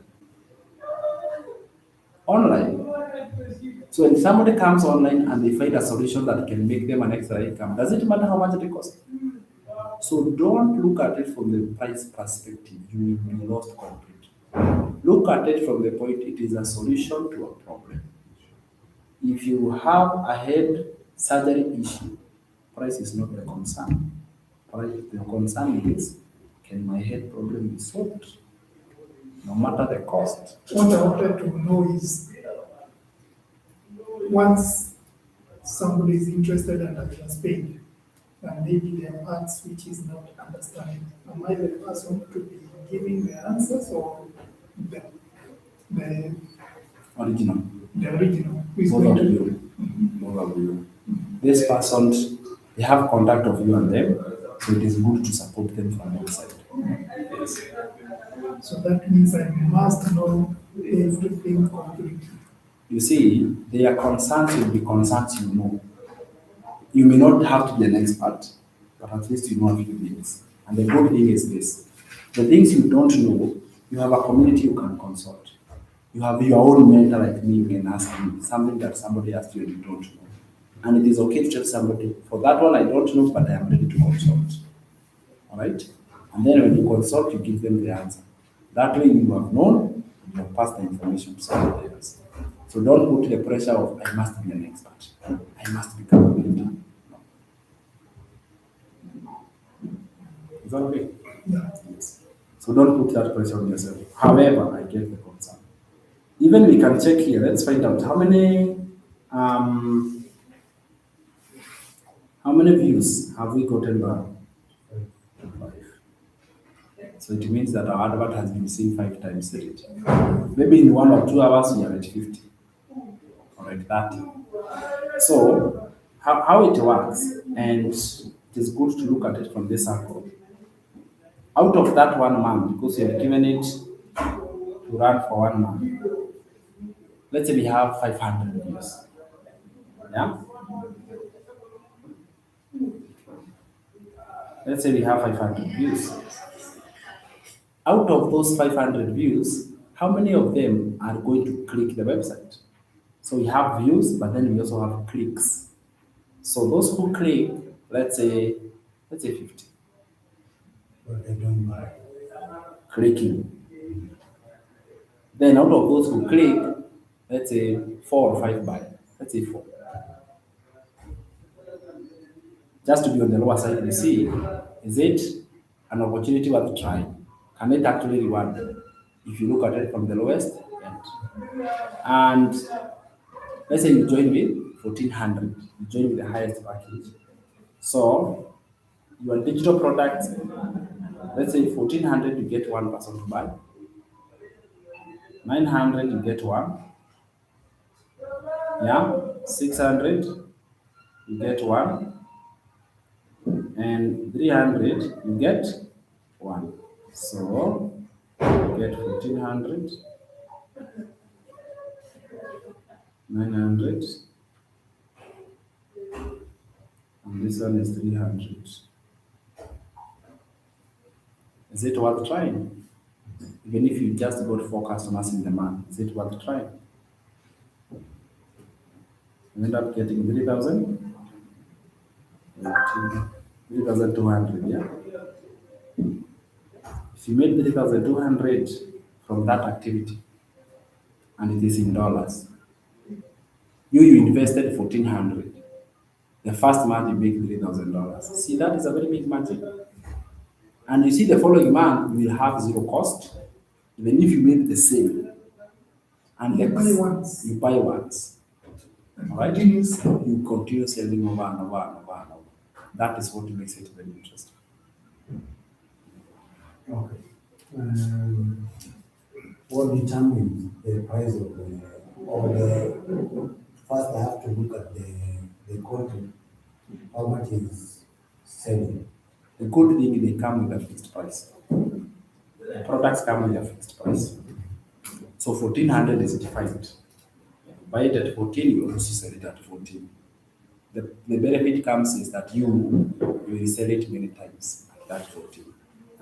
Online. So when somebody comes online and they find a solution that can make them an extra income, does it matter how much it costs? So don't look at it from the price perspective. You will be lost completely. Look at it from the point it is a solution to a problem. If you have a head surgery issue, price is not the concern. The concern is, can my head problem be solved? No matter the cost. What I wanted to know is, once somebody is interested and has paid, and maybe there are parts which is not understanding, am I the person to be giving the answers or the Original. original? Who is Both going of to you. Both of you. This person, they have contact of you and them, so it is good to support them from both sides. Yes. So that means I must know everything completely. You see, their concerns will be concerns you know. You may not have to be an expert, but at least you know a few things. And the good thing is this: the things you don't know, you have a community you can consult. You have your own mentor like me, you can ask me something that somebody asked you and you don't know. And it is okay to tell somebody, for that one I don't know, but I am ready to consult. All right? And then when you consult, you give them the answer. That way you have known, you have passed the information to somebody else. So don't put the pressure of, I must be an expert. I must become a mentor. No. Is that okay? Yeah. Yes. So don't put that pressure on yourself. However, I get the concern. Even we can check here, let's find out um, how many views have we gotten by 5. So it means that our advert has been seen 5 times a day. Maybe in 1 or 2 hours we are at 50 or at 30. So how it works, and it is good to look at it from this angle. Out of that 1 month, because you have given it to run for 1 month, let's say we have 500 views. Yeah? Let's say we have 500 views. Out of those 500 views, how many of them are going to click the website? So we have views, but then we also have clicks. So those who click, let's say 50, But they don't buy. clicking. Then out of those who click, let's say 4 or 5 buy. Let's say 4. Just to be on the lower side, you see, is it an opportunity worth trying? Can it actually reward them? If you look at it from the lowest end. And let's say you join with 1400, you join with the highest package. So your digital product, let's say 1400, you get 1 person to buy. 900, you get 1. Yeah, 600, you get 1. And 300, you get 1. So you get 1400, 900, and this one is 300. Is it worth trying? Even if you just got 4 customers in the month, is it worth trying? You end up getting 3,000, 3,200, yeah? If you made 3,200 from that activity, and it is in dollars, you invested 1,400. The first month you make $3,000. See, that is a very big margin. And you see, the following month you will have 0 cost, even if you made the same. And You buy once. You buy once. And All right? continues. You continue selling over and over and over and over. That is what makes it very interesting. Okay. What determines the price of first I have to look at the content, how much is selling. The good thing, they come with a fixed price. The products come with a fixed price. So 1,400 is defined. Buy it at 14, you also sell it at 14. The benefit comes is that you will sell it many times at that 14.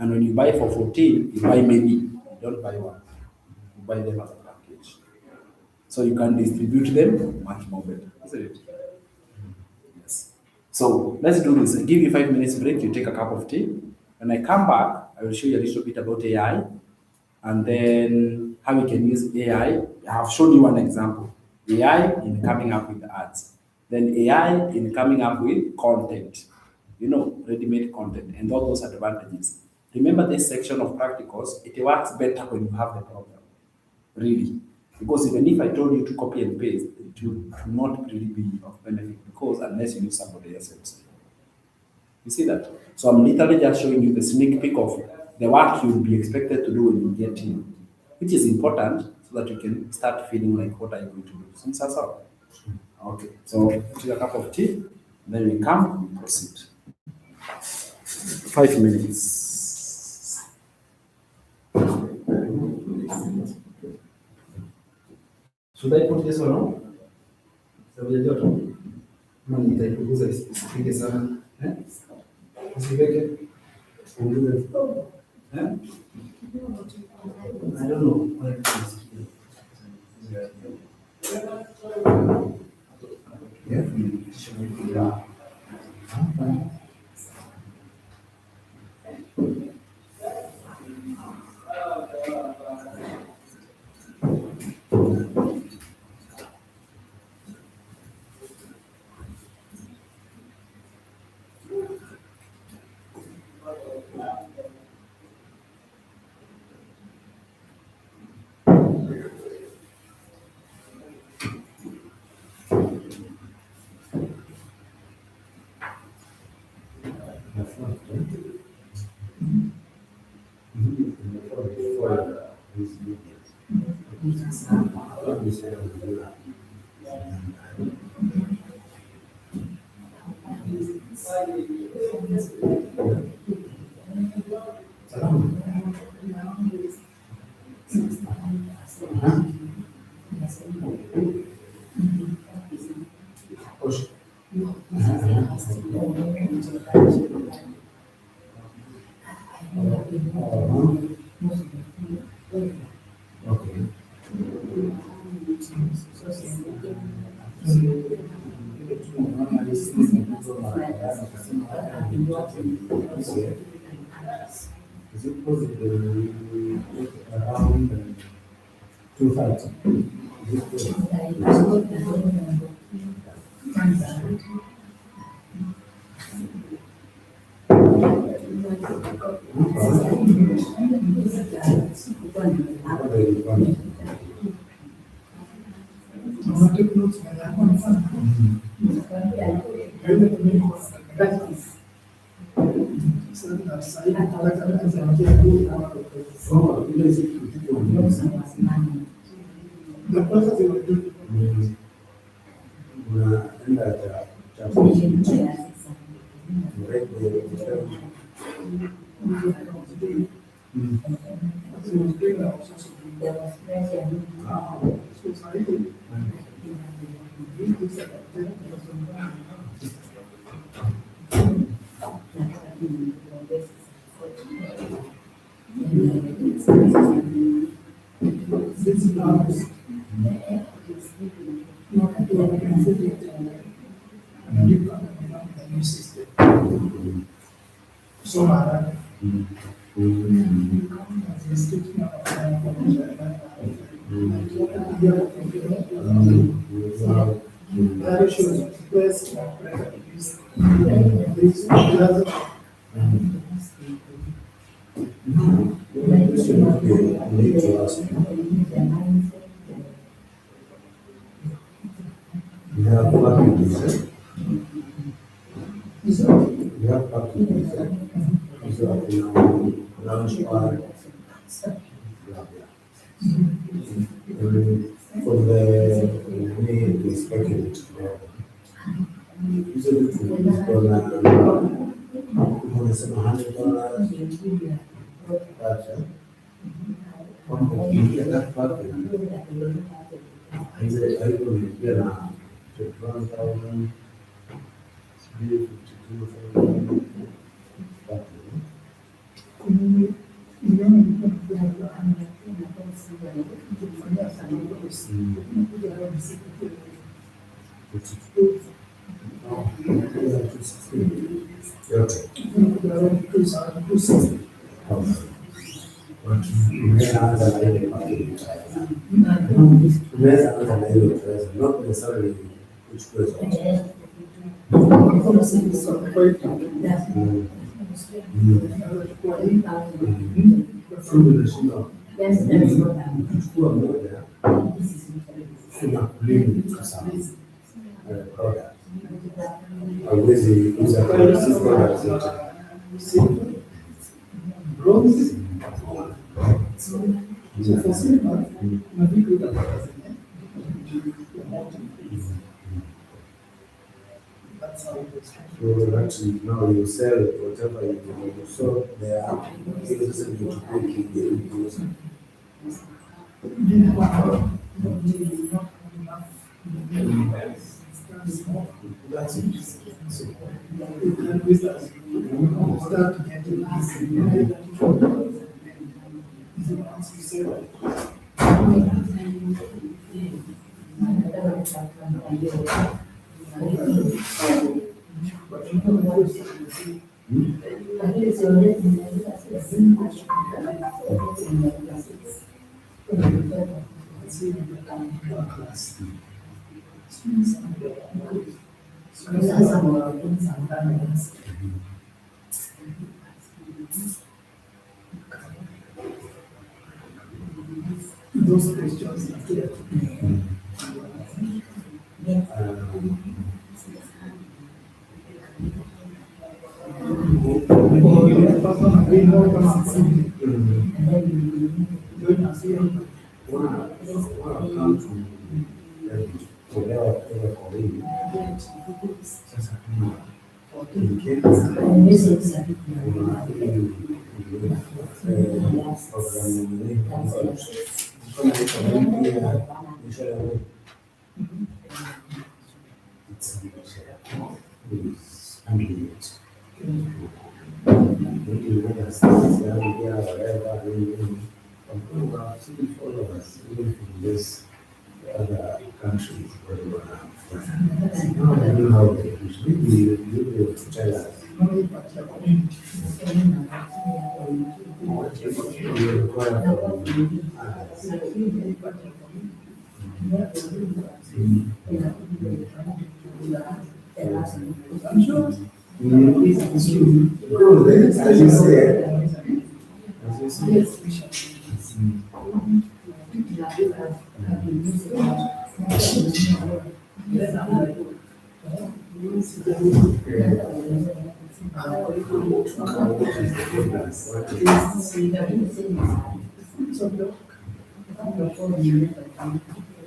And when you buy for 14, you buy many. You don't buy one. You buy them as a package. So you can distribute them much more better, isn't it? Yes. So let's do this. I give you 5 minutes break. You take a cup of tea. When I come back, I will show you a little bit about AI, and then how we can use AI. I have shown you one example. AI in coming up with ads. Then AI in coming up with content. Ready-made content and all those advantages. Remember this section of practicals, it works better when you have the program. Really. Because even if I told you to copy and paste, it will not really be of benefit, because unless you use somebody else's. You see that? So I'm literally just showing you the sneak peek of the work you'll be expected to do when you get in, which is important so that you can start feeling like, what are you going to do? Since that's all. Okay, so take a cup of tea, then we come and proceed. 5 minutes. Should I put this one on? Sababu kama nitaipunguza isipige sana. Usiweke. I don't know. Is it possible around 2:30? For the need to speculate. Usually wanasema $100 but kwamba ukiingia that package hailipia na 21,000 sijui 52,000 not necessarily which person. Kuchukua moja kuna kulini sana product hauwezi kuuza product zote. So that now you sell whatever you sold there, it doesn't need to quickly get into that's it. Those questions are clear. Kuelewa kutoka kwa wingi. Sasa kama other countries where we are. Now I know how they use. Maybe you tell us. What you require from I'm sure. it's true. Go there, as you say. As you say. Yes, we shall.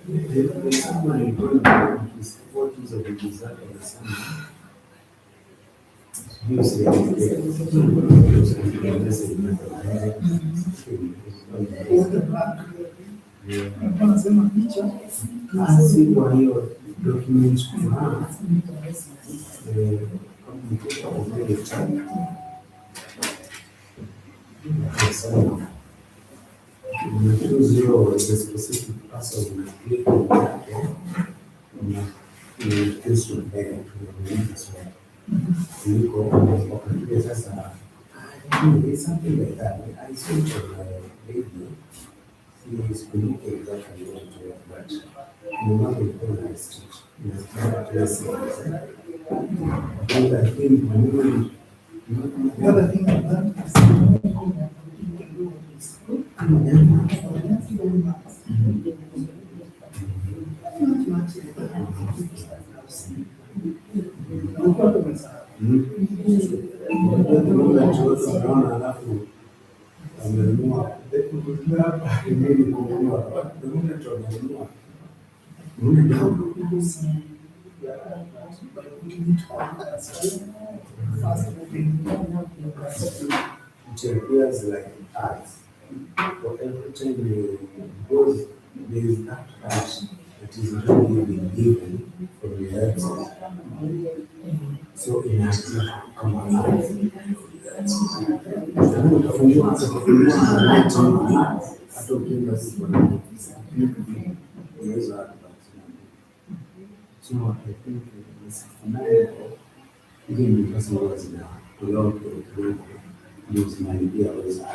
There's someone in Ghana who is 40s of the desert of the sun. You say, Wanasema picha kazi kwa hiyo documents kuna communication of the child. When you choose your the specific person with click on that, you choose to pay to the this one. You go okay, sasa it's something like that. I saw it on my video. He is communicating exactly what to it, but no matter what I stitch, it's not just but I think when the other thing about that is you can do this. Ulikuwa tumesahau. unaona alafu amenunua mimi kununua ndio tunanunua it appears like art. For every time you go, there is that art that is already been given from the website. So inactive kama art. Utafungua hata ukienda unaweza so I think it's hizo ndio pesa huwa zinatolewa kidogo ndio zinaingia weza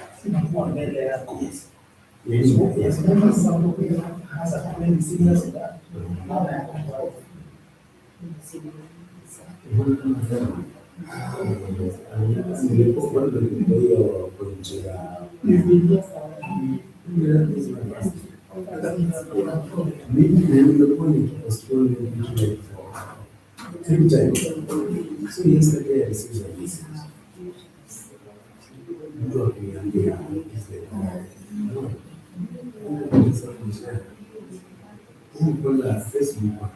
Mbele yako. yes yes Remember somebody has a family serious that nilipokuwa ndio hiyo pointi ya mimi nilikuwa nikipostpone vitu like every time. So yesterday I received a message. Mtu akiniambia kwenda Facebook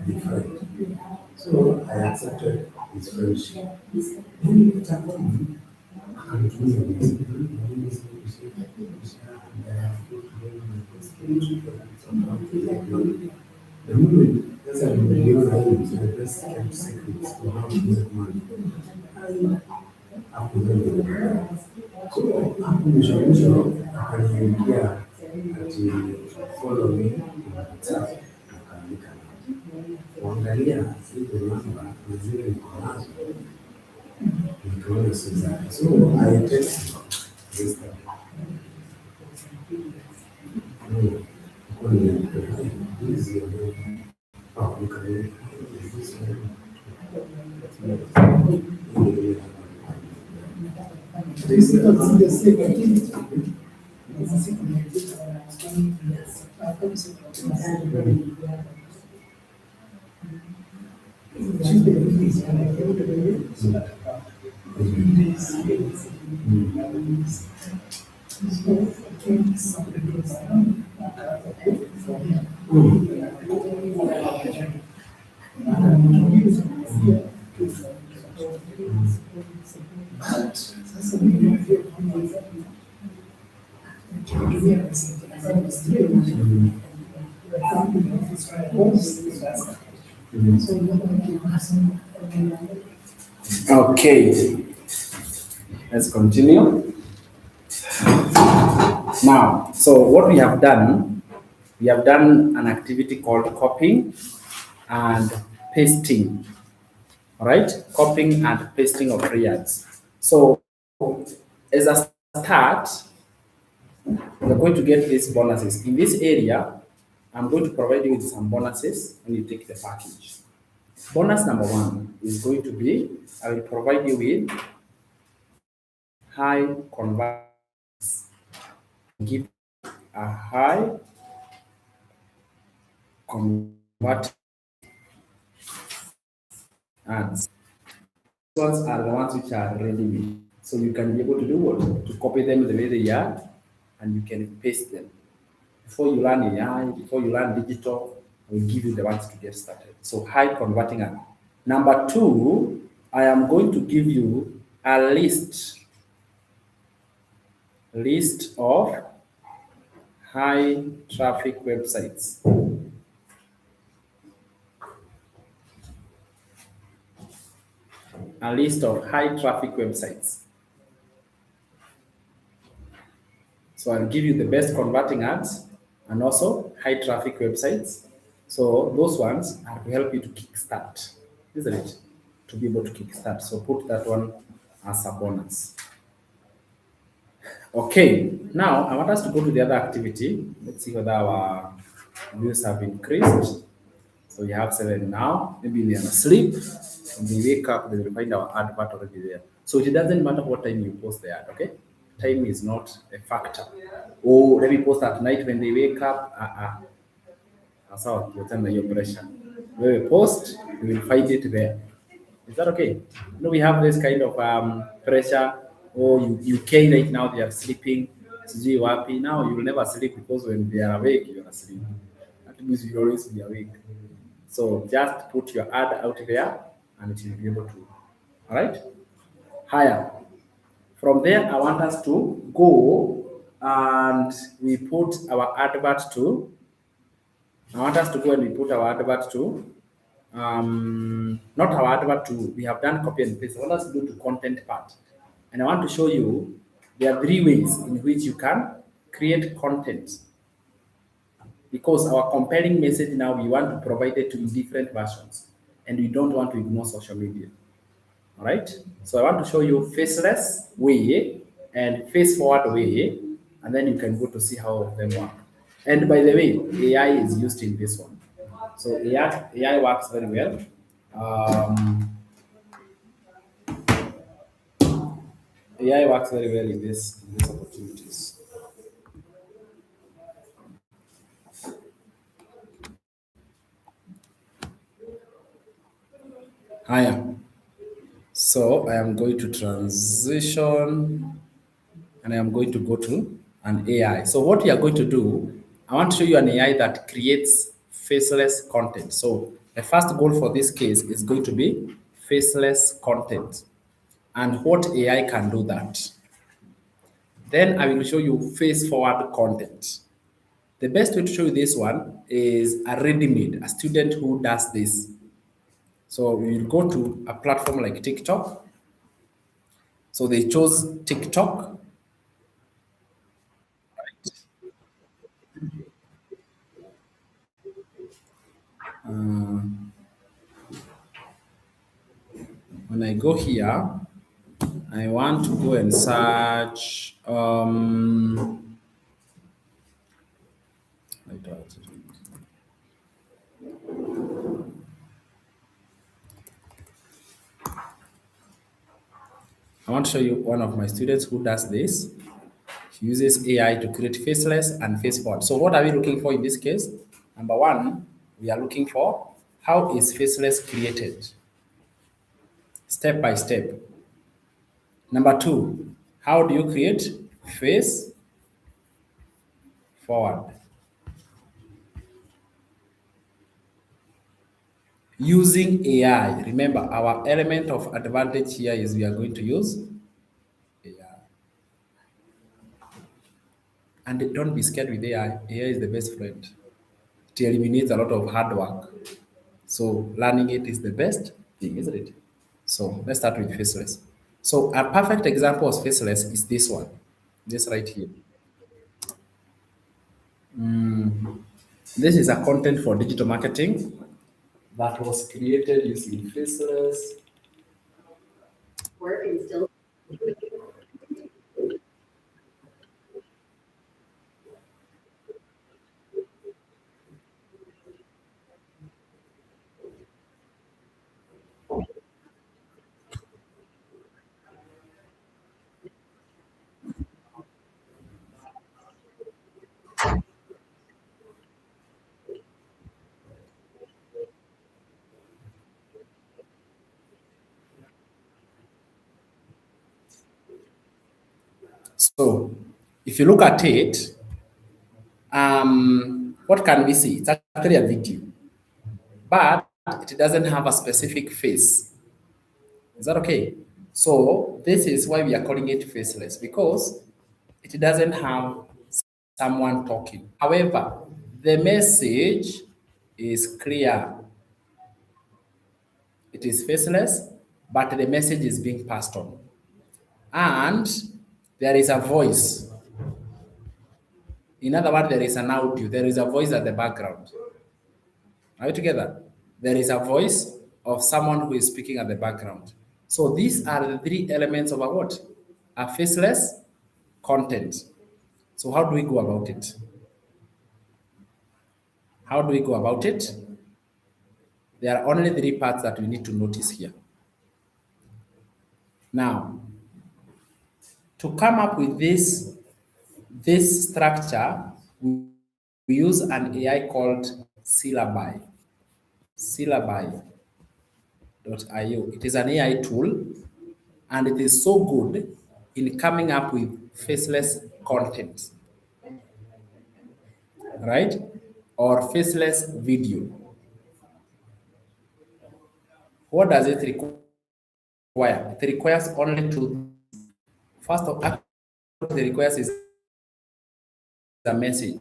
different. So I accepted his friendship. Akanitumia message. The moment sasa niliona hii the best kept secrets to how to make money. Hapo ndio. So hapo mwisho akaniambia ati follow me on WhatsApp akaandika kuangalia zile namba na zile niko nazo nikaona si zake, so I text this guy. Kwa nini hizi nikaona Okay, let's continue. Now, so what we have done an activity called copying and pasting. All right, copying and pasting of reads. So, as a start, we're going to get these bonuses. In this area, I'm going to provide you with some bonuses when you take the package. Bonus number 1 is going to be, I will provide you with high conversions. Give a high convert ads. These ones are the ones which are ready-made. So you can be able to do what? To copy them the way they are, and you can paste them. Before you learn AI, before you learn digital, I will give you the ones to get started. So high converting ad. Number 2, I am going to give you a list of high traffic websites. A list of high traffic websites. So I'll give you the best converting ads and also high traffic websites. So those ones are to help you to kickstart, isn't it? To be able to kickstart. So put that one as a bonus. Okay, now I want us to go to the other activity. Let's see whether our views have increased. So we have 7 now. Maybe they are asleep. When they wake up, they will find our advert already there. So it doesn't matter what time you post the ad, okay? Time is not a factor. Oh, let me post at night when they wake up. That's how you turn your pressure. When we post, you will find it there. Is that okay? You know, we have this kind of pressure. Oh, UK right now, they are sleeping. Sijui wapi. Now you will never sleep because when they are awake, you are asleep. That means you will always be awake. So just put your ad out there and it will be able to. All right? Higher. From there, I want us to go and we put our advert to. I want us to go and we put our advert to. Not our advert to. We have done copy and paste. I want us to do to content part. And I want to show you there are 3 ways in which you can create content. Because our compelling message now, we want to provide it in different versions. And we don't want to ignore social media. All right? So I want to show you faceless way and face forward way. And then you can go to see how them work. And by the way, AI is used in this one. So AI works very well. AI works very well in these opportunities. Higher. So I am going to transition and I am going to go to an AI. So what we are going to do, I want to show you an AI that creates faceless content. So the first goal for this case is going to be faceless content and what AI can do that. Then I will show you face forward content. The best way to show you this one is a ready-made, a student who does this. So we will go to a platform like TikTok. So they chose TikTok. when I go here, I want to go and search. Like that. I want to show you one of my students who does this. He uses AI to create faceless and face forward. So what are we looking for in this case? Number one, we are looking for how is faceless created, step by step. Number two, how do you create face forward? Using AI. Remember, our element of advantage here is we are going to use AI. And don't be scared with AI. AI is the best friend. It eliminates a lot of hard work. So learning it is the best thing, isn't it? So let's start with faceless. So a perfect example of faceless is this one, this right here. This is a content for digital marketing that was created using faceless. Work and still. So if you look at it, what can we see? It's actually a video, but it doesn't have a specific face. Is that okay? So this is why we are calling it faceless, because it doesn't have someone talking. However, the message is clear. It is faceless, but the message is being passed on. And there is a voice. In other words, there is an audio, there is a voice at the background. Are we together? There is a voice of someone who is speaking at the background. So these are the three elements of a what? A faceless content. So how do we go about it? How do we go about it? There are only three parts that we need to notice here. Now, to come up with this structure, we use an AI called Syllabi. Syllabi.io. It is an AI tool, and it is so good in coming up with faceless content, right? Or faceless video. What does it require? It requires only two. First of all, it requires is a message,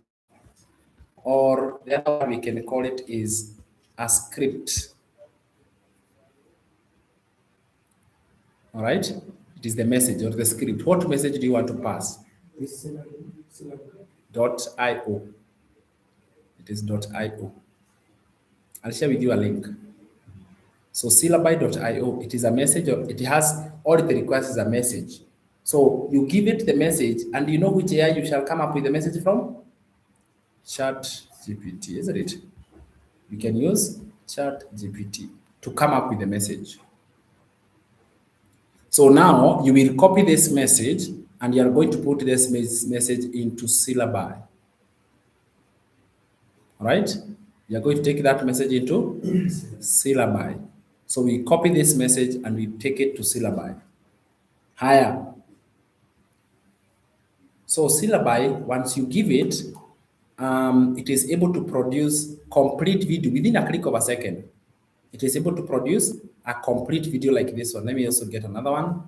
or the other one we can call it is a script. All right? It is the message or the script. What message do you want to pass? .io. It is .io. I'll share with you a link. So syllabi.io, it is a message, or it has all it requires is a message. So you give it the message, and you know which AI you shall come up with the message from? Chat GPT, isn't it? You can use Chat GPT to come up with the message. So now you will copy this message and you are going to put this message into Syllabi. All right? You are going to take that message into Syllabi. So we copy this message and we take it to Syllabi. Higher. So Syllabi, once you give it, it is able to produce complete video within a click of a second. It is able to produce a complete video like this one. Let me also get another one.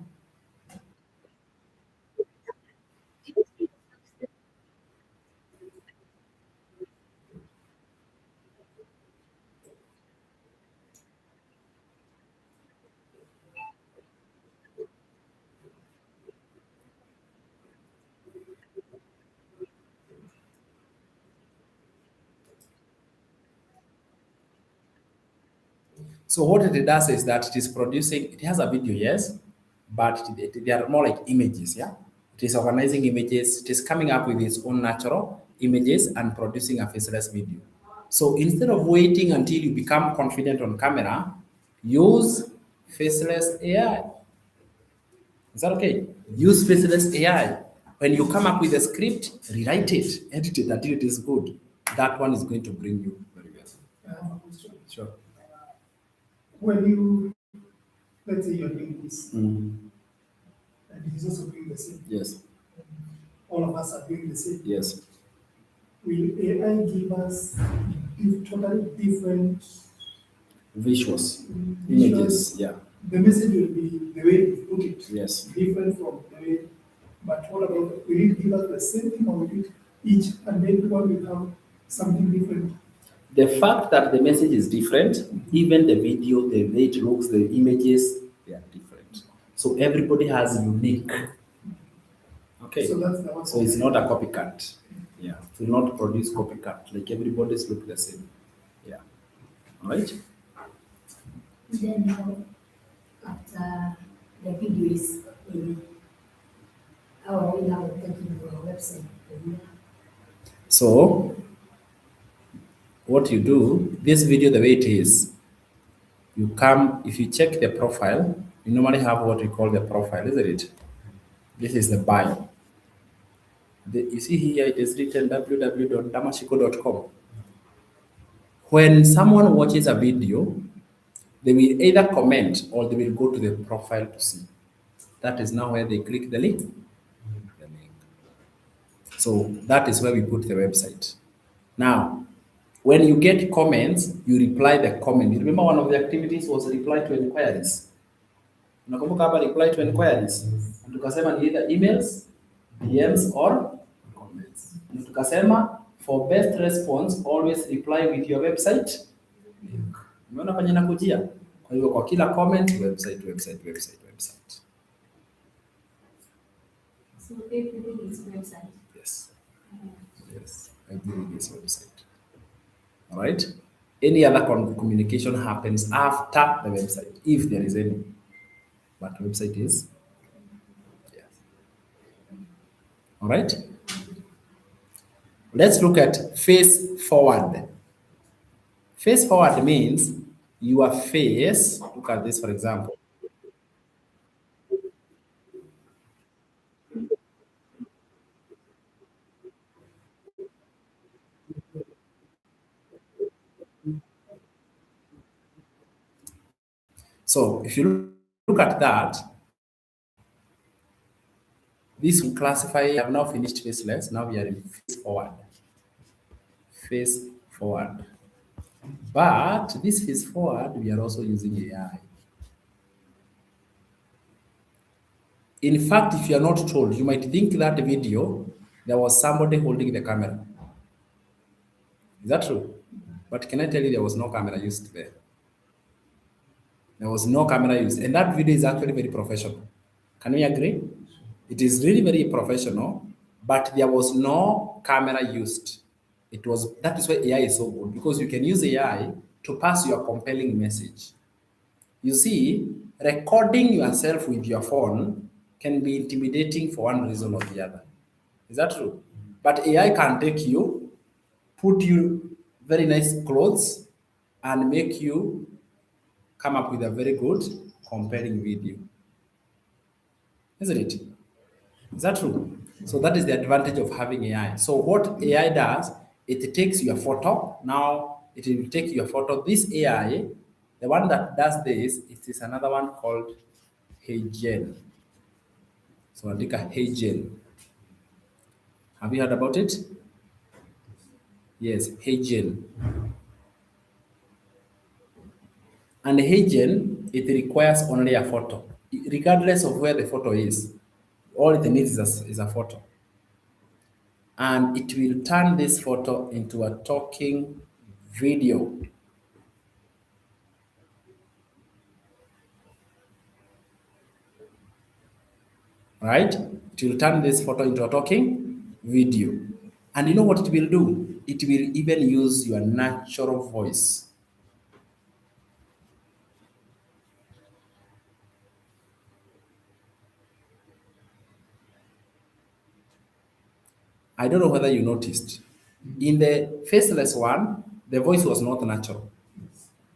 So what it does is that it is producing, it has a video, yes, but they are more like images, yeah? It is organizing images, it is coming up with its own natural images and producing a faceless video. So instead of waiting until you become confident on camera, use faceless AI. Is that okay? Use faceless AI. When you come up with a script, rewrite it, edit it until it is good. That one is going to bring you very well. I have a question. Sure. When you, let's say you're doing this, Mm. and he's also doing the same, Yes. all of us are doing the same, Yes. will AI give us totally different Visuals. visuals? Images. Yeah. The message will be the way you put it, Yes. different from the way, but what about, will it give us the same thing or will it each and every one will have something different? The fact that the message is different, even the video, the way it looks, the images, they are different. So everybody has unique. Okay. So that's the one. So it's not a copycat. Yeah. It will not produce copycat. Like everybody's look the same. Yeah. All right. Then after the video is in, how are we now taking to our website? So what you do, this video the way it is, you come, if you check the profile, you normally have what we call the profile, isn't it? This is the bio. You see here it is written www.damashiko.com. When someone watches a video, they will either comment or they will go to the profile to see. That is now where they click the link. The link. So that is where we put the website. Now, when you get comments, you reply the comment. You remember one of the activities was reply to inquiries. Unakumbuka hapa reply to inquiries? Na tukasema ni either emails, DMs or comments. Na tukasema for best response always reply with your website link. Umeona kwenye nakujia? Kwa hivyo kwa kila comment website. So everything is website. Yes. Yes. Everything is website. All right. Any other communication happens after the website, if there is any. But website is. Yes. All right. Let's look at face forward. Face forward means your face. Look at this, for example. So if you look at that, this will classify. I have now finished faceless. Now we are in face forward. Face forward. But this face forward, we are also using AI. In fact, if you are not told, you might think that video, there was somebody holding the camera. Is that true? But can I tell you there was no camera used there? There was no camera used. And that video is actually very professional. Can we agree? It is really very professional, but there was no camera used. That is why AI is so good, because you can use AI to pass your compelling message. You see, recording yourself with your phone can be intimidating for one reason or the other. Is that true? But AI can take you, put you very nice clothes, and make you come up with a very good, compelling video. Isn't it? Is that true? So that is the advantage of having AI. So what AI does, it takes your photo. Now it will take your photo. This AI, the one that does this, it is another one called HeyGen. So andika HeyGen. Have you heard about it? Yes, HeyGen. And HeyGen, it requires only a photo, regardless of where the photo is. All it needs is a photo. And it will turn this photo into a talking video. Right? It will turn this photo into a talking video. And you know what it will do? It will even use your natural voice. I don't know whether you noticed. In the faceless one, the voice was not natural.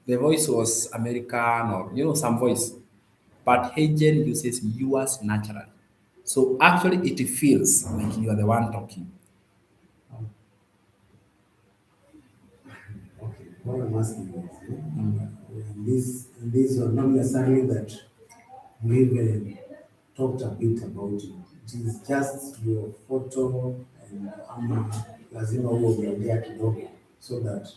The voice was American or some voice. But Hagen uses yours naturally. So actually it feels like you are the one talking. Okay, what I'm asking is, this was not necessarily that we even talked a bit about it. It is just your photo and lazima uwe umeongea kidogo so that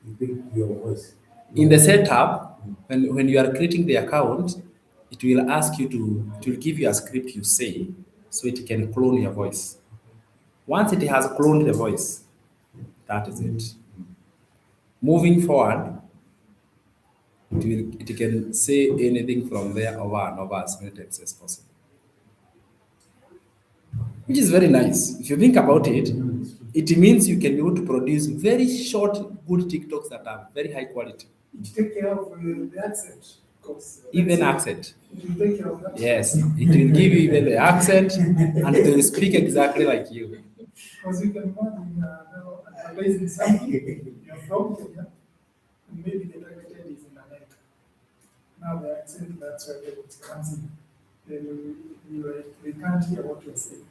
you pick your voice. In the setup, when you are creating the account, it will ask you it will give you a script you say so it can clone your voice. Once it has cloned the voice, that is it. Moving forward, it can say anything from there over and over as many times as possible. Which is very nice. If you think about it, it means you can be able to produce very short, good TikToks that are very high quality. It take care of the accent, because Even accent. it will take care of that. Yes, it will give you even the accent and they will speak exactly like you. Because you can imagine now advertising something, you're from Kenya, and maybe the targeted is in America. Now the accent, that's where it comes in. Then they can't hear what you're saying,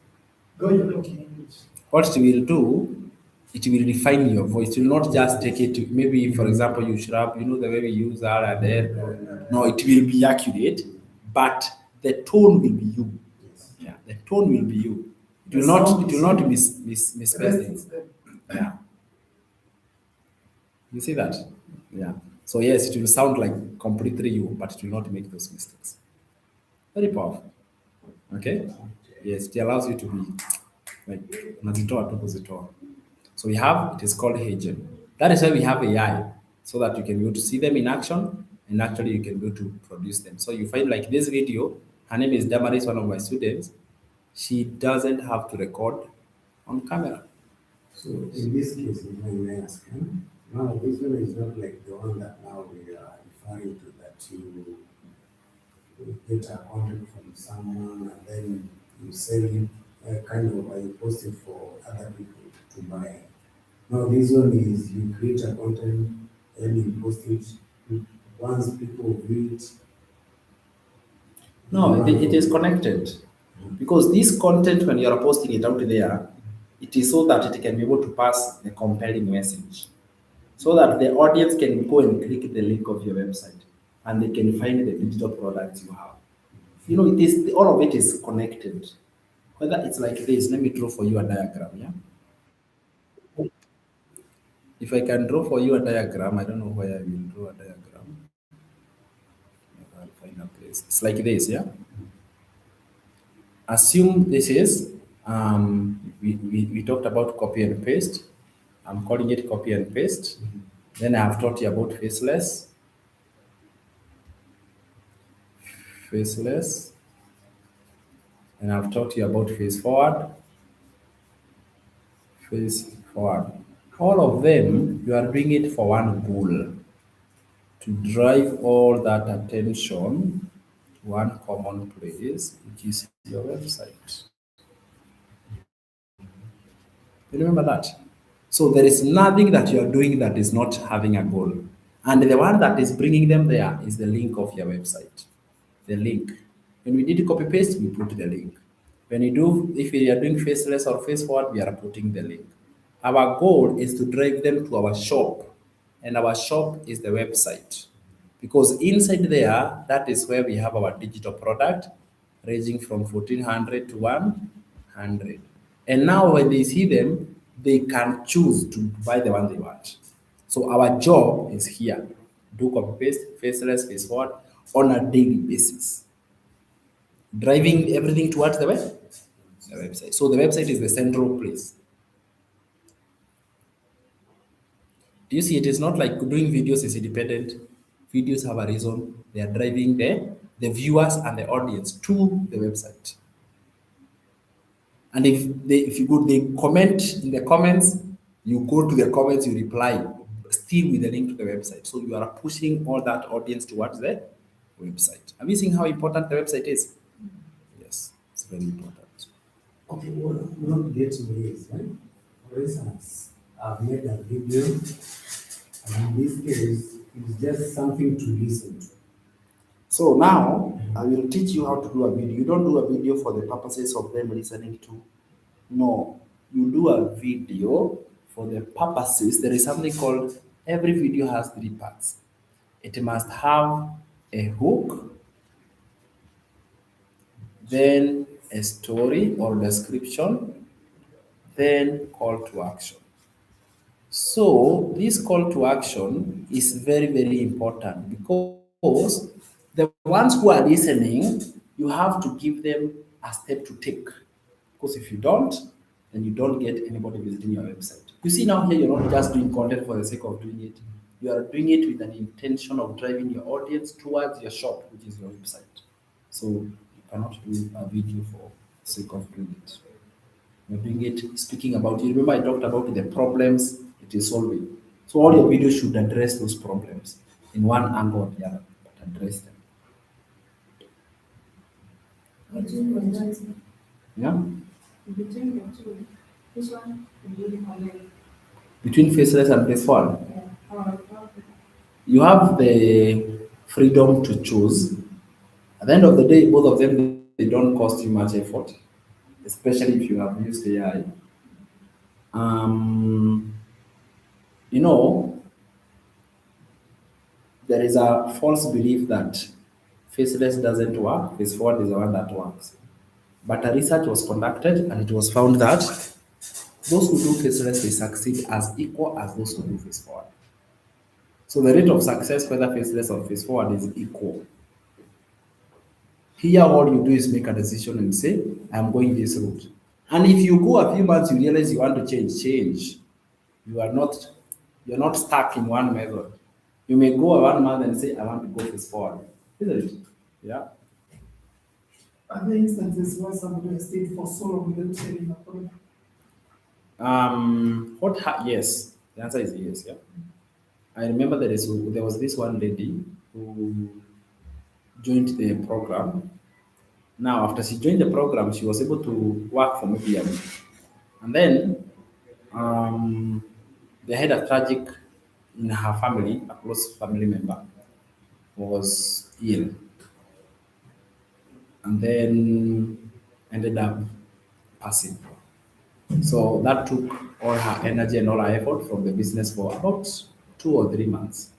though you're talking English. What it will do, it will refine your voice. It will not just take it to maybe, for example, you should have, the way we use R and L. No, it will be accurate, but the tone will be you. Yeah, the tone will be you. It will not misspell Rest things. is them. Yeah. You see that? Yeah. So yes, it will sound like completely you, but it will not make those mistakes. Very powerful. Okay? Yes, it allows you to be like unazitoa tu kuzitoa. So we have, it is called Hagen. That is why we have AI, so that you can be able to see them in action and actually you can be able to produce them. So you find like this video, her name is Damaris, one of my students. She doesn't have to record on camera. So in this case, if I may ask, now this one is not like the one that now we are referring to, that you get a content from someone and then you sell it, kind of, you post it for other people to buy. Now this one is you create a content and you post it. Once people view it. No, it is connected. Because this content, when you are posting it out there, it is so that it can be able to pass the compelling message. So that the audience can go and click the link of your website and they can find the digital products you have. It is all of it is connected. Whether it's like this, let me draw for you a diagram, yeah? If I can draw for you a diagram, I don't know where I will draw a diagram. I'll find a place. It's like this, yeah? Assume this is, we talked about copy and paste. I'm calling it copy and paste. Then I have taught you about faceless. And I've taught you about face forward. All of them, you are doing it for one goal, to drive all that attention to one common place, which is your website. You remember that? So there is nothing that you are doing that is not having a goal. And the one that is bringing them there is the link of your website. The link. When we did copy paste, we put the link. If we are doing faceless or face forward, we are putting the link. Our goal is to drive them to our shop, and our shop is the website. Because inside there, that is where we have our digital product, ranging from 1400 to 100. And now when they see them, they can choose to buy the one they want. So our job is here. Do copy paste, faceless, face forward on a daily basis. Driving everything towards the website. So the website is the central place. Do you see? It is not like doing videos is independent. Videos have a reason. They are driving the viewers and the audience to the website. And if you go, they comment in the comments, you go to the comments, you reply, still with the link to the website. So you are pushing all that audience towards the website. Have you seen how important the website is? Yes, it's very important. Okay, what gets me is, right? For instance, I've made a video, and in this case, it's just something to listen to. So now I will teach you how to do a video. You don't do a video for the purposes of them listening to. No, you do a video for the purposes. There is something called every video has three parts. It must have a hook, then a story or description, then call to action. So this call to action is very, very important because the ones who are listening, you have to give them a step to take. Because if you don't, then you don't get anybody visiting your website. You see now here, you're not just doing content for the sake of doing it. You are doing it with an intention of driving your audience towards your shop, which is your website. So you cannot do a video for the sake of doing it. You're doing it speaking about it. Remember, I talked about the problems it is solving. So all your videos should address those problems in one angle or the other, but address them. Between the two, Yeah. between the two, which one do you recommend? Between faceless and faithful, Or you have the freedom to choose. At the end of the day, both of them they don't cost you much effort, especially if you have used AI. Um, you know, there is a false belief that faceless doesn't work, face forward is the one that works. But a research was conducted and it was found that those who do faceless they succeed as equal as those who do face forward. So the rate of success, whether faceless or face forward, is equal. Here, all you do is make a decision and say, I'm going this route. And if you go a few months, you realize you want to change. You are not, you're not stuck in one method. You may go 1 month and say, I want to go face forward. Isn't it? Yeah. Are there instances where somebody has stayed for so long without selling a product? Yes. The answer is yes. Yeah. I remember there was this one lady who joined the program. Now, after she joined the program, she was able to work for maybe a week. And then um, they had a tragic in her family, a close family member was ill and then ended up passing. So that took all her energy and all her effort from the business for about 2 or 3 months.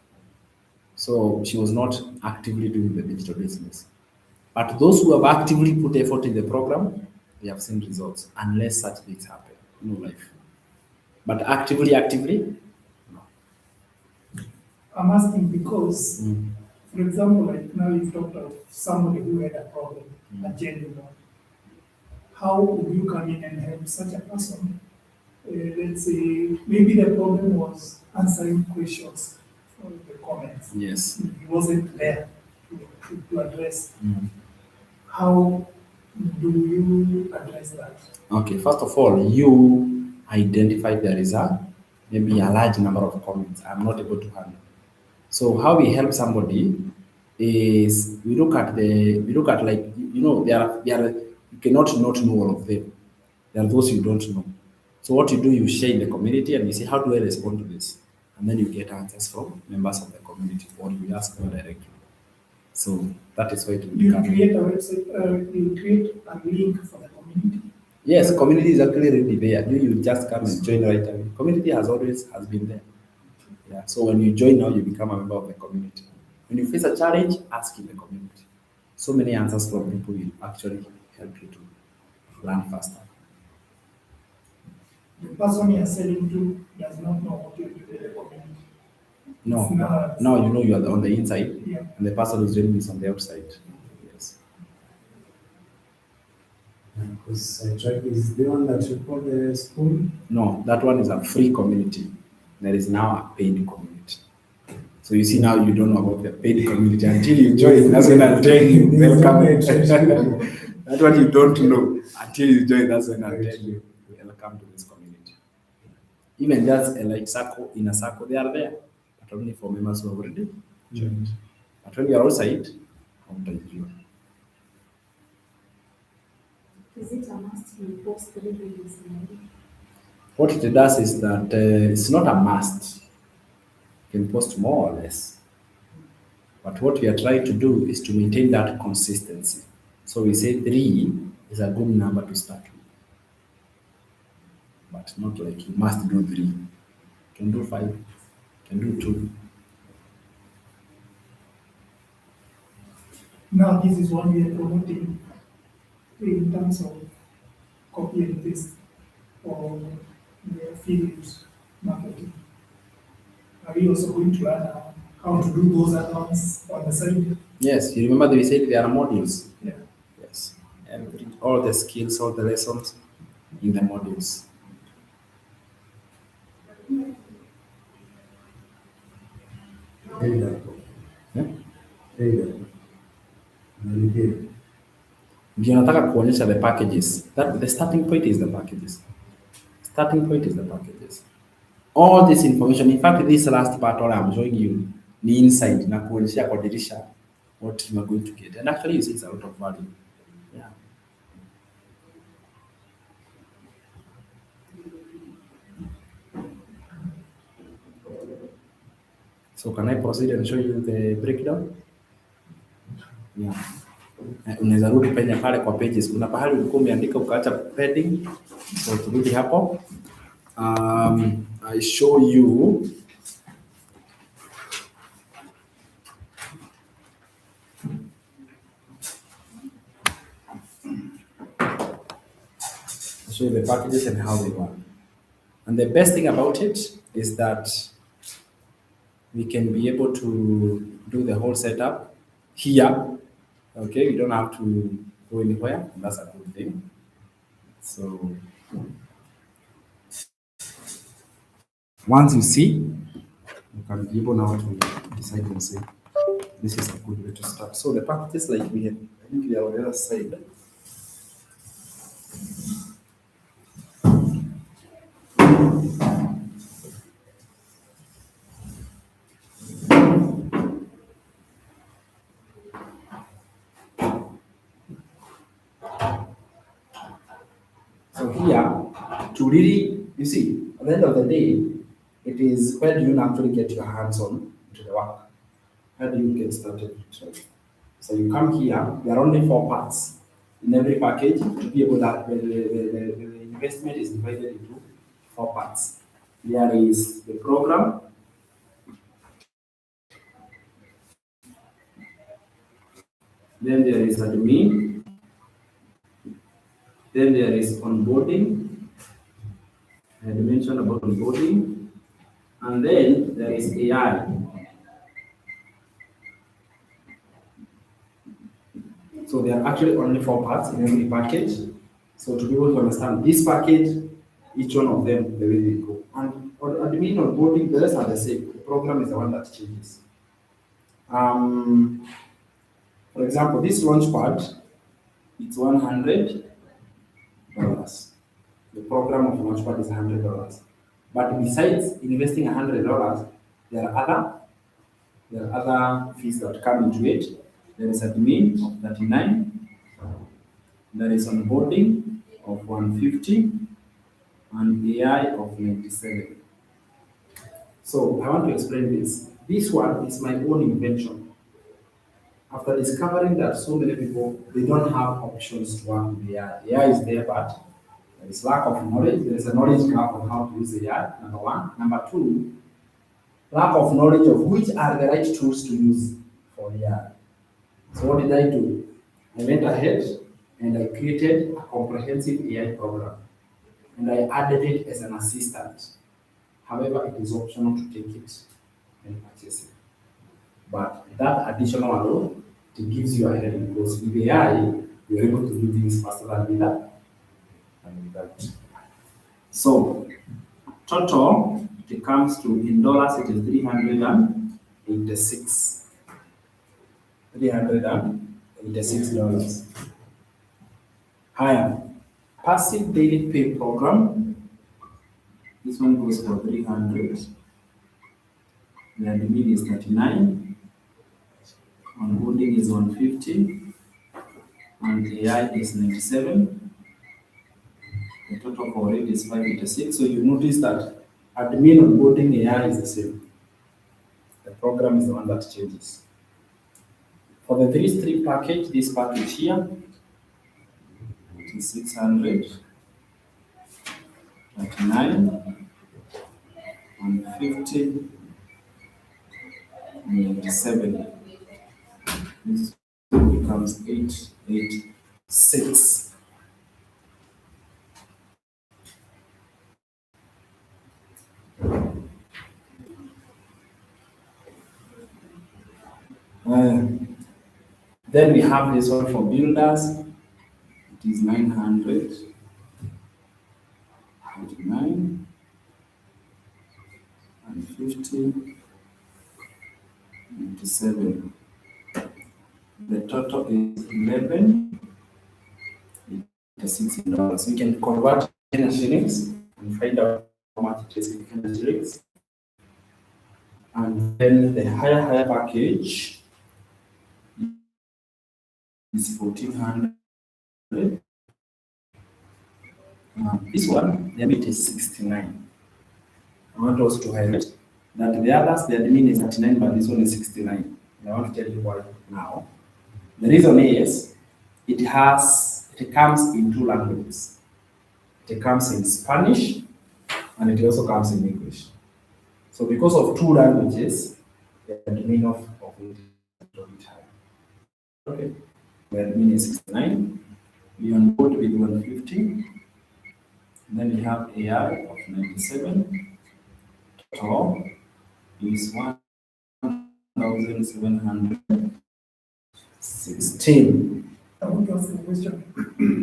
So she was not actively doing the digital business. But those who have actively put effort in the program, they have seen results, unless such things happen in life. But actively, no. I'm asking because, Mm. for example, like now you've talked of somebody who had a problem, a Mm. genuine one. How would you come in and help such a person? Let's say maybe the problem was answering questions from the comments. Yes. He wasn't there to address. Mm. How do you address that? Okay, first of all, you identify there is maybe a large number of comments I'm not able to handle. So how we help somebody is we look at like there are you cannot not know all of them. There are those you don't know. So what you do, you share in the community and you say, how do I respond to this? And then you get answers from members of the community or you ask them directly. So that is why it will Do you become. create a website, you create a link for the community? Yes, community is actually already there. You just come and join right away. Community has been there. Yeah. So when you join now, you become a member of the community. When you face a challenge, ask in the community. So many answers from people will actually help you to learn faster. The person you're selling to does not know what you're doing in the community. No, No. now you know you are on the inside, Yeah. and the person who's doing this on the outside. Yes. Because I tried, is the one that you call the school? No, that one is a free community. There is now a paid community. So you see now you don't know about the paid community until you join. That's when I'll tell you. Welcome. That's what you don't know until you join. That's when I'll tell you. Welcome to this community. Even just like circle in a circle, they are there, but only for members who have already joined. But when you are outside, how do you join? Is it a must to post 3 days? What it does is that it's not a must. You can post more or less. But what we are trying to do is to maintain that consistency. So we say 3 is a good number to start with. But not like you must do 3. You can do 5, you can do 2. Now, this is one we are promoting in terms of copy and paste or the affiliate marketing. Are we also going to learn how to do those add-ons on the side? Yes, you remember that we said there are modules. Yeah. Yes. All the skills, all the lessons in the modules. Yeah? Ndio nataka kuonyesha the packages. That the starting point is the packages. Starting point is the packages. All this information, in fact, this last part all I'm showing you, the inside na kuonyesha kwa dirisha what you are going to get. And actually, you see it's a lot of value. Yeah. So can I proceed and show you the breakdown? Yeah. Unaweza rudi penye pale kwa pages. Kuna pahali ulikuwa umeandika ukaacha padding. So turudi hapo. I show you the packages and how they work. And the best thing about it is that we can be able to do the whole setup here. Okay, you don't have to go anywhere. That's a good thing. So once you see, you can be able now to decide and say, this is a good way to start. So the packages like we have, I think we are on the other side. So here, to really, you see, at the end of the day, it is where do you actually get your hands on to the work? How do you get started? So you come here, there are only 4 parts in every package to be able that the investment is divided into 4 parts. There is the program, then there is admin, then there is onboarding. I had mentioned about onboarding, and then there is AI. So there are actually only 4 parts in every package. So to be able to understand this package, each one of them, the way they go. And admin onboarding, the rest are the same. The program is the one that changes. For example, this launch pad, it's $100. The program of Launchpad is $100. But besides investing $100, there are other fees that come into it. There is admin of $39. There is onboarding of $150 and AI of $97. So I want to explain this. This one is my own invention. After discovering that so many people, they don't have options to work with AI. AI is there, but there is lack of knowledge. There is a knowledge gap on how to use AI, number 1. Number 2, lack of knowledge of which are the right tools to use for AI. So what did I do? I went ahead and I created a comprehensive AI program. And I added it as an assistant. However, it is optional to take it and purchase it. But that additional alone, it gives you a head because with AI, you're able to do things faster than with that. So, total, it comes to, in dollars, it is $386. $386. Higher. Passive daily pay program. This one goes for 300. The admin is 39. Onboarding is 150. And AI is 97. The total for already is 586. So you notice that admin onboarding AI is the same. The program is the one that changes. For the 3 package, this package here, it is 639 and 50 and 87. This becomes 886. Then we have this one for builders. It is 949 and 50 and 7. The total is 1186 in dollars. We can convert Kenya shillings and find out how much it is in Kenya shillings. And then the higher package is 1400. This one, the limit is 69. I want also to highlight that the others, the admin is 39, but this one is 69. And I want to tell you why now. The reason is it comes in 2 languages. It comes in Spanish and it also comes in English. So because of 2 languages, the admin of it is a little bit higher. Okay. The admin is 69. We onboard with 150. And then we have AI of 97. Total is 1,716. I want to ask a question.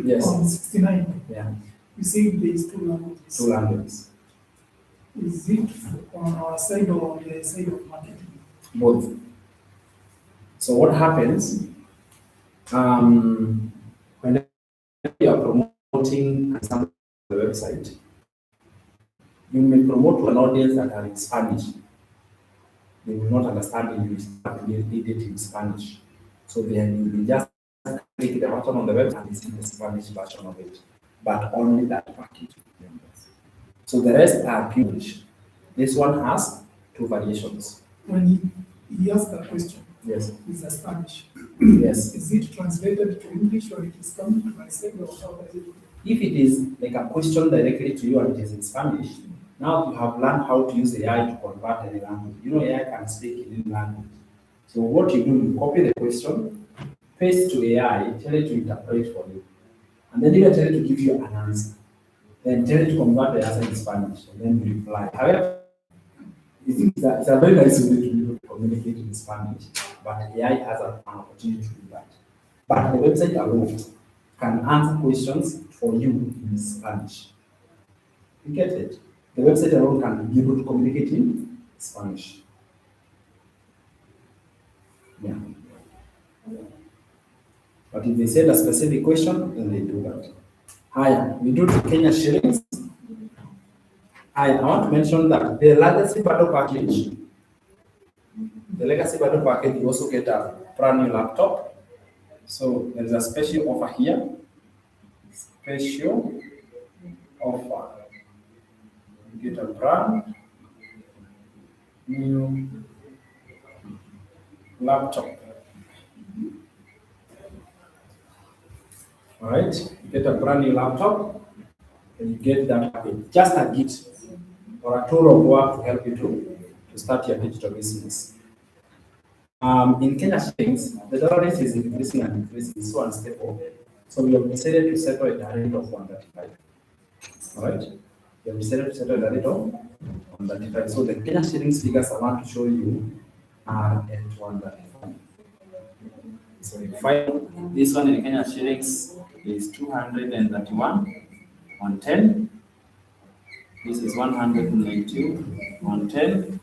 Yes. On 69, Yeah. you say there is 2 languages. 2 languages. Is it on our side or on the side of marketing? Both. So what happens when you are promoting something on the website, you may promote to an audience that are in Spanish. They will not understand English, but they read it in Spanish. So they just click the button on the website and see the Spanish version of it, but only that package. So the rest are English. This one has 2 variations. When he asked that question, Yes. is a Spanish. Yes. Is it translated to English or it is coming to my side or how does it? If it is like a question directly to you and it is in Spanish, now you have learned how to use AI to convert any language. You know AI can speak in any language. So what you do, you copy the question, paste to AI, tell it to interpret for you. And then you tell it to give you an answer. Then tell it to convert the answer in Spanish and then you reply. However, it's a very nice way to be able to communicate in Spanish, but AI has an opportunity to do that. But the website alone can answer questions for you in Spanish. You get it? The website alone can be able to communicate in Spanish. Yeah. But if they send a specific question, then they do that. Higher, we do Kenya shillings. I want to mention that the legacy battle package, you also get a brand new laptop. So there's a special offer here. Special offer. You get a brand new laptop. All right, you get a brand new laptop, and you get that package. Just a gift or a tool of work to help you to start your digital business. In Kenya shillings, the dollar rate is increasing and increasing, it's so unstable. So we have decided to settle at a rate of 135. All right, we have decided to settle at a rate of 135. So the Kenya shillings figures I want to show you are at 135. So you find this one in Kenya shillings is 231, 110. This is 192, 110.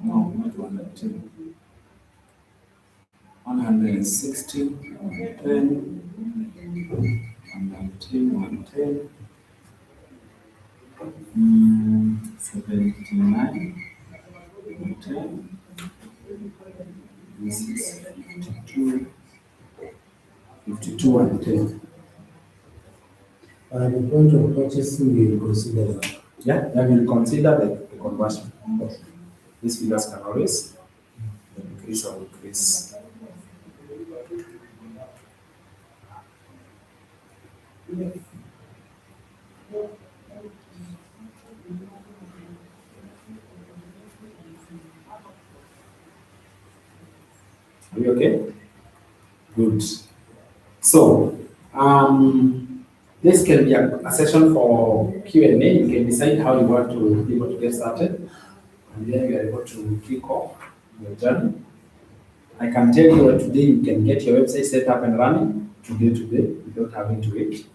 No, not 192. 160, 110, 119, 110. 79, 110. This is 52, 52 and 10. The point of purchasing, we consider that. Yeah, then we'll consider the conversion. These figures can always increase or decrease. Are you okay? Good. So, this can be a session for Q&A. You can decide how you want to be able to get started, and then you are able to kick off your journey. I can tell you that today you can get your website set up and running today without having to wait.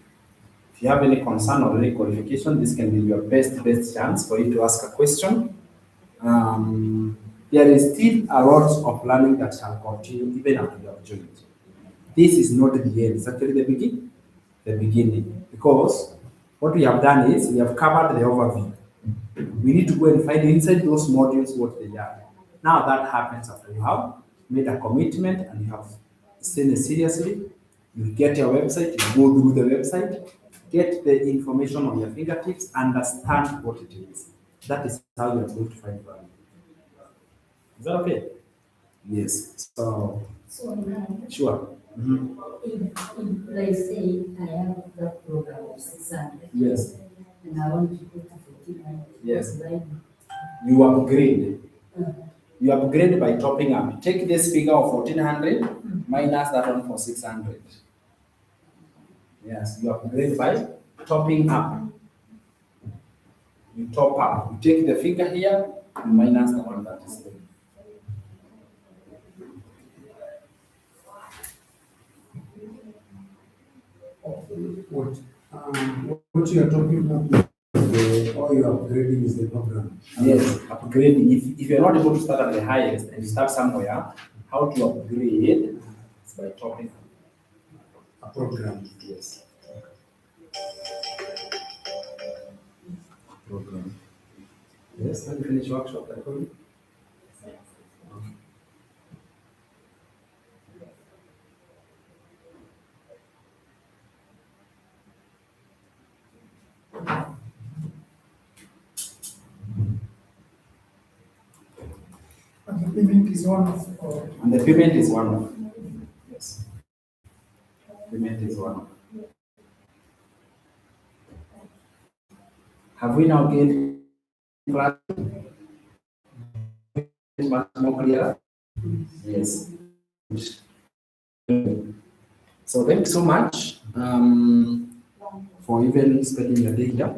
If you have any concern or any qualification, this can be your best chance for you to ask a question. There is still a lot of learning that shall continue even after you have joined. This is not the end, it's actually the beginning. Because what we have done is we have covered the overview. We need to go and find inside those modules what they are. Now that happens after you have made a commitment and you have taken it seriously. You get your website, you go through the website, get the information on your fingertips, understand what it is. That is how you are going to find value. Is that okay? Yes. So, sure. If let's say I have that program of 600 Yes. and I want to put a 1400. Yes. Right? You upgrade. You upgrade by topping up. Take this figure of 1400 minus that one for 600. Yes, you upgrade by topping up. You top up. You take the figure here, you minus the one that is there. What you are talking about, all you are upgrading is the program. Yes, upgrading. If you're not able to start at the highest and you start somewhere, how to upgrade is by topping up. A program. Yes. Program. Yes, let me finish workshop. I told you. And the payment is one of, or And the payment is one of. Yes. Payment is one of. Have we now gained clarity? Much more clear? Yes. So thank you so much for even spending your day here.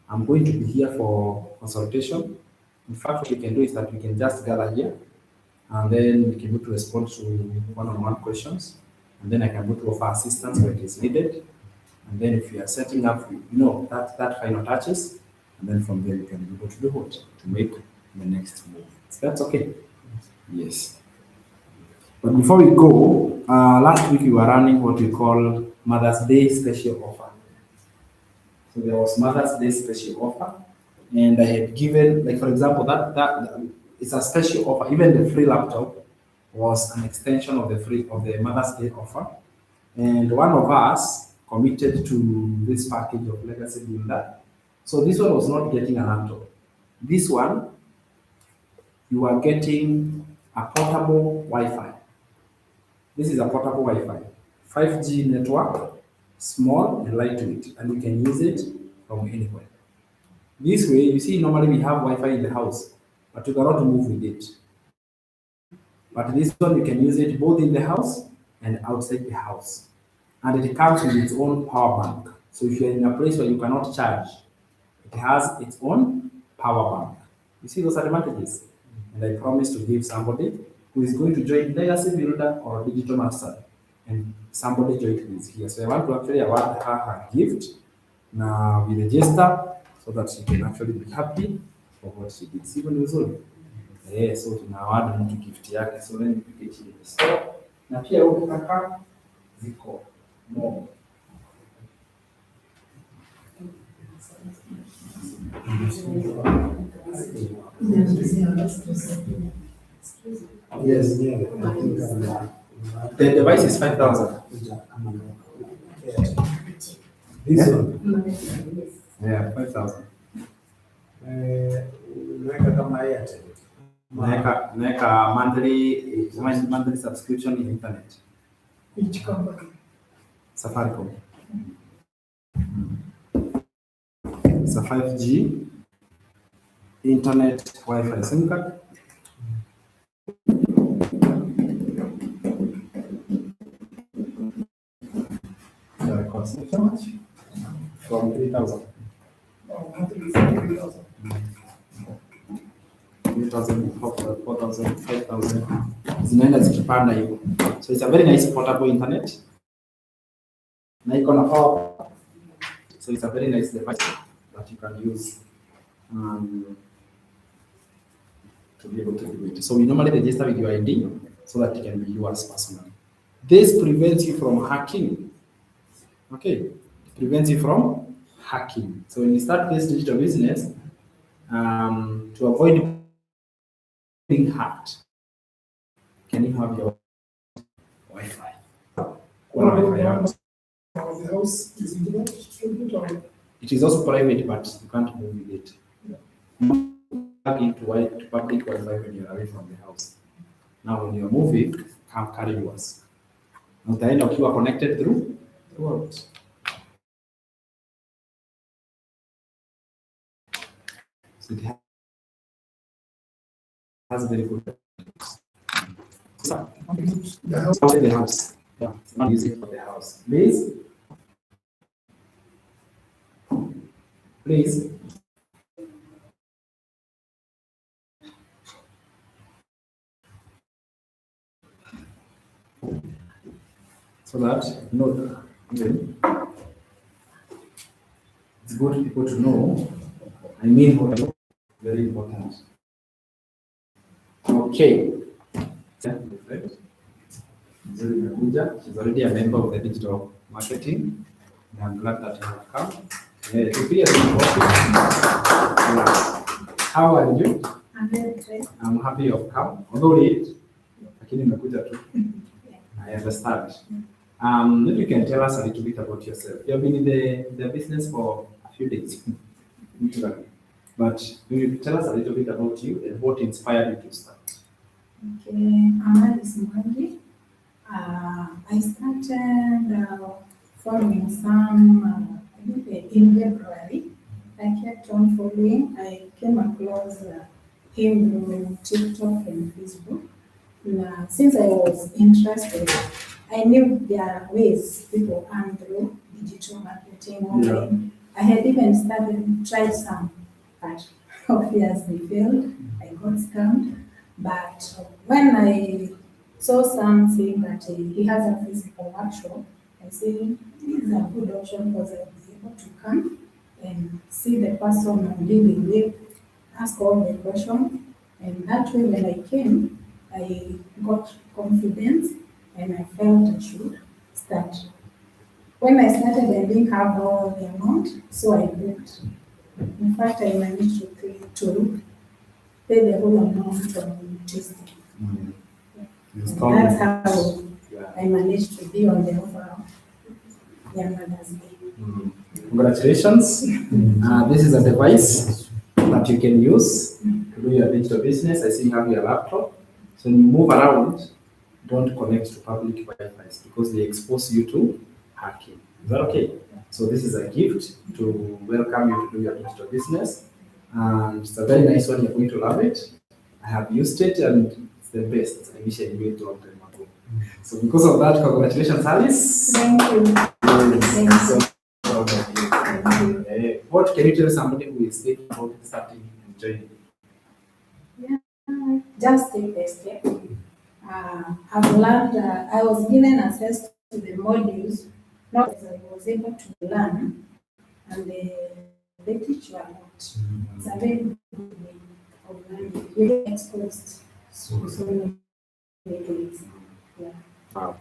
I'm going to be here for consultation. In fact, what we can do is that we can just gather here, and then we can be able to respond to one-on-one questions, and then I can be able to offer assistance where it is needed. And then if you are setting up, that final touches, and then from there you can be able to do what? To make the next move. So that's okay. Yes. But before we go, last week we were running what we call Mother's Day special offer. So there was Mother's Day special offer, and I had given, like for example, that it's a special offer. Even the free laptop was an extension of the Mother's Day offer. And one of us committed to this package of Legacy Builder. So this one was not getting a laptop. This one, you are getting a portable Wi-Fi. This is a portable Wi-Fi, 5G network, small and lightweight, and you can use it from anywhere. This way, you see, normally we have Wi-Fi in the house, but you cannot move with it. But this one, you can use it both in the house and outside the house. And it comes with its own power bank. So if you're in a place where you cannot charge, it has its own power bank. You see those advantages? And I promise to give somebody who is going to join Legacy Builder or Digital Master. And somebody joined this here. So I want to actually award her a gift. Now we register so that she can actually be happy for what she did. See when vizuri. So tunawada mtu gift yake. So let me pick it here. So na pia ukitaka ziko more. Yes, yeah. The device is 5,000. This Yeah. one. Yeah, 5,000. Unaweka kama Airtel. Naweka monthly subscription in internet. Each company. Safaricom. It's a 5G internet Wi-Fi SIM card. The cost is how much? From 3,000. Monthly 3,000. 3,000, 4,000, 5,000. Zinaenda zikipanda hivyo. So it's a very nice portable internet. Na iko na power. So it's a very nice device that you can use to be able to do it. So we normally register with your ID so that it can be yours personally. This prevents you from hacking. Okay, it prevents you from hacking. So when you start this digital business, to avoid being hacked, can you have your Wi-Fi? The house is internet distributed or It is also private, but you can't move with it. Plug into public Wi-Fi when you're away from the house. Now, when you're moving, come carry yours. Now, the end of you are connected throughout. So it has very good. So, the house. outside the house. Yeah, it's not using for the house. Please. Please. So that it's good people to know. I mean, what very important. Okay. She's already a member of the digital marketing. I'm glad that you have come. To be a How are you? I'm very great. I'm happy you've come. Although late, lakini nimekuja tu. I understand. Maybe you can tell us a little bit about yourself. You have been in the business for a few days, but will you tell us a little bit about you and what inspired you to start? Okay, I'm Alice Mwangi. I started following some, I think in February. I kept on following. I came across him through TikTok and Facebook. Since I was interested, I knew there are ways people earn through digital marketing online. I had even tried some, but obviously failed. I got scammed. But when I saw something that he has a physical workshop, I said, this is a good option because I'll be able to come and see the person I'm dealing with, ask all the questions. And that way, when I came, I got confidence and I felt I should start. When I started, I didn't have all the amount, so I booked. In fact, I managed to pay the whole amount on Tuesday. That's how I managed to be on the offer of Young Mothers Day. Congratulations. This is a device that you can use to do your digital business. I see you have your laptop. So when you move around, don't connect to public Wi-Fi because they expose you to hacking. Is that okay? So this is a gift to welcome you to do your digital business. And it's a very nice one. You're going to love it. I have used it and it's the best. I wish I knew it a long time ago. So because of that, congratulations, Alice. Thank you. Yes. So proud of you. Thank you. What can you tell somebody who is thinking about starting and joining? Just take the step. I've learned, I was given access to the modules, not as I was able to learn, and they teach you a lot. It's a very good way of learning. You're exposed to so many things. Yeah.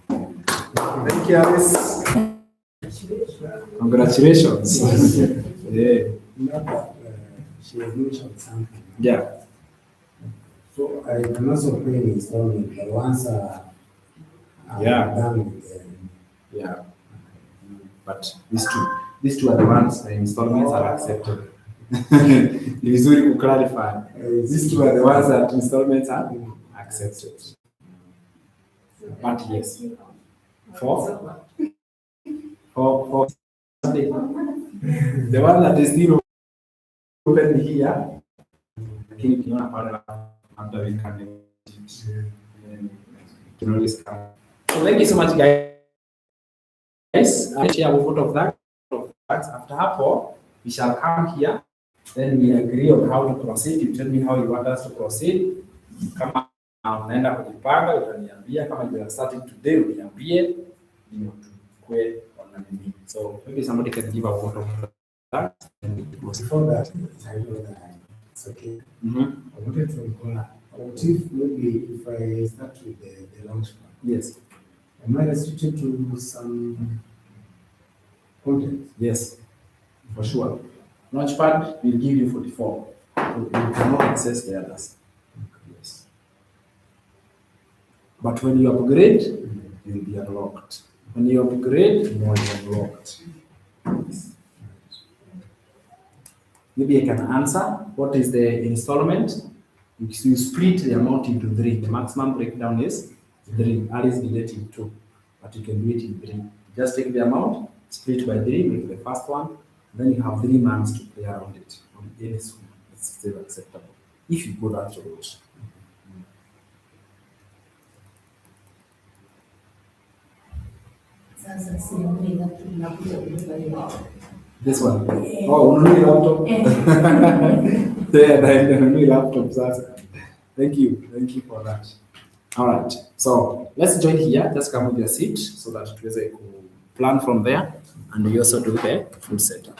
Thank you, Alice. Congratulations. Yeah. She has mentioned something. Yeah. So I can also pay the installment, but once I'm Yeah. done with the Yeah. But these two. These two are the ones the installments are accepted. Ni vizuri ku clarify. These two are the ones that installments are accepted. But yes, for the one that is still open here, lakini ukiona pale after we can always come. So thank you so much guys. I share a photo of that. After hapo, we shall come here. Then we agree on how to proceed. You tell me how you want us to proceed. Kama unaenda kujipanga utaniambia, kama you are starting today uniambie ndio tukue on nini. So maybe somebody can give a photo of that. Before that, I know that it's okay. I wanted to inquire, what if maybe if I start with the launch plan? Yes. Am I restricted to some content? Yes, for sure. Launchpad will give you 44. So you cannot access the others. Yes. But when you upgrade, you will be unlocked. When you upgrade, you will be unlocked. Yes. Maybe I can answer. What is the installment? You split the amount into 3. The maximum breakdown is 3. Alice did it in 2, but you can do it in 3. Just take the amount, split by 3, make the first one, then you have 3 months to play around it. On any school, it's still acceptable if you go that route. Sasa simulia tunakuja kufanya. This one. Oh, ununui laptop. Yeah, ununui laptop sasa. Thank you for that. All right, so let's join here. Just come with your seat so that tuweze ku plan from there, and you also do the full setup.